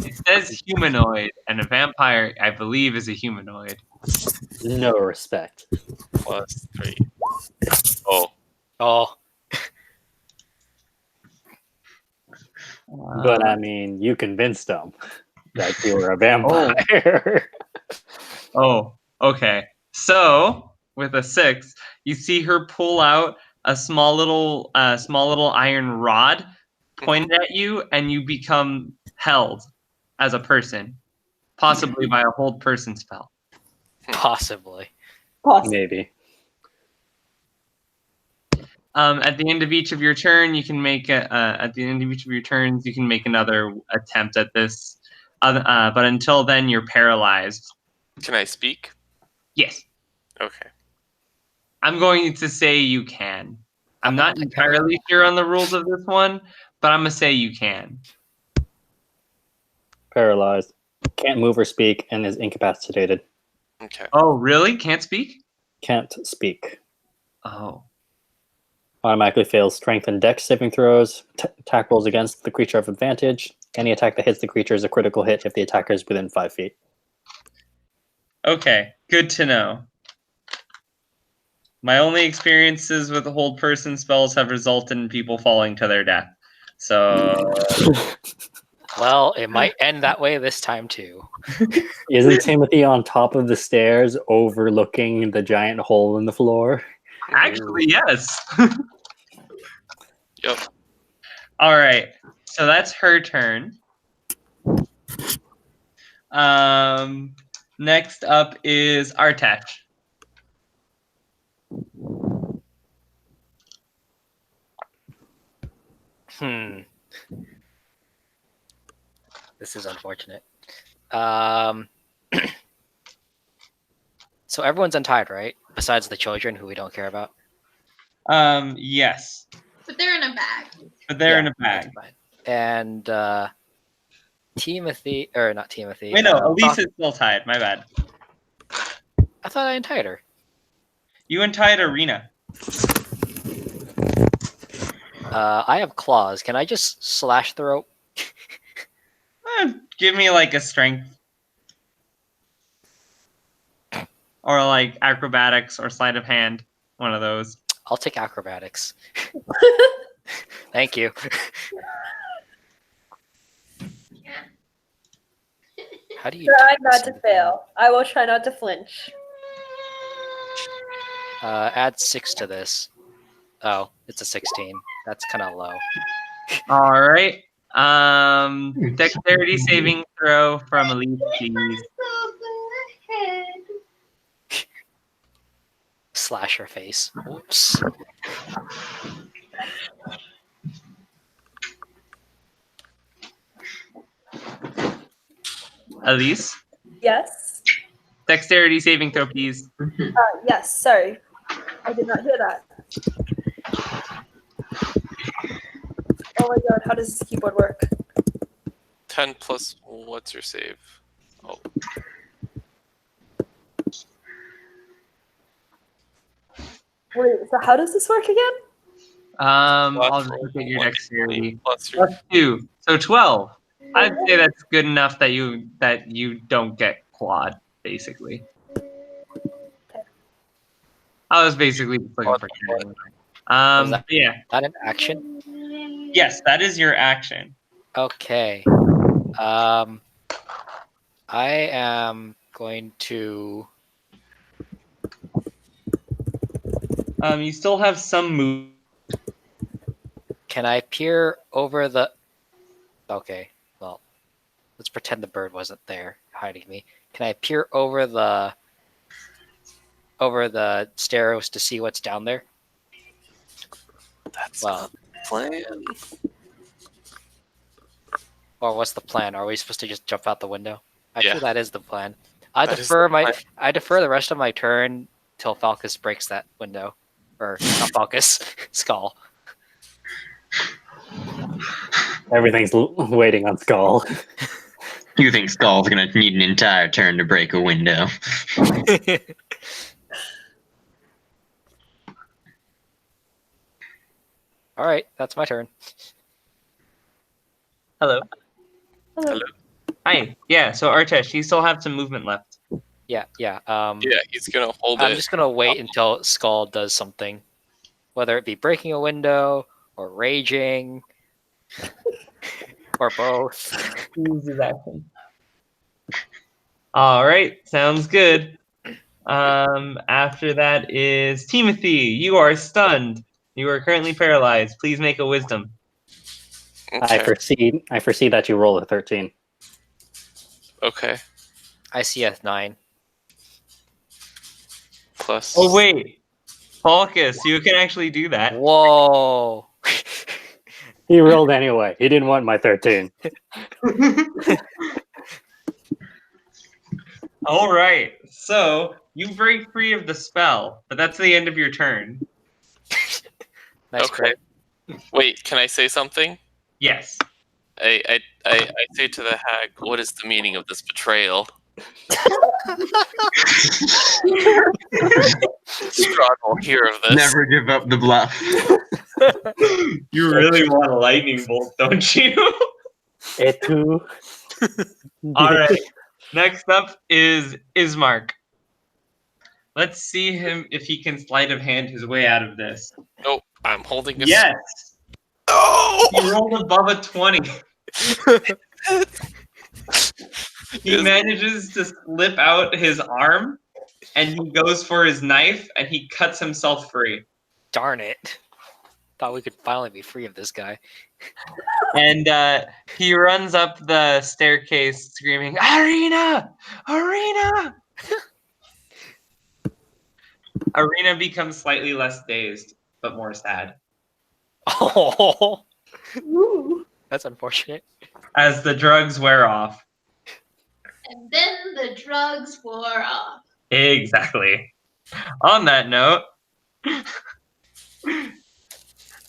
It says humanoid, and a vampire, I believe, is a humanoid. No respect. +3. Oh. Oh, But I mean, you convinced them that you were a vampire. Oh, okay. So with a 6, you see her pull out a small little iron rod pointed at you, and you become held as a person, possibly by a hold person spell. possibly. Maybe. At the end of each of your turn, you can make at the end of each of your turns, you can make another attempt at this. But until then, you're paralyzed. Can I speak? Yes, Okay. I'm going to say you can. I'm not entirely sure on the rules of this one, but I'm gonna say you can. Paralyzed. Can't move or speak and is incapacitated. Okay. Oh, really? Can't speak? Can't speak. Oh. Automatically fails strength and dex saving throws. Attack rolls against the creature of advantage. Any attack that hits the creature is a critical hit if the attacker is within 5 feet. Okay, good to know. My only experiences with hold person spells have resulted in people falling to their death. So Well, it might end that way this time too. Isn't Timothy on top of the stairs overlooking the giant hole in the floor? actually, yes. Yep. All right. So that's her turn. Next up is Artesh. This is unfortunate. So everyone's untied, right? Besides the children who we don't care about. Yes. But they're in a bag. But they're Yeah, in a bag. that's fine. And Timothy, or not Timothy. Wait, no, Elyse Falk- is still tied. My bad. I thought I untied her. You untied Arena. I have claws. Can I just slash the rope? Give me like a strength. Or like acrobatics or sleight of hand. One of those. I'll take acrobatics. Thank you. How do you Try do not this? to fail. I will try not to flinch. Add 6 to this. Oh, it's a 16. That's kind of low. All right. Dexterity saving throw from Elyse, please. Slash her face. Whoops. Elyse, Yes. dexterity saving throw, please. Yes. Sorry, I did not hear that. Oh my god! How does this keyboard work? 10 plus what's your save? Oh, Wait. So how does this work again? I'll just look at your 1d20 dexterity. plus your Plus 2, so 12. I'd say that's good enough that you don't get quad, basically. I was basically just looking for carrying. Was that- Yeah. Not an action? Yes, that is your action. Okay. I am going to... You still have some move. Can I peer over the... Okay, well, let's pretend the bird wasn't there hiding me. Can I peer over the stairs to see what's down there? That's Well, not the plan. or what's the plan? Are we supposed to just jump out the window? Actually, Yeah. that is the plan. I That is defer the plan. I defer the rest of my turn till Falkas breaks that window, or not Falkas, Skal. Everything's waiting on Skull. You think Skull's gonna need an entire turn to break a window? All right, that's my turn. Hello. Hello. Hi. Yeah, so Artesh, you still have some movement left. Yeah. Yeah, he's gonna hold I'm it. just gonna wait until Skal does something, whether it be breaking a window or raging, or both. All right, sounds good. After that is Timothy. You are stunned. You are currently paralyzed. Please make a wisdom. I foresee that you roll a 13. Okay. I see a 9. Plus. Oh wait, Falkas, you can actually do that. Whoa! He rolled anyway. He didn't want my 13. All right, so you break free of the spell, but that's the end of your turn. Nice Okay. crit. Wait, can I say something? Yes. I say to the hag, what is the meaning of this betrayal? Strahd will hear of this. Never give up the bluff. You really want a lightning bolt, don't you? Et tu? All right. Next up is Ismark. Let's see him if he can sleight of hand his way out of this. Nope, I'm holding a Yes. Oh! He rolled above a 20. He manages to slip out his arm, and he goes for his knife, and he cuts himself free. Darn it! Thought we could finally be free of this guy. And he runs up the staircase screaming, Arena! Arena! Arena becomes slightly less dazed, but more sad, Oh, Ooh. that's unfortunate. as the drugs wear off. And then the drugs wore off. Exactly. On that note,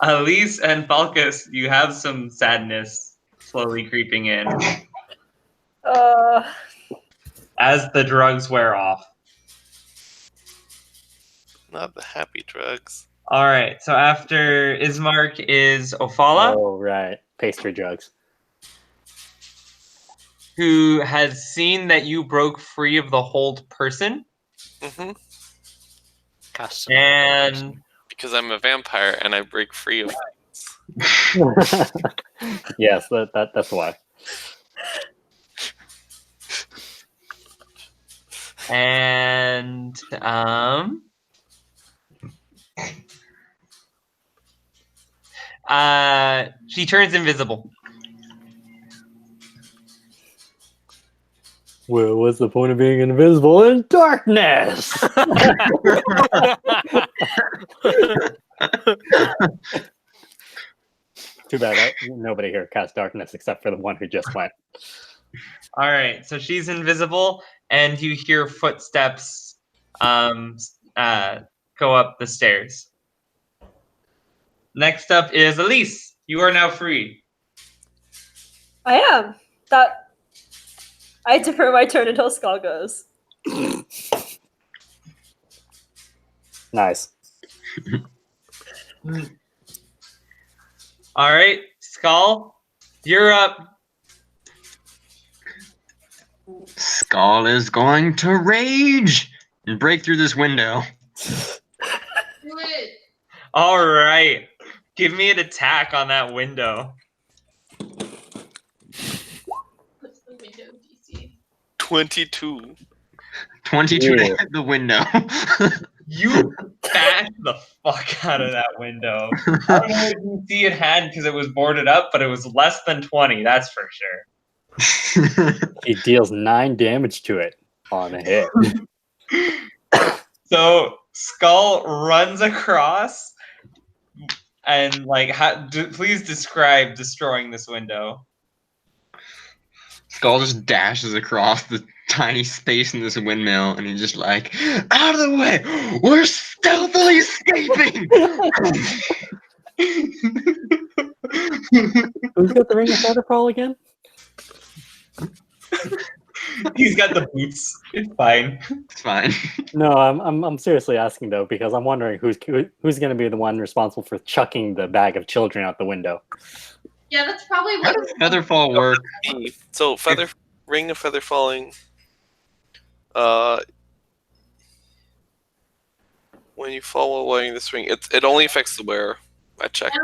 Elyse and Falkas, you have some sadness slowly creeping in as the drugs wear off. Not the happy drugs. All right, so after Ismark is Ofala, Oh, right. Pastry drugs. who has seen that you broke free of the hold person, Mm-hmm. Custom. and Because I'm a vampire and I break free of Yes, that's why. And she turns invisible. Well, what's the point of being invisible in darkness? Too bad nobody here cast darkness except for the one who just went. All right, so she's invisible, and you hear footsteps go up the stairs. Next up is Elyse. You are now free. I am. I defer my turn until Skal goes. Nice. All right, Skal, you're up. Skal is going to rage and break through this window. Do it. All right, give me an attack on that window. What's the window DC? 22. 22 to Ew. hit the window. You bashed the fuck out of that window. I don't know what you see it had because it was boarded up, but it was less than 20, that's for sure. He deals 9 damage to it on a hit. So Skal runs across and please describe destroying this window. Skal just dashes across the tiny space in this windmill, and he's just like, out of the way! We're stealthily escaping! Who's got the ring of Featherfall again? He's got the boots. It's fine. It's fine. No, I'm seriously asking though, because I'm wondering who's going to be the one responsible for chucking the bag of children out the window. Yeah, that's probably How what. does Featherfall work? So ring of feather falling. When you fall while wearing this ring, it only affects the wearer. I checked.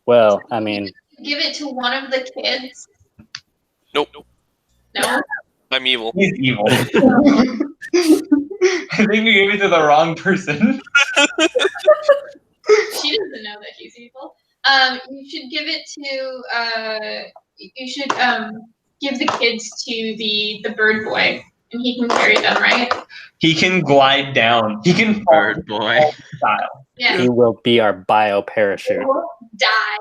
Well, I mean, Give it to one of the kids. Nope. No. I'm evil. He's evil. I think you gave it to the wrong person. She doesn't know that he's evil. You should give it to. You should give the kids to the bird boy, and he can carry them, right? He can glide down. He can fall Bird boy. style. Yeah. he will be our bio They parachute. won't die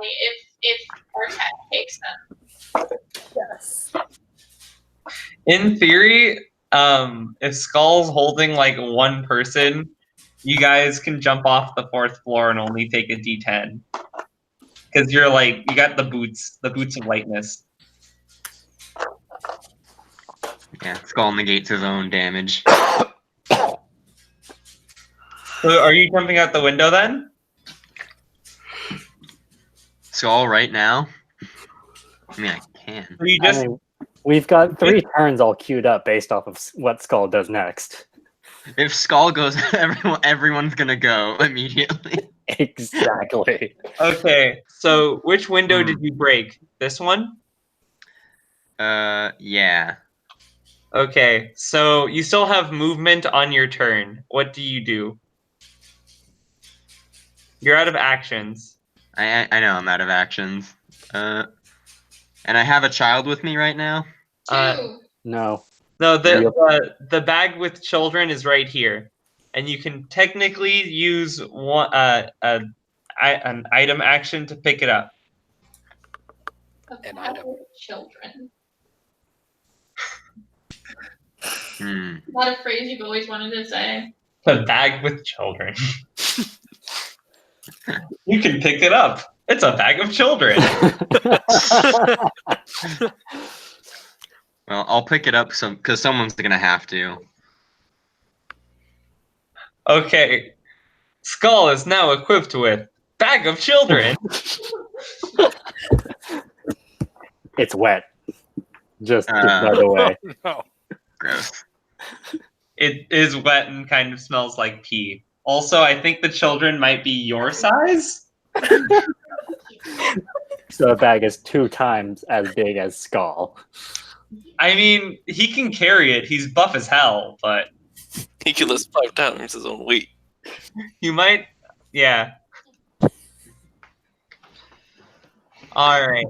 if our cat takes them. Yes. In theory, if Skal's holding one person, you guys can jump off the 4th floor and only take a D10. Because you're you got the boots of lightness. Yeah, Skal negates his own damage. So are you jumping out the window then? Skal right now? I mean, I can. Or you I just mean, we've got 3 turns all queued up based off of what Skal does next. If Skal goes, everyone's gonna go immediately. Exactly. Okay, so which window did you break? This one? Yeah. Okay, so you still have movement on your turn. What do you do? You're out of actions. I know I'm out of actions. And I have a child with me right now. Two. No. No, the bag with children is right here, and you can technically use an item action to pick it up. An item. Children. Hmm. Not a phrase you've always wanted to say. The bag with children. You can pick it up. It's a bag of children. Well, I'll pick it up because someone's gonna have to. Okay, Skal is now equipped with bag of children. It's wet. Just by the way. No. Gross. It is wet and kind of smells like pee. Also, I think the children might be your size. So the bag is 2 times as big as Skal. I mean, he can carry it. He's buff as hell, but He can lift 5 times his own weight. you might. Yeah. All right.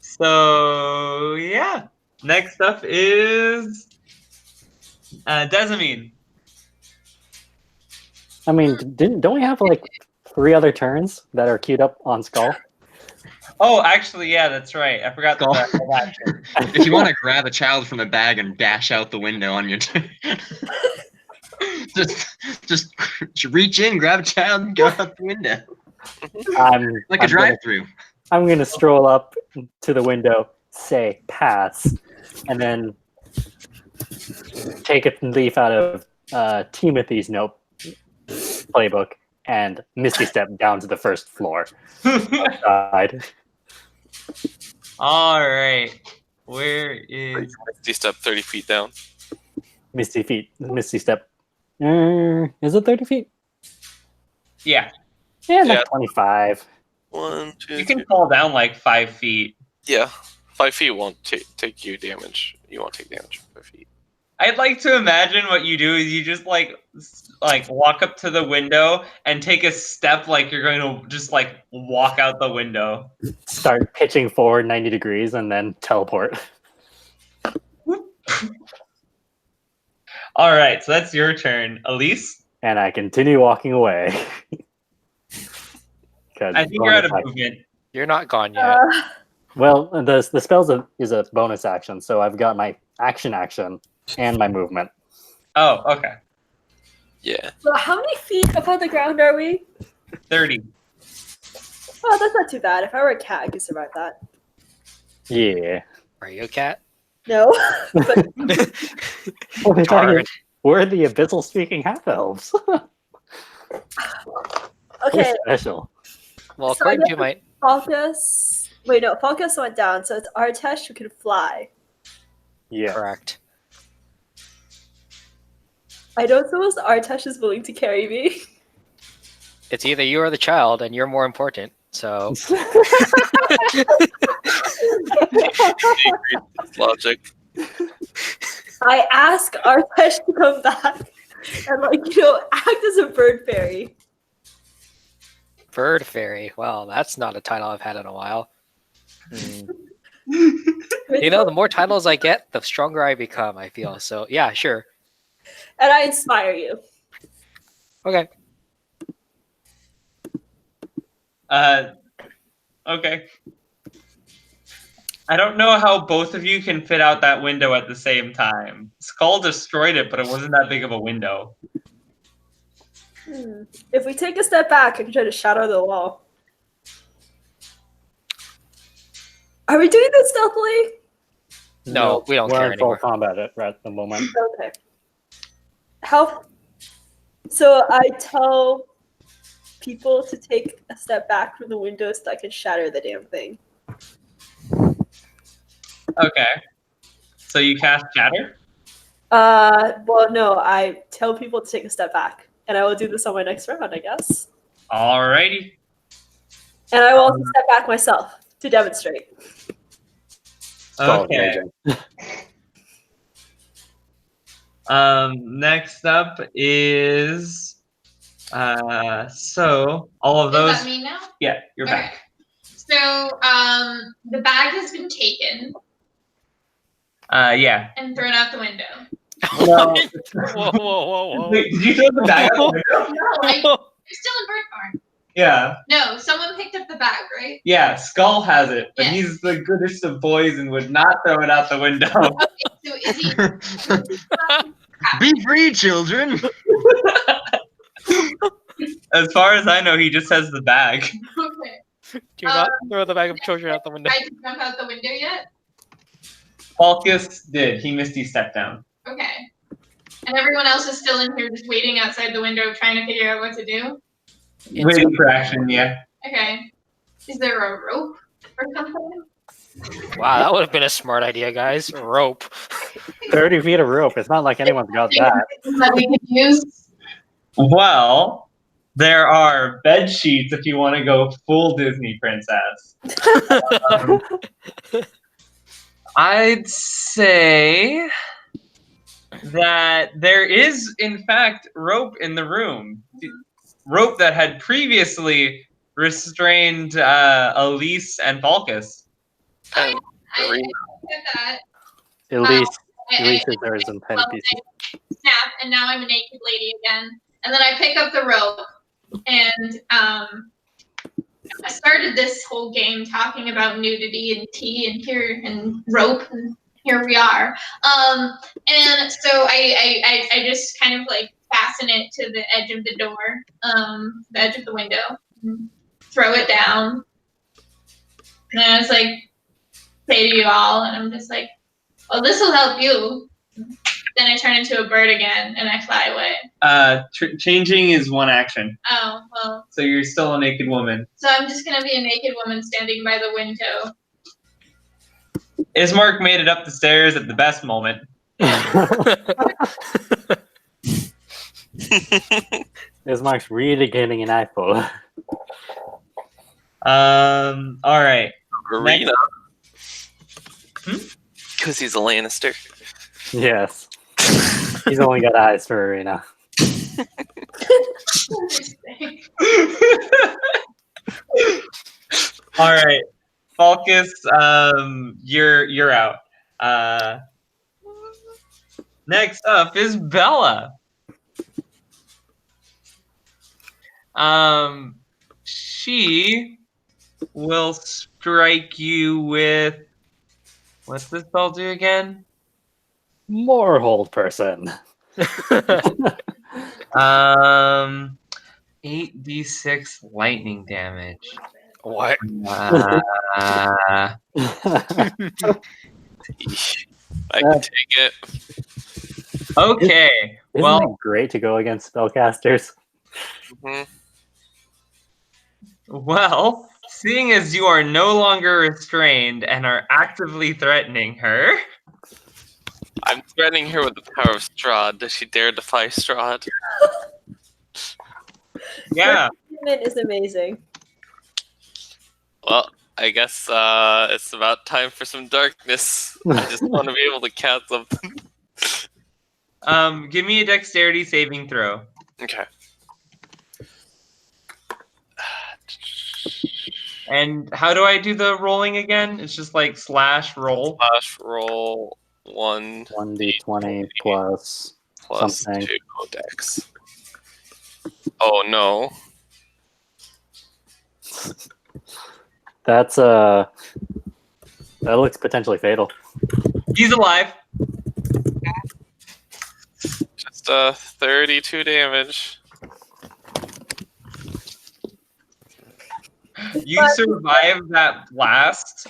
So yeah. Next up is Desamine. I mean, don't we have like 3 other turns that are queued up on Skal? Oh, actually, yeah, that's right. I forgot Skull. that. If you want to grab a child from the bag and dash out the window on your turn, just reach in, grab a child, and go out the window like a drive-through. I'm gonna stroll up to the window, say pass, and then take a leaf out of Timothy's note playbook and Misty step down to the first floor. Outside. All right. Where is? Misty step 30 feet down. Misty step. Is it 30 feet? Yeah, Yeah, like Yeah. 25. 1, 2, you can 3. fall down like 5 feet. Yeah, 5 feet won't take you damage. You won't take damage from 5 feet. I'd like to imagine what you do is you just like walk up to the window and take a step like you're going to just like walk out the window. Start pitching forward 90 degrees and then teleport. All right, so that's your turn, Elyse. And I continue walking away. I think you're out of movement. You're not gone yet. Well, the spell is a bonus action, so I've got my action and my movement. Oh, okay. Yeah. So how many feet above the ground are we? 30. Oh, that's not too bad. If I were a cat, I could survive that. Yeah. Are you a cat? No. But Darn. We're the abyssal speaking half elves. okay, Special. Well, So I according to my Falkas. Wait, no, Falkas went down, so it's Artesh who can fly. Yeah. correct. I don't suppose Artesh is willing to carry me. It's either you or the child, and you're more important. So Logic. I ask Artesh to come back and, act as a bird fairy. bird fairy. Well, that's not a title I've had in a while. Hmm. The more titles I get, the stronger I become, I feel. So yeah, sure. And I inspire you. Okay. Okay. I don't know how both of you can fit out that window at the same time. Skal destroyed it, but it wasn't that big of a window. If we take a step back, I can try to shatter the wall. Are we doing this stealthily? No, we don't we're care in full anymore. combat at the moment. Okay. So I tell people to take a step back from the window so I can shatter the damn thing. Okay. So you cast Shatter? Well, no, I tell people to take a step back. And I will do this on my next round, I guess. Alrighty. And I will also step back myself to demonstrate. Skull Okay. raging. Next up is so all of Is those. that me now? Yeah, you're Okay. back. So the bag has been taken Yeah. and thrown out the window. No. Whoa. Wait, did you throw the bag out the window? No, they're still in Bird Farm. Yeah. No, someone picked up the bag, right? Yeah, Skal has it, but Yeah. he's the goodest of boys and would not throw it out the window. So is he? Be free, children. As far as I know, he just has the bag. Okay. Do not throw the bag of children out the window. Tried to jump out the window yet? Falkas did. He Misty stepped down. Okay. And everyone else is still in here just waiting outside the window trying to figure out what to do? Waiting for action, yeah. Okay. Is there a rope or something? Wow, that would have been a smart idea, guys. Rope. 30 feet of rope. It's not like anyone's got that. That we could use. Well, there are bed sheets if you want to go full Disney princess. I'd say that there is, in fact, rope in the room. Rope that had previously restrained Elyse and Falkas. And I get that. Elyse I- is theirs in 10 pieces. Snap, and now I'm a naked lady again. And then I pick up the rope, and I started this whole game talking about nudity and tea and rope, and here we are. And so I just kind of like fasten it to the edge of the door, the edge of the window, and throw it down. And I was like, say to you all, and I'm just like, well, this will help you. Then I turn into a bird again, and I fly away. Changing is one action. Oh, well. So you're still a naked woman. So I'm just going to be a naked woman standing by the window. Ismark made it up the stairs at the best moment. Ismark's really getting an eyeful. All right. Arena. Because he's a Lannister. Yes. He's only got eyes for Arena. All right, Falkas, you're out. Next up is Bella. She will strike you with, what's this spell do again? More hold person. 8d6 lightning damage. What? I can take it. Okay. Isn't Well, it great to go against spellcasters? Mhm. well, seeing as you are no longer restrained and are actively threatening her, I'm threatening her with the power of Strahd. Does she dare defy Strahd? yeah. It is amazing. Well, I guess it's about time for some darkness. I just want to be able to cast something. Give me a dexterity saving throw. Okay. And how do I do the rolling again? It's just like slash roll. Slash roll 1d20 plus something. 2 dex. Oh no. That's that looks potentially fatal. He's alive. Just 32 damage. You survive that blast,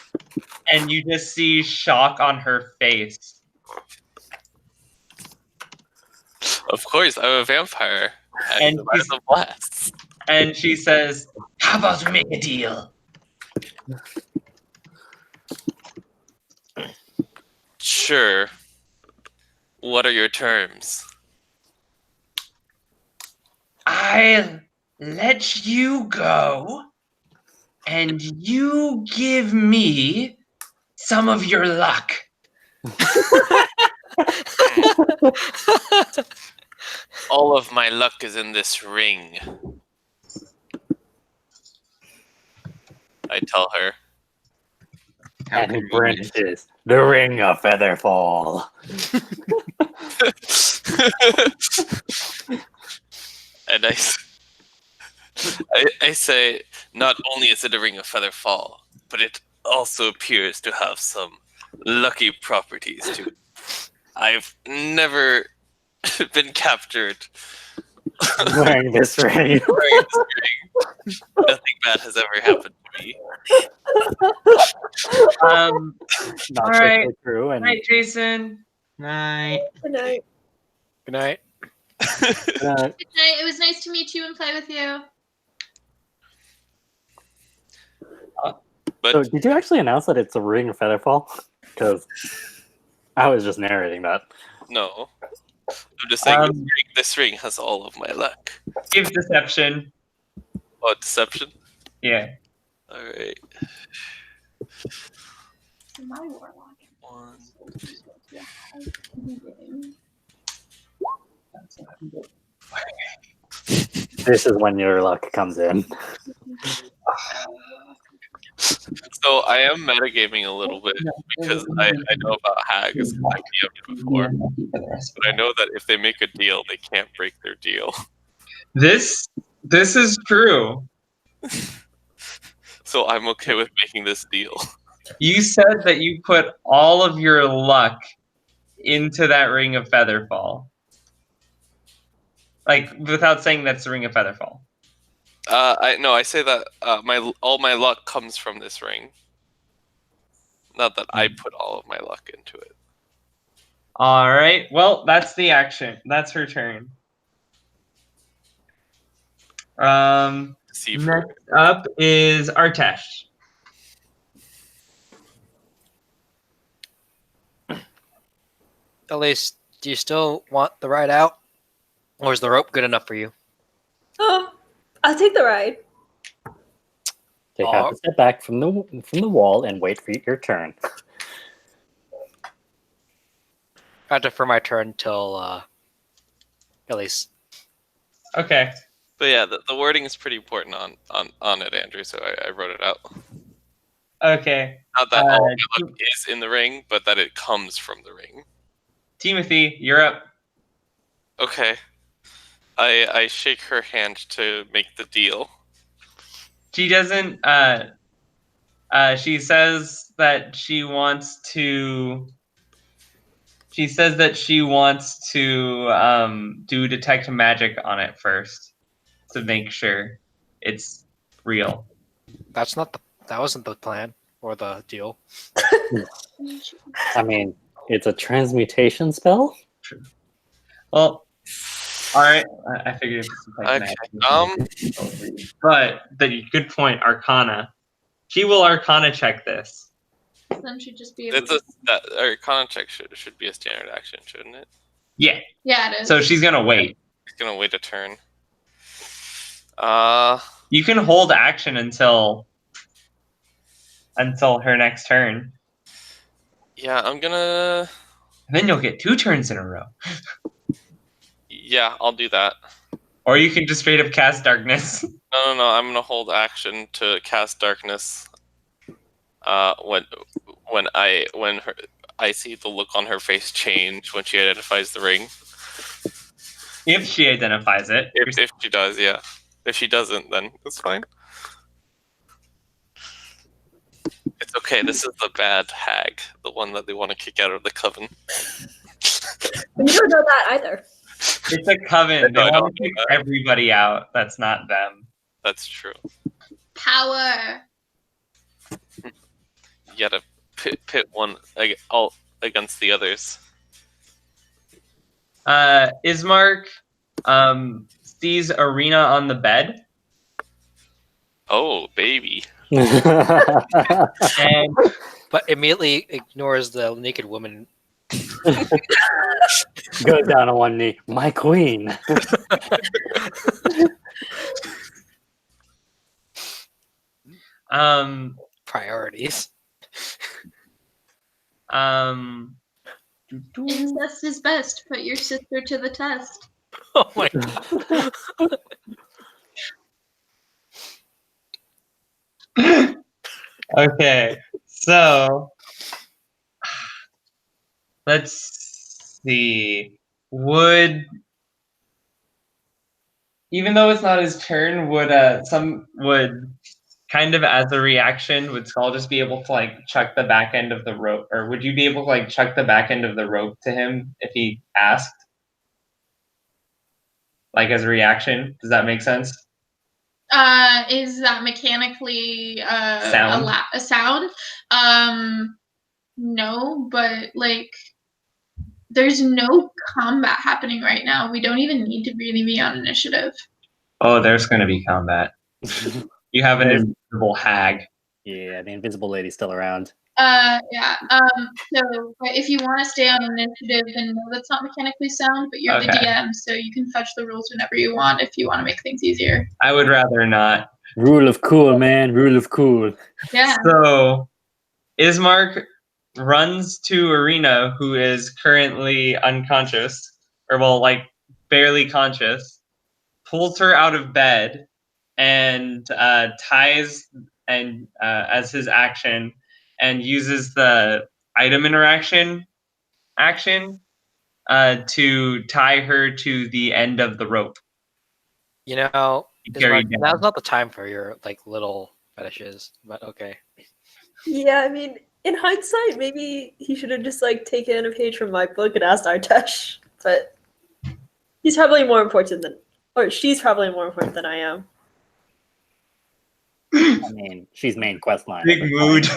and you just see shock on her face. Of course, I'm a vampire. I And survived the blast. And she says, "How about we make a deal?" Sure. What are your terms? I'll let you go, and you give me some of your luck. All of my luck is in this ring. I tell her. How And he convenient. brandishes the ring of Featherfall. And I say, not only is it a ring of Featherfall, but it also appears to have some lucky properties to it. I've never been captured Wearing this ring. wearing this ring. Nothing bad has ever happened to me. Not All right. strictly true. And Night, Jason. Night. Good night. Good night. Good night. It was nice to meet you and play with you. But so did you actually announce that it's a ring of Featherfall? Because I was just narrating that. No. I'm just saying this ring has all of my luck. Give deception. Oh, deception? Yeah. Alright. My warlock. 1. This is when your luck comes in. So I am metagaming a little bit because I know about hags. I DM'd before. But I know that if they make a deal, they can't break their deal. This is true. So I'm okay with making this deal. You said that you put all of your luck into that ring of Featherfall. Like, without saying that's the ring of Featherfall. I say that all my luck comes from this ring. Not that I put all of my luck into it. All right. Well, that's the action. That's her turn. See her. Next up is Artesh. Elyse, do you still want the ride out? Or is the rope good enough for you? I'll take the ride. Take half a step back from the wall and wait for your turn. I defer my turn till Elyse. Okay. But yeah, the wording is pretty important on it, Andrew, so I wrote it out. Okay. Not that all my luck is in the ring, but that it comes from the ring. Timothy, you're up. Okay. I shake her hand to make the deal. She doesn't. She says that she wants to. She says that she wants to do detect magic on it first to make sure it's real. That wasn't the plan or the deal. I mean, it's a transmutation spell. True. Well, all right. I figured it's like Okay. but the good point, Arcana. She will Arcana check this. Then she'd just be able to... Arcana check should be a standard action, shouldn't it? Yeah. Yeah, it is. So she's gonna wait. She's gonna wait a turn. You can hold action until her next turn. Yeah, I'm gonna. And then you'll get 2 turns in a row. Yeah, I'll do that. Or you can just straight up cast darkness. No. I'm gonna hold action to cast darkness. When I see the look on her face change when she identifies the ring. If she identifies it. If she does, yeah. If she doesn't, then it's fine. It's okay. This is the bad hag, the one that they want to kick out of the coven. You don't know that either. It's a coven. They want to kick everybody out. That's not them. That's true. Power. You gotta pit one all against the others. Ismark sees Arena on the bed. Oh, baby. And But immediately ignores the naked woman. Goes down on one knee. My queen. Priorities. Incest is best. Put your sister to the test. Oh my god. Okay, so let's see. Even though it's not his turn, would kind of as a reaction, would Skal just be able to like chuck the back end of the rope, or would you be able to like chuck the back end of the rope to him if he asked? Like as a reaction, does that make sense? Is that mechanically Sound? a sound? No, but like there's no combat happening right now. We don't even need to really be on initiative. Oh, there's going to be combat. You have an invisible hag. Yeah, the invisible lady's still around. Yeah. So but if you want to stay on initiative, then no, that's not mechanically sound, but you're the Okay. DM, so you can fetch the rules whenever you want if you want to make things easier. I would rather not. Rule of cool, man. Rule of cool. Yeah. So, Ismark runs to Arena, who is currently unconscious, or well, like barely conscious, pulls her out of bed, and ties and as his action, and uses the item interaction action to tie her to the end of the rope. You know, Carried down. now's not the time for your like little fetishes, but okay. Yeah, I mean, in hindsight, maybe he should have just like taken a page from my book and asked Artesh. But he's probably more important than, or she's probably more important than I am. I mean, she's main quest line. Big mood.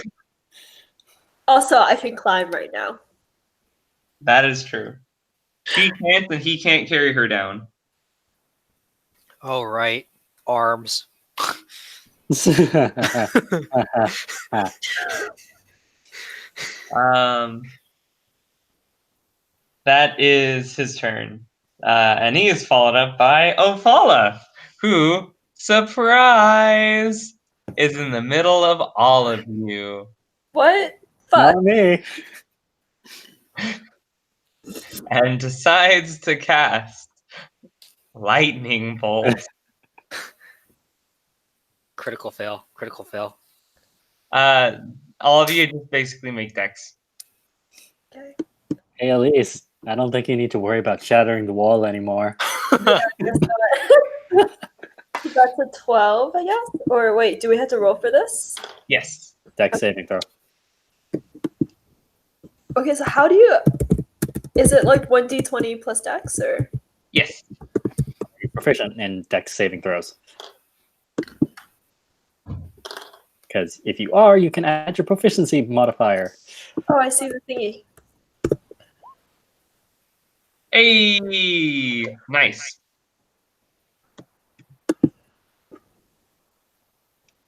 Also, I can climb right now. That is true. She can't, and he can't carry her down. Oh right, arms. That is his turn. And he is followed up by Ophala, who, surprise, is in the middle of all of you. What? Fuck. Not me. And decides to cast Lightning Bolt. Critical fail. Critical fail. All of you just basically make decks. Okay. Hey, Elyse, I don't think you need to worry about shattering the wall anymore. That's a 12, I guess? Or wait, do we have to roll for this? Yes. Dex saving throw. Okay, so how do you... Is it like 1d20 plus dex, or...? Yes. You're proficient in Dex saving throws. Because if you are, you can add your proficiency modifier. Oh, I see the thingy. Hey, nice.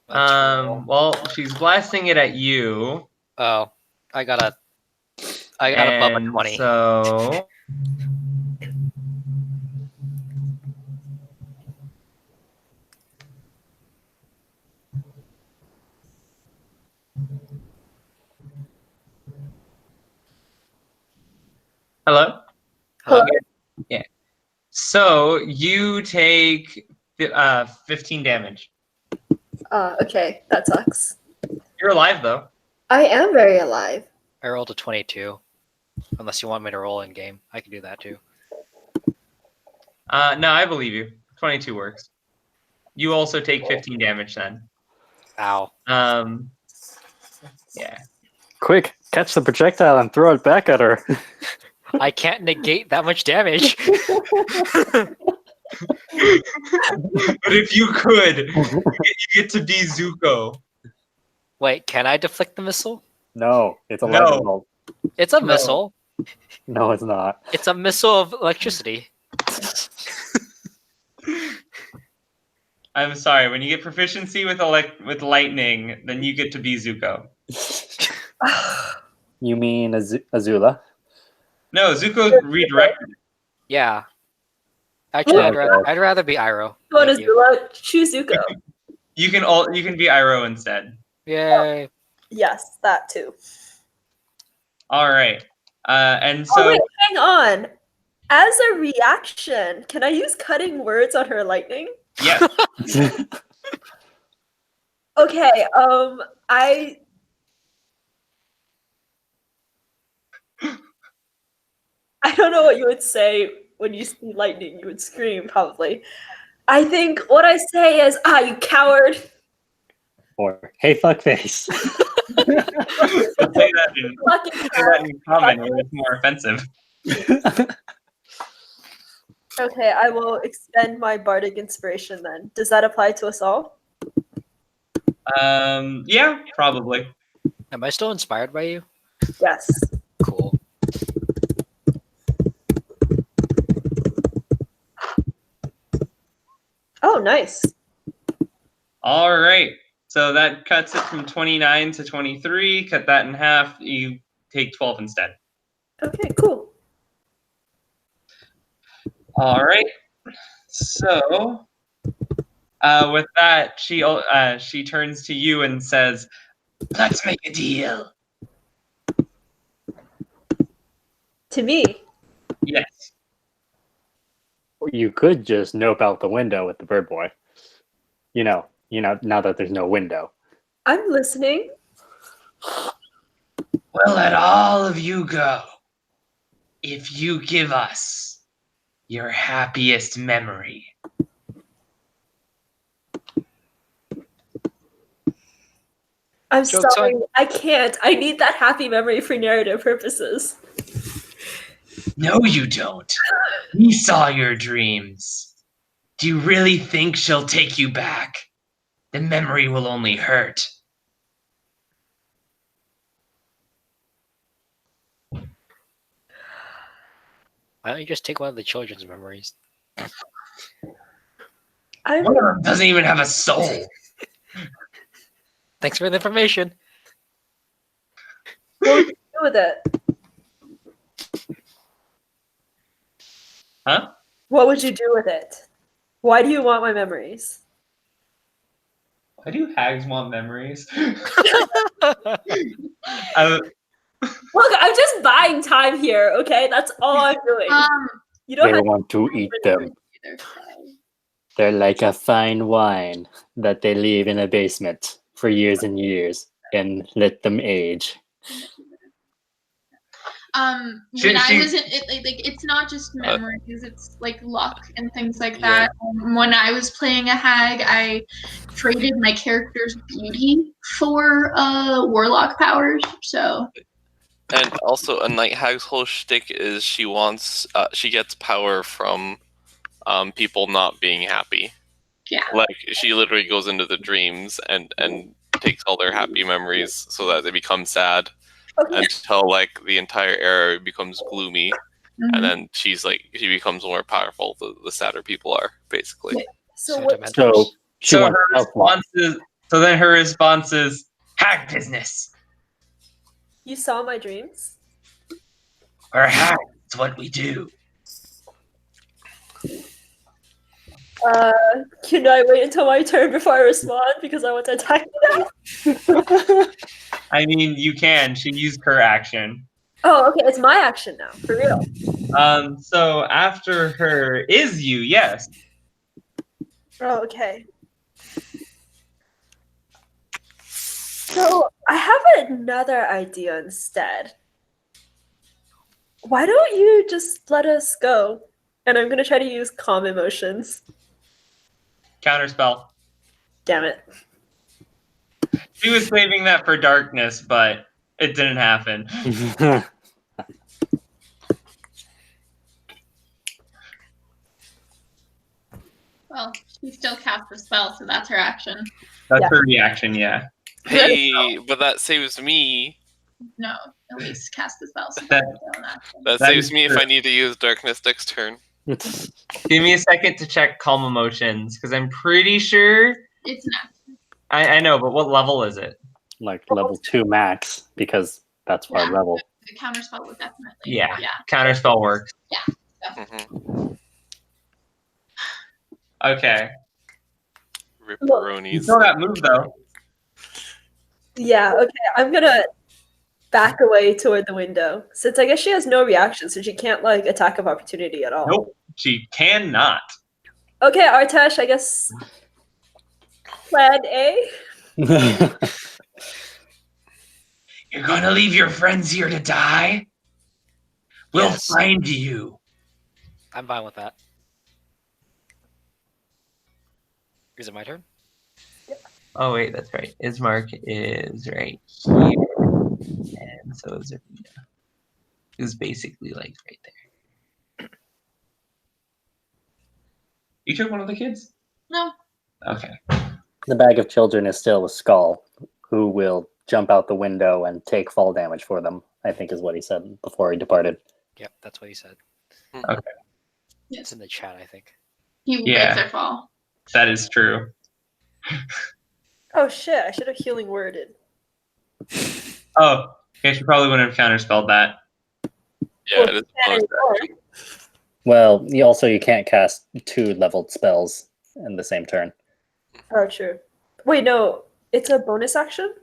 Well, she's blasting it at you. Oh, I got above a 20. So hello? Hello? Yeah. So you take 15 damage. Okay, that sucks. You're alive though. I am very alive. I rolled a 22. Unless you want me to roll in game, I can do that too. No, I believe you. 22 works. You also take 15 damage then. Ow. Yeah. Quick, catch the projectile and throw it back at her. I can't negate that much damage. But if you could, you get to be Zuko. Wait, can I deflect the missile? No, it's a No. lightning bolt. It's a No. missile. No, it's not. It's a missile of electricity. I'm sorry. When you get proficiency with lightning, then you get to be Zuko. You mean Azula? No, Zuko redirected. Yeah. Actually, Okay. I'd rather be Iroh. Go on, Thank you. Azula. Choose Zuko. You can be Iroh instead. Yay. Yes, that too. All right. And Oh, so wait, hang on. As a reaction, can I use cutting words on her lightning? yes. Okay, I don't know what you would say when you see lightning. You would scream, probably. I think what I say is, you coward. Or, hey, fuckface. Say that in common, where it's more offensive. Okay, I will expend my bardic inspiration then. Does that apply to us all? Yeah, probably. Am I still inspired by you? Yes. Cool. Oh, nice. All right. So that cuts it from 29 to 23. Cut that in half. You take 12 instead. Okay, cool. All right. So with that, she turns to you and says, "Let's make a deal." To me. Yes. You could just nope out the window with the bird boy. You know, now that there's no window. I'm listening. We'll let all of you go if you give us your happiest memory. I'm Joke's sorry. on. I can't. I need that happy memory for narrative purposes. No, you don't. We saw your dreams. Do you really think she'll take you back? The memory will only hurt. Why don't you just take one of the children's memories? I'm One of them doesn't even have a soul. Thanks for the information. what would you do with it? Huh? What would you do with it? Why do you want my memories? Why do hags want memories? Look, I'm just buying time here, okay? That's all I'm doing. You don't They have want to eat them. They're like a fine wine that they leave in a basement for years and years and let them age. When I was in it, like it's not just memories, it's like luck and things like that. When I was playing a hag, I traded my character's beauty for warlock powers. So And also, a night hag's whole shtick is she gets power from people not being happy. yeah, Like, she literally goes into the dreams and takes all their happy memories so that they become sad Okay. until, like, the entire area becomes gloomy. Mhm. And then she becomes more powerful the sadder people are, basically. So what? Sentimentals. So she wants self-love. So then her response is, hag business. You saw my dreams? Or hags, it's what we do. Can I wait until my turn before I respond because I want to attack you now? I mean, you can. She used her action. Oh, okay. It's my action now, for real. So after her is you, yes. Oh, okay. So I have another idea instead. Why don't you just let us go? And I'm gonna try to use calm emotions. Counterspell. Damn it. She was saving that for darkness, but it didn't happen. well, she still cast the spell, so that's her action. That's Yeah. her reaction, yeah. Hey, but that saves me. No, Elyse cast the spell, so That- that's her own action. That That saves is me if true. I need to use darkness next turn. Give me a second to check calm emotions, because I'm pretty sure... It's an action. I know, but what level is it? Like level 2 max, because that's our Yeah. level. The counterspell would definitely. Yeah. Yeah. Counterspell works. Mm-hmm. Okay. You Ripperonis. still got moved, though. Yeah, okay. I'm gonna back away toward the window. Since I guess she has no reaction, so she can't like attack of opportunity at all. Nope. She cannot. Okay, Artesh, I guess plan A. You're gonna leave your friends here to die? We'll Yes. find you. I'm fine with that. Is it my turn? Oh, wait, that's right. Ismark is right here. And so is Urbain. Who's basically like right there. You took one of the kids? No. Okay. The bag of children is still a Skal, who will jump out the window and take fall damage for them, I think is what he said before he departed. Yep, that's what he said. Okay. It's in the chat, I think. He will Yeah. make their fall. That is true. Oh shit! I should have healing worded. Oh, okay, she probably wouldn't have counterspelled that. Yeah, it is a bonus action. Well, you can't cast 2 leveled spells in the same turn. Oh, true. Wait, no, it's a bonus action.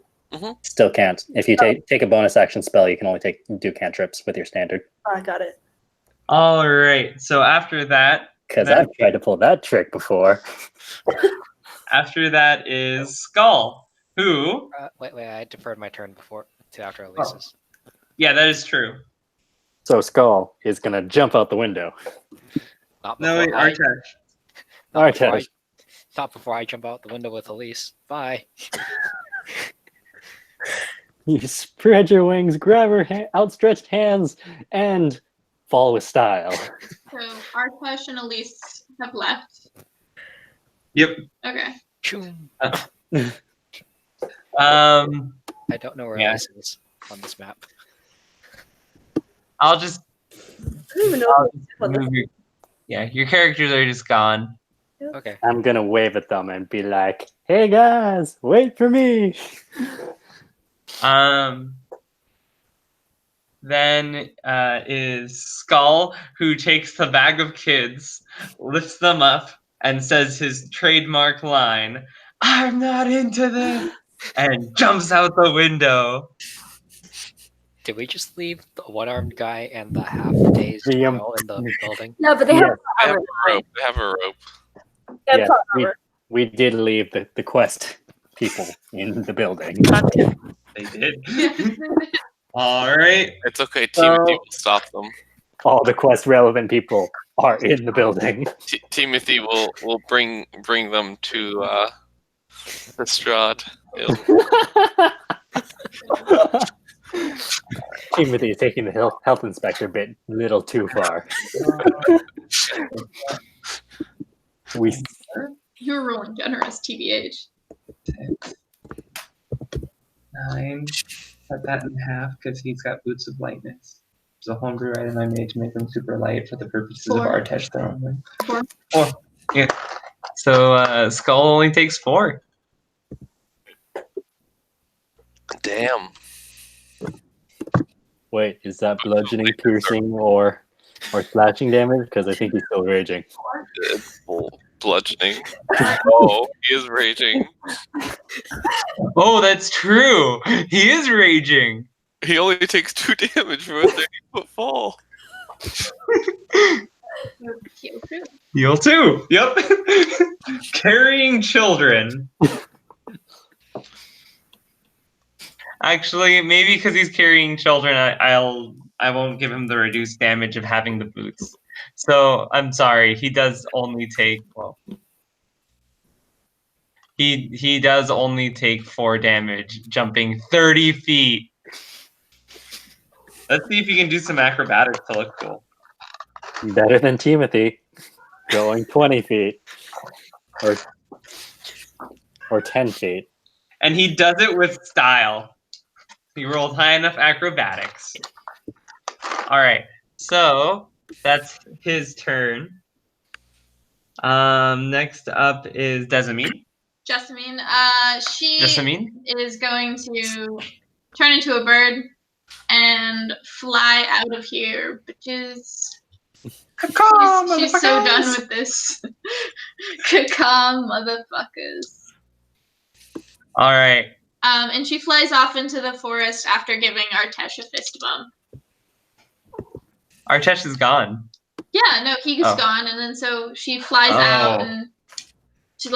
Still can't. If you take a bonus action spell, you can only do cantrips with your standard. Oh, I got it. All right. So after that, Because I've tried to pull that trick before. after that is Skal, who? Wait, I deferred my turn before to after Elyse's. Yeah, that is true. So Skal is gonna jump out the window. Not No, before wait, Artesh. not before I jump out the window with Elyse. Bye. You spread your wings, grab her outstretched hands, and fall with style. So Artesh and Elyse have left. Yep. Okay. Choom. Um, I don't know where Yeah. Elyse is on this map. I'll just I don't even know. I'll just move your. Yeah, your characters are just gone. Okay. I'm gonna wave at them and be like, "Hey guys, wait for me." Then is Skal, who takes the bag of kids, lifts them up, and says his trademark line, "I'm not into this," and jumps out the window. Did we just leave the one-armed guy and the half-dazed The, girl in the building? No, but they Yeah. have They have armor. a rope. They have a rope. They have Yes, plot armor. we did leave the quest people in the building. They did. All right. It's okay. So- Timothy will stop them. All the quest relevant people are in the building. Timothy will bring them to the Strahd. Timothy is taking the health inspector bit a little too far. We You're rolling generous, TBH. 9. Cut that in half because he's got boots of lightness. It's a homebrew item I made to make them super light for the purposes of 4. Artesh throwing. 4. 4. Yeah. So Skal only takes 4. Damn. wait, is that bludgeoning, piercing, or slashing damage? Because I think he's still raging. It's bludgeoning. Oh, he is raging. Oh, that's true. He is raging. He only takes 2 damage from a 30-foot fall. Heal too. Heal too. Yep. Carrying children. Actually, maybe because he's carrying children, I won't give him the reduced damage of having the boots. So I'm sorry. He does only take he does only take 4 damage, jumping 30 feet. Let's see if he can do some acrobatics to look cool. Better than Timothy, going 20 feet or 10 feet. And he does it with style. He rolled high enough acrobatics. All right, so that's his turn. Next up is Desamine. Jessamine, she Jessamine? is going to turn into a bird and fly out of here, bitches. She's so done with this. Caw, motherfuckers. All right. And she flies off into the forest after giving Artesh a fist bump. Artesh is gone. Yeah, no, he's Oh. gone, and then so she flies out and she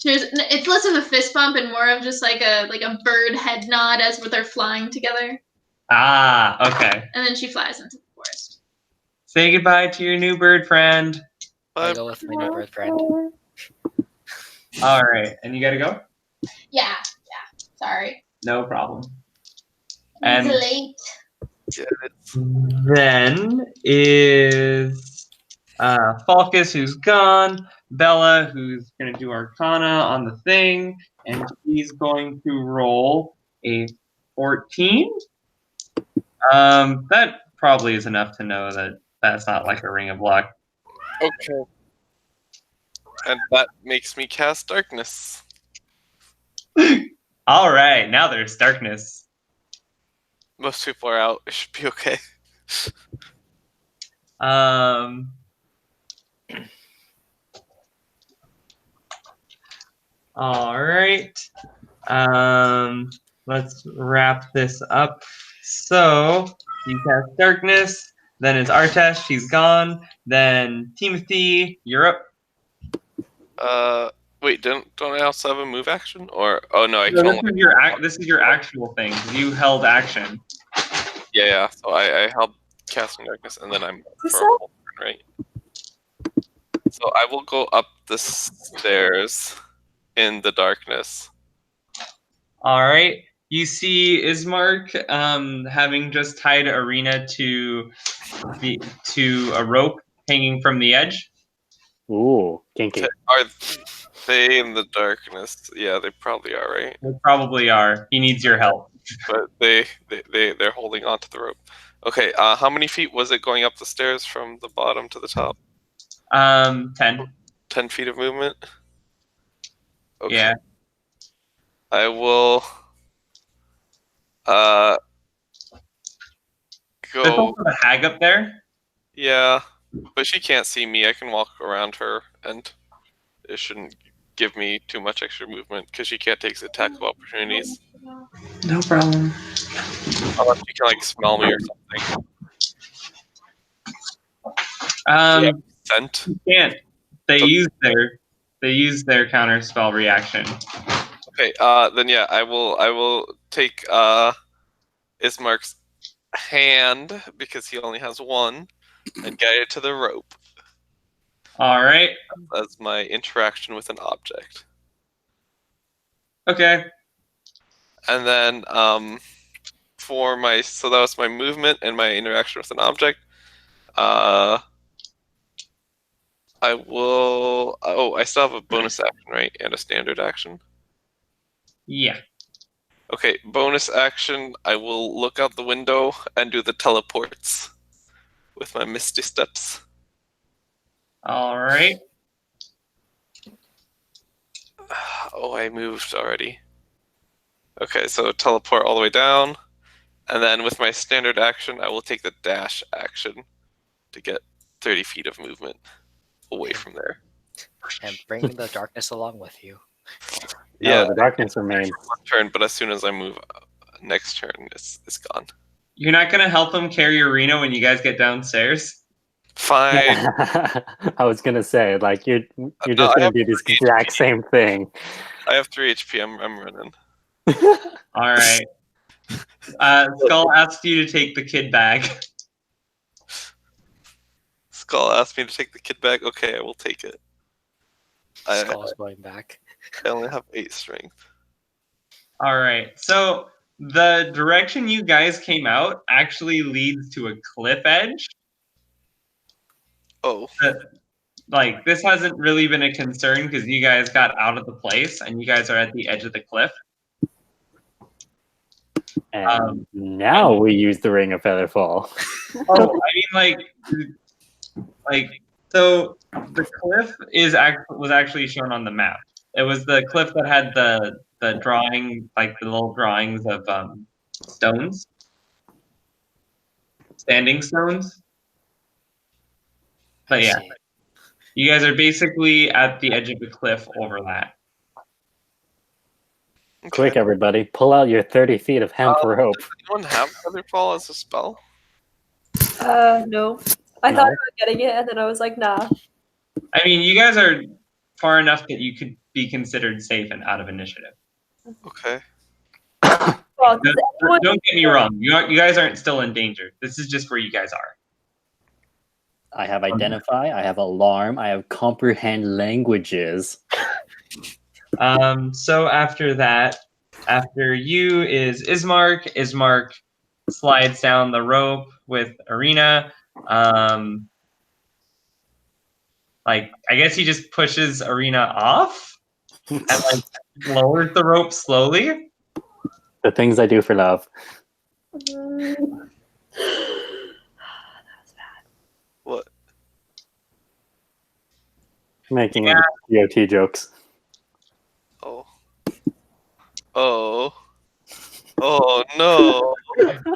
it's less of a fist bump and more of just like a bird head nod as they're flying together. Ah, okay. And then she flies into the forest. Say goodbye to your new bird friend. I go with my new bird friend. All right, and you gotta go? Yeah. Sorry. No problem. It's And late. then is Falkas, who's gone, Bella, who's going to do Arcana on the thing, and she's going to roll a 14. That probably is enough to know that that's not like a ring of luck. Okay. And that makes me cast darkness. All right, now there's darkness. Most people are out. It should be okay. All right. Let's wrap this up. So you cast darkness. Then it's Artesh. She's gone. Then Timothy, you're up. Wait, don't I also have a move action? Or no, I No, can only. this is your actual thing. You held action. Yeah. So I held casting darkness, and then I'm What's for a whole turn, right? So I will go up the stairs in the darkness. All right. You see Ismark having just tied Arena to a rope hanging from the edge. Ooh, kinky. Are they in the darkness? Yeah, they probably are, right? They probably are. He needs your help. But they're holding on to the rope. Okay, how many feet was it going up the stairs from the bottom to the top? 10. 10 feet of movement? Okay. Yeah. I will There's go. also a hag up there. Yeah, but she can't see me. I can walk around her, and it shouldn't give me too much extra movement because she can't take attack of opportunities. No problem. Unless she can like smell me or something. Yeah, scent. You can't. They use their counter spell reaction. Okay, then yeah, I will take Ismark's hand because he only has one and guide it to the rope. All right. That's my interaction with an object. Okay. And then so that was my movement and my interaction with an object. I will. Oh, I still have a bonus action, right, and a standard action. Yeah. Okay, bonus action. I will look out the window and do the teleports with my misty steps. All right. Oh, I moved already. Okay, so teleport all the way down, and then with my standard action, I will take the dash action to get 30 feet of movement away from there. And bring the darkness along with you. No, the darkness remains. One turn, but as soon as I move next turn, it's gone. You're not gonna help him carry Arena when you guys get downstairs. Fine. I was gonna say, like you're No, just I gonna have do this 3 exact same thing. I have 3 HP. I'm running. All right. Skal asked you to take the kid bag. Skal asked me to take the kid back. Okay, I will take it. Skal's going back. I only have 8 strength. All right. So the direction you guys came out actually leads to a cliff edge. Oh. Like, this hasn't really been a concern because you guys got out of the place and you guys are at the edge of the cliff. And now we use the Ring of Featherfall. Oh, I mean, so the cliff was actually shown on the map. It was the cliff that had the drawing, like the little drawings of stones, standing stones. But yeah, you guys are basically at the edge of the cliff over that. Okay. Quick, everybody, pull out your 30 feet of hemp rope. Does anyone have Featherfall as a spell? No. I thought about getting it, and then I was like, nah. I mean, you guys are far enough that you could be considered safe and out of initiative. Okay. Well, does anyone- Don't get me wrong. You guys aren't still in danger. This is just where you guys are. I have Identify, I have Alarm, I have Comprehend Languages. So after that, after you is Ismark. Ismark slides down the rope with Arena. Like, I guess he just pushes Arena off and like lowers the rope slowly. The things I do for love. What? Making GOT jokes. Oh. Oh. Oh no.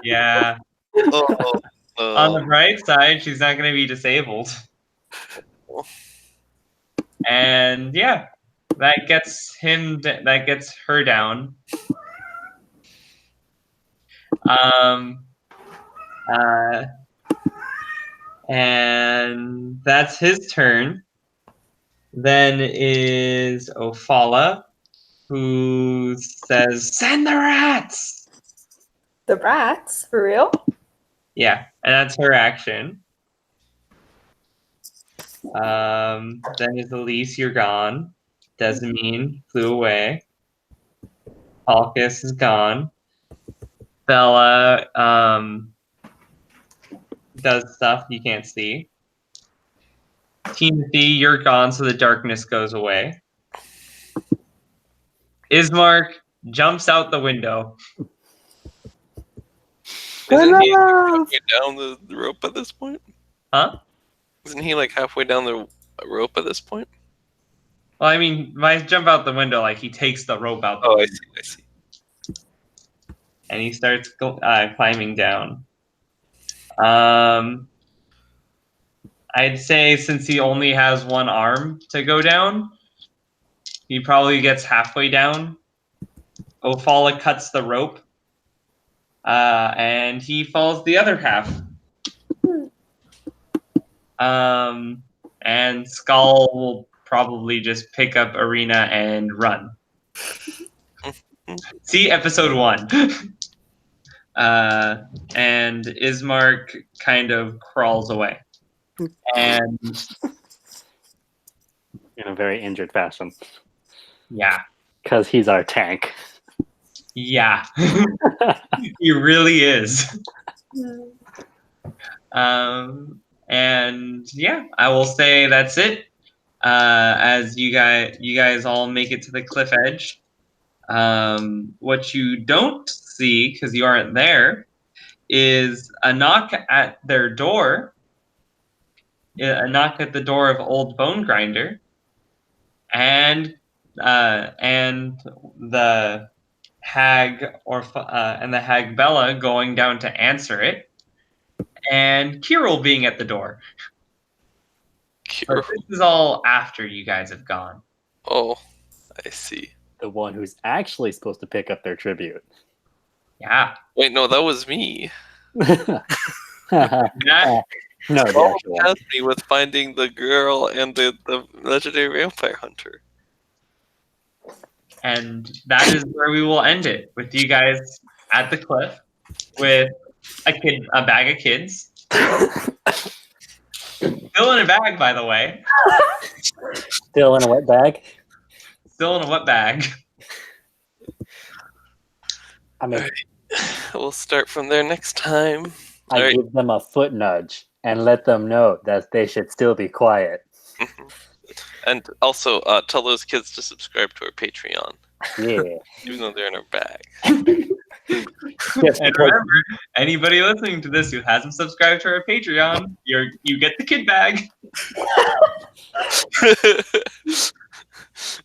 Yeah. Oh On the no. bright side, she's not going to be disabled. And yeah, that gets her down. And that's his turn. Then is Ophala, who says, "Send the rats!" The rats, for real? Yeah, and that's her action. Then is Elyse, you're gone. Desmine flew away. Falkas is gone. Bella does stuff you can't see. Timothy, you're gone, so the darkness goes away. Ismark jumps out the window. Isn't he halfway down the rope at this point? Huh? Isn't he like halfway down the rope at this point? Well, I mean, by jump out the window, like he takes the rope out the window. I see. And he starts climbing down. I'd say since he only has one arm to go down, he probably gets halfway down. Ophala cuts the rope, and he falls the other half. And Skal will probably just pick up Arena and run. See episode 1. And Ismark kind of crawls away. And in a very injured fashion. yeah. Because he's our tank. Yeah. He really is. And yeah, I will say that's it. As you guys all make it to the cliff edge. What you don't see, because you aren't there, is a knock at their door. A knock at the door of Old Bone Grinder, and the hag and the hag Bella going down to answer it, and Kirill being at the door. But this is all after you guys have gone. Oh, I see. The one who's actually supposed to pick up their tribute. Yeah. Wait, no, that was me. Yeah. No, the What actual one. helped me with finding the girl and the legendary vampire hunter? And that is where we will end it, with you guys at the cliff with a bag of kids. Still in a bag, by the way. Still in a wet bag? Still in a wet bag. I mean, We'll start from there next time. I Alright. give them a foot nudge and let them know that they should still be quiet. And also, tell those kids to subscribe to our Patreon, Yeah. even though they're in our bag. Yes, And remember, anybody listening to this who hasn't subscribed to our Patreon, you get the kid bag.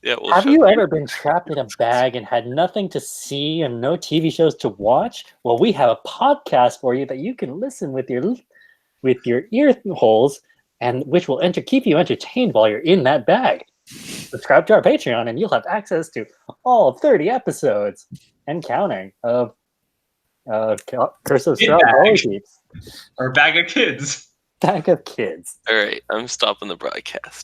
Yeah, we'll have show you ever been trapped in a bag and had nothing to see and no TV shows to watch? Well, we have a podcast for you that you can listen with your ear holes, and which will keep you entertained while you're in that bag. Subscribe to our Patreon, and you'll have access to all 30 episodes and counting of Curse of Kid Strahd bag. Holy Keeps. Or bag of kids. Bag of kids. Alright, I'm stopping the broadcast.